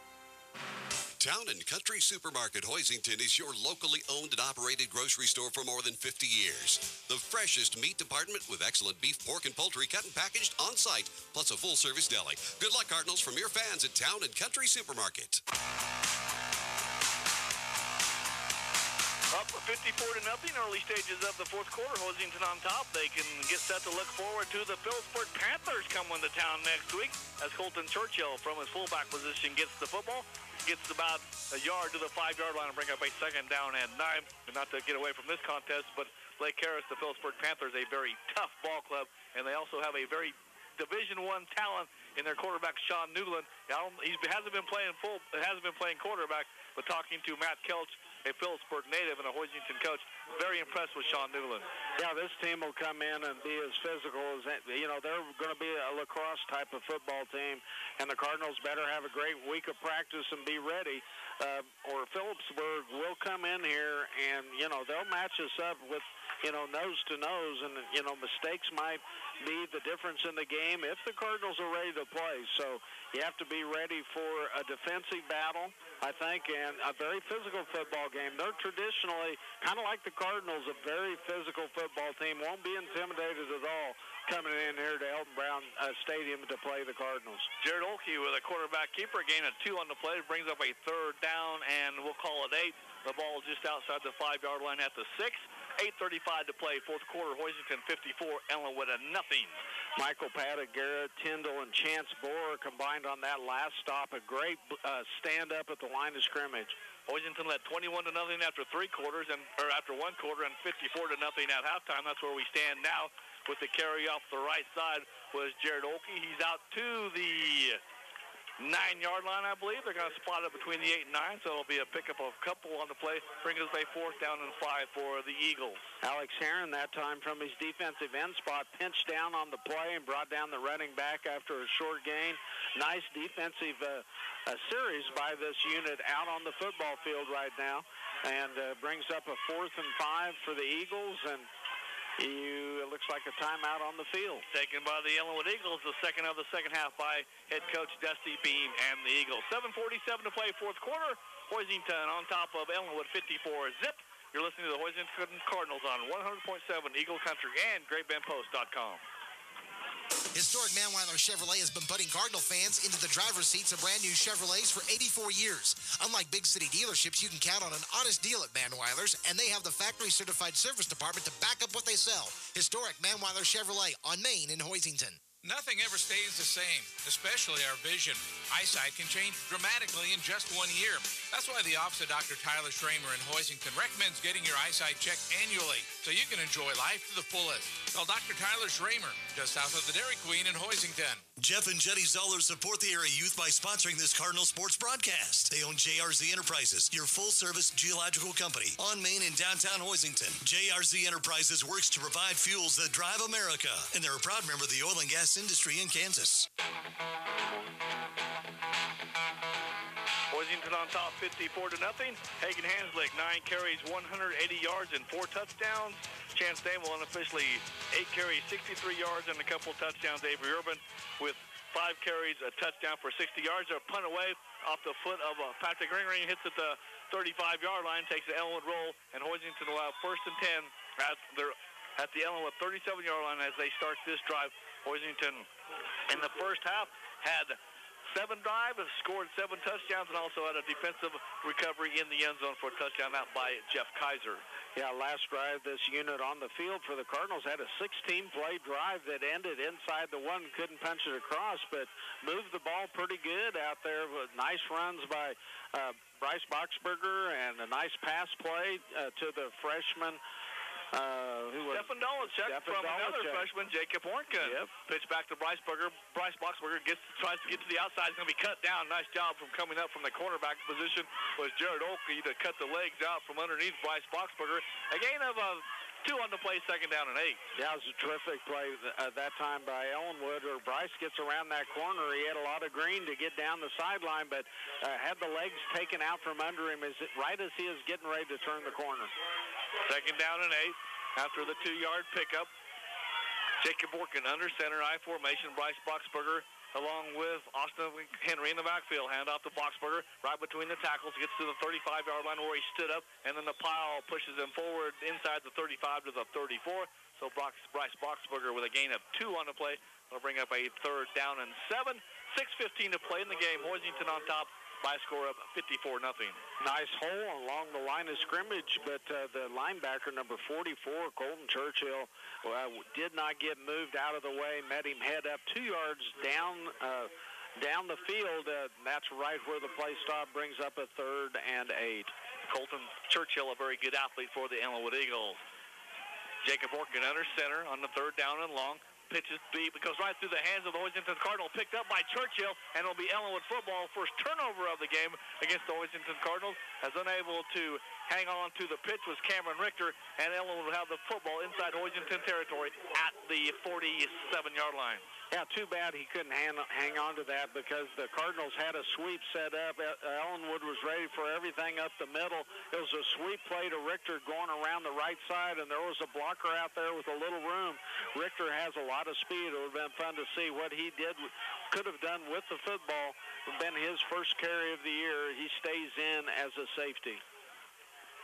Town and Country Supermarket Hoisington is your locally owned and operated grocery store for more than 50 years. The freshest meat department with excellent beef, pork, and poultry cut and packaged on site, plus a full-service deli. Good luck, Cardinals, from your fans at Town and Country Supermarket. Up 54-0, early stages of the 4th quarter. Hoisington on top. They can get set to look forward to the Phillipsburg Panthers coming to town next week as Colton Churchill from his fullback position gets the football. Gets about a yard to the 5-yard line and bring up a 2nd down and 9. And not to get away from this contest, but Blake Harris, the Phillipsburg Panthers, a very tough ball club, and they also have a very Division I talent in their quarterback, Sean Newland. He hasn't been playing quarterback, but talking to Matt Kelch, a Phillipsburg native and a Hoisington coach, very impressed with Sean Newland. Yeah, this team will come in and be as physical as, they're going to be a lacrosse type of football team, and the Cardinals better have a great week of practice and be ready, or Phillipsburg will come in here and, they'll match us up with, nose to nose, and, mistakes might be the difference in the game if the Cardinals are ready to play. So you have to be ready for a defensive battle, I think, and a very physical football game. They're traditionally, kind of like the Cardinals, a very physical football team. Won't be intimidated at all coming in here to Elton Brown Stadium to play the Cardinals. Jared Olkey with a quarterback keeper, gain of 2 on the play, brings up a 3rd down, and we'll call it 8. The ball just outside the 5-yard line at the 6. 8:35 to play, 4th quarter. Hoisington 54, Ellinwood 0. Michael Paddock, Garrett Tyndall, and Chance Bohr combined on that last stop. A great stand-up at the line of scrimmage. Hoisington led 21-0 after 3 quarters, after 1 quarter, and 54-0 at halftime. That's where we stand now with the carry off the right side was Jared Olkey. He's out to the 9-yard line, I believe. They're going to spot it between the 8 and 9, so it'll be a pickup of a couple on the play. Brings us a 4th down and 5 for the Eagles. Alex Heron that time from his defensive end spot pinched down on the play and brought down the running back after a short gain. Nice defensive series by this unit out on the football field right now, and brings up a 4th and 5 for the Eagles, and it looks like a timeout on the field. Taken by the Ellinwood Eagles, the second of the second half by head coach Dusty Beam and the Eagles. 7:47 to play, 4th quarter. Hoisington on top of Ellinwood 54-0. You're listening to the Hoisington Cardinals on 100.7 Eagle Country and GreatBendPost.com. Historic Manweiler Chevrolet has been putting Cardinal fans into the driver's seats of brand new Chevrolets for 84 years. Unlike big city dealerships, you can count on an honest deal at Manweiler's, and they have the factory certified service department to back up what they sell. Historic Manweiler Chevrolet on Main in Hoisington. Nothing ever stays the same, especially our vision. Eyesight can change dramatically in just 1 year. That's why the office of Dr. Tyler Schramer in Hoisington recommends getting your eyesight checked annually so you can enjoy life to the fullest. Call Dr. Tyler Schramer, just south of the Dairy Queen in Hoisington. Jeff and Jetty Zoller support the area youth by sponsoring this Cardinal Sports broadcast. They own JRZ Enterprises, your full-service geological company on Main in downtown Hoisington. JRZ Enterprises works to provide fuels that drive America, and they're a proud member of the oil and gas industry in Kansas. Hoisington on top 54-0. Hagen Hanslick, 9 carries, 180 yards, and 4 touchdowns. Chance Dable unofficially 8 carries, 63 yards, and a couple touchdowns. Avery Urban with 5 carries, a touchdown for 60 yards. A punt away off the foot of Patrick Ringring, hits at the 35-yard line, takes the Ellinwood roll, and Hoisington will have 1st and 10 at the Ellinwood 37-yard line as they start this drive. Hoisington in the first half had 7 drives, scored 7 touchdowns, and also had a defensive recovery in the end zone for a touchdown out by Jeff Kaiser. Yeah, last drive this unit on the field for the Cardinals had a 16-play drive that ended inside the one, couldn't punch it across, but moved the ball pretty good out there with nice runs by Bryce Boxberger and a nice pass play to the freshman. Stefan Dolachek from another freshman, Jacob Hornken. Yep. Pitch back to Bryce Boxberger tries to get to the outside. He's going to be cut down. Nice job from coming up from the cornerback position was Jared Oakley to cut the legs out from underneath Bryce Boxberger. A gain of 2 on the play, 2nd down and 8. Yeah, it was a terrific play that time by Ellinwood, where Bryce gets around that corner. He had a lot of green to get down the sideline, but had the legs taken out from under him right as he is getting ready to turn the corner. 2nd down and 8 after the 2-yard pickup. Jacob Orkin under center, I formation. Bryce Boxberger along with Austin Henry in the backfield. Hand off to Boxberger right between the tackles. Gets to the 35-yard line where he stood up, and then the pile pushes him forward inside the 35 to the 34. So Bryce Boxberger with a gain of 2 on the play. That'll bring up a 3rd down and 7. 6:15 to play in the game. Hoisington on top by a score of 54-0. Nice hole along the line of scrimmage, but the linebacker, number 44, Colton Churchill, did not get moved out of the way, met him head up 2 yards down the field. That's right where the play stop brings up a 3rd and 8. Colton Churchill, a very good athlete for the Ellinwood Eagles. Jacob Orkin under center on the 3rd down and long. Pitches deep. It goes right through the hands of the Hoisington Cardinals. Picked up by Churchill, and it'll be Ellinwood football. First turnover of the game against the Hoisington Cardinals. As unable to hang on to the pitch was Cameron Richter, and Ellinwood will have the football inside Hoisington territory at the 47-yard line. Yeah, too bad he couldn't hang on to that because the Cardinals had a sweep set up. Ellinwood was ready for everything up the middle. It was a sweep play to Richter going around the right side, and there was a blocker out there with a little room. Richter has a lot of speed. It would have been fun to see what he could have done with the football. It would have been his first carry of the year. He stays in as a safety.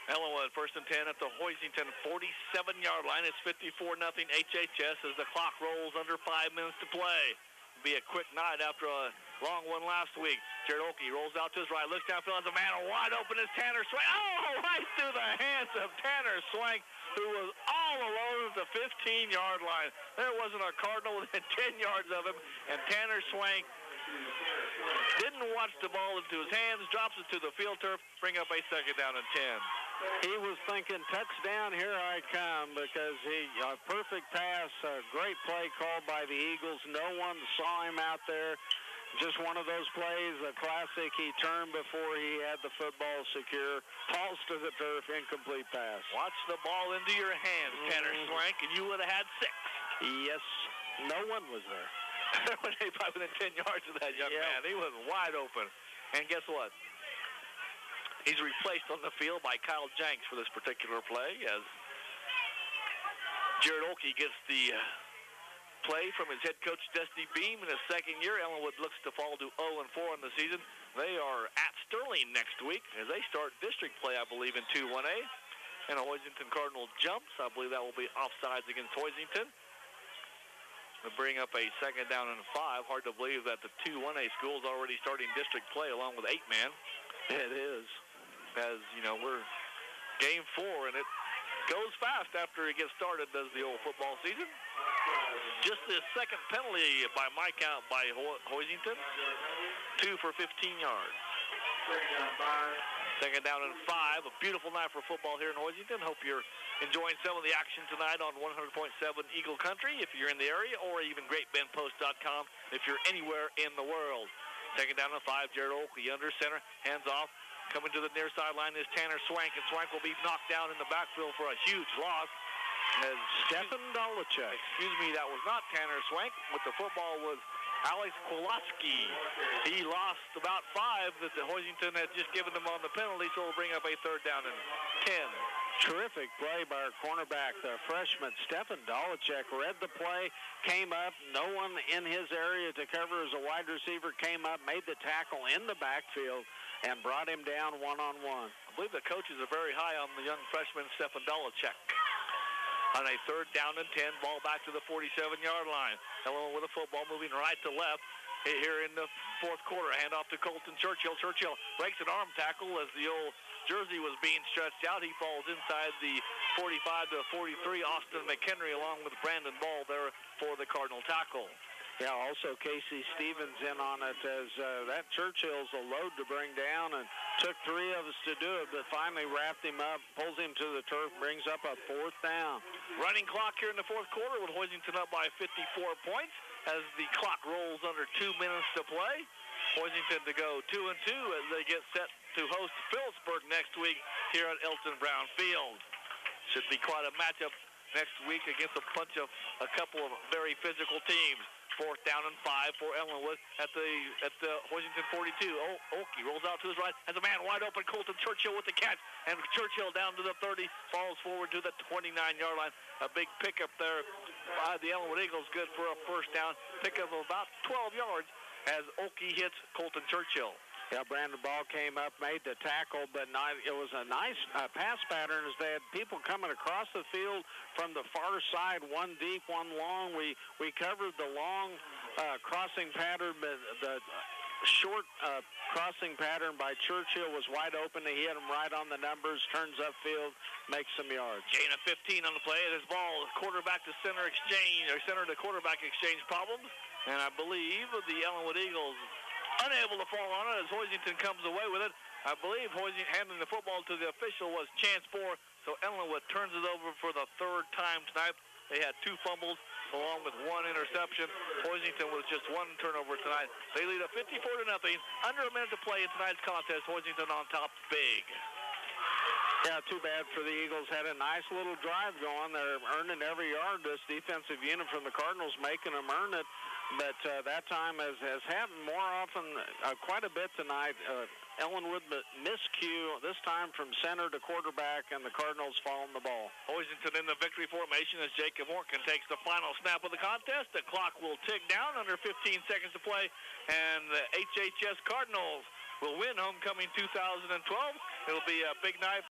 Ellinwood 1st and 10 at the Hoisington 47-yard line. It's 54-0 HHS as the clock rolls under 5 minutes to play. It'll be a quick night after a long one last week. Jared Oakey rolls out to his right, looks downfield as a man wide open is Tanner Swank. Oh, right through the hands of Tanner Swank, who was all alone at the 15-yard line. There wasn't a Cardinal within 10 yards of him, and Tanner Swank didn't watch the ball into his hands, drops it to the field turf, bring up a 2nd down and 10. He was thinking, touchdown, here I come, because a perfect pass, a great play called by the Eagles. No one saw him out there. Just one of those plays, a classic. He turned before he had the football secure, falls to the turf, incomplete pass. Watch the ball into your hands, Tanner Swank, and you would have had 6. Yes, no one was there. Probably within 10 yards of that young man. He was wide open. And guess what? He's replaced on the field by Kyle Jenks for this particular play as Jared Oakey gets the play from his head coach, Dusty Beam, in his 2nd year. Ellinwood looks to fall to 0-4 in the season. They are at Sterling next week as they start district play, I believe, in 2-1A. And a Hoisington Cardinal jumps. I believe that will be offsides against Hoisington. To bring up a 2nd down and 5. Hard to believe that the 2-1A school is already starting district play along with 8-man. It is. As, we're game 4, and it goes fast after it gets started, does the old football season. Just the second penalty by my count by Hoisington. 2 for 15 yards. Second down and 5. A beautiful night for football here in Hoisington. Hope you're enjoying some of the action tonight on 100.7 Eagle Country if you're in the area, or even GreatBendPost.com if you're anywhere in the world. Second down and 5. Jared Oakley under center. Hands off. Coming to the near sideline is Tanner Swank, and Swank will be knocked down in the backfield for a huge loss. As Stefan Dolachek. Excuse me, that was not Tanner Swank. With the football was Alex Kowalski. He lost about 5 that the Hoisington had just given them on the penalty, so we'll bring up a third down and 10. Terrific play by our cornerback, the freshman Stefan Dolachek. Read the play, came up. No one in his area to cover as a wide receiver came up, made the tackle in the backfield, and brought him down one-on-one. I believe the coaches are very high on the young freshman Stefan Dolachek. On a third down and 10, ball back to the 47-yard line. Ellinwood with a football moving right to left here in the fourth quarter. Hand off to Colton Churchill. Churchill breaks an arm tackle as the old jersey was being stretched out. He falls inside the 45 to 43. Austin McHenry along with Brandon Ball there for the Cardinal tackle. Yeah, also Casey Stevens in on it as that Churchill's a load to bring down, and took 3 of us to do it, but finally wrapped him up, pulls him to the turf, brings up a fourth down. Running clock here in the fourth quarter with Hoisington up by 54 points as the clock rolls under 2 minutes to play. Hoisington to go 2-2 as they get set to host Phillipsburg next week here at Elton Brown Field. Should be quite a matchup next week against a couple of very physical teams. Fourth down and 5 for Ellinwood at the Hoisington 42. Oakey rolls out to his right, has a man wide open. Colton Churchill with the catch, and Churchill down to the 30, falls forward to the 29-yard line. A big pickup there by the Ellinwood Eagles, good for a first down. Pickup of about 12 yards as Oakey hits Colton Churchill. Yeah, Brandon Ball came up, made the tackle, but it was a nice pass pattern as they had people coming across the field from the far side, one deep, one long. We covered the long crossing pattern, but the short crossing pattern by Churchill was wide open. He hit him right on the numbers, turns upfield, makes some yards. Gain of 15 on the play. This ball, quarterback to center exchange, or center to quarterback exchange problems. And I believe the Ellinwood Eagles unable to fall on it as Hoisington comes away with it. I believe Hoisington handing the football to the official was chance 4, so Ellinwood turns it over for the third time tonight. They had 2 fumbles along with 1 interception. Hoisington with just 1 turnover tonight. They lead a 54-0. Under a minute to play in tonight's contest. Hoisington on top big. Yeah, too bad for the Eagles. Had a nice little drive going. They're earning every yard. This defensive unit from the Cardinals making them earn it. But that time, as has happened more often, quite a bit tonight, Ellinwood miscue, this time from center to quarterback, and the Cardinals fall on the ball. Hoisington in the victory formation as Jacob Morgan takes the final snap of the contest. The clock will tick down under 15 seconds to play, and the HHS Cardinals will win homecoming 2012. It'll be a big night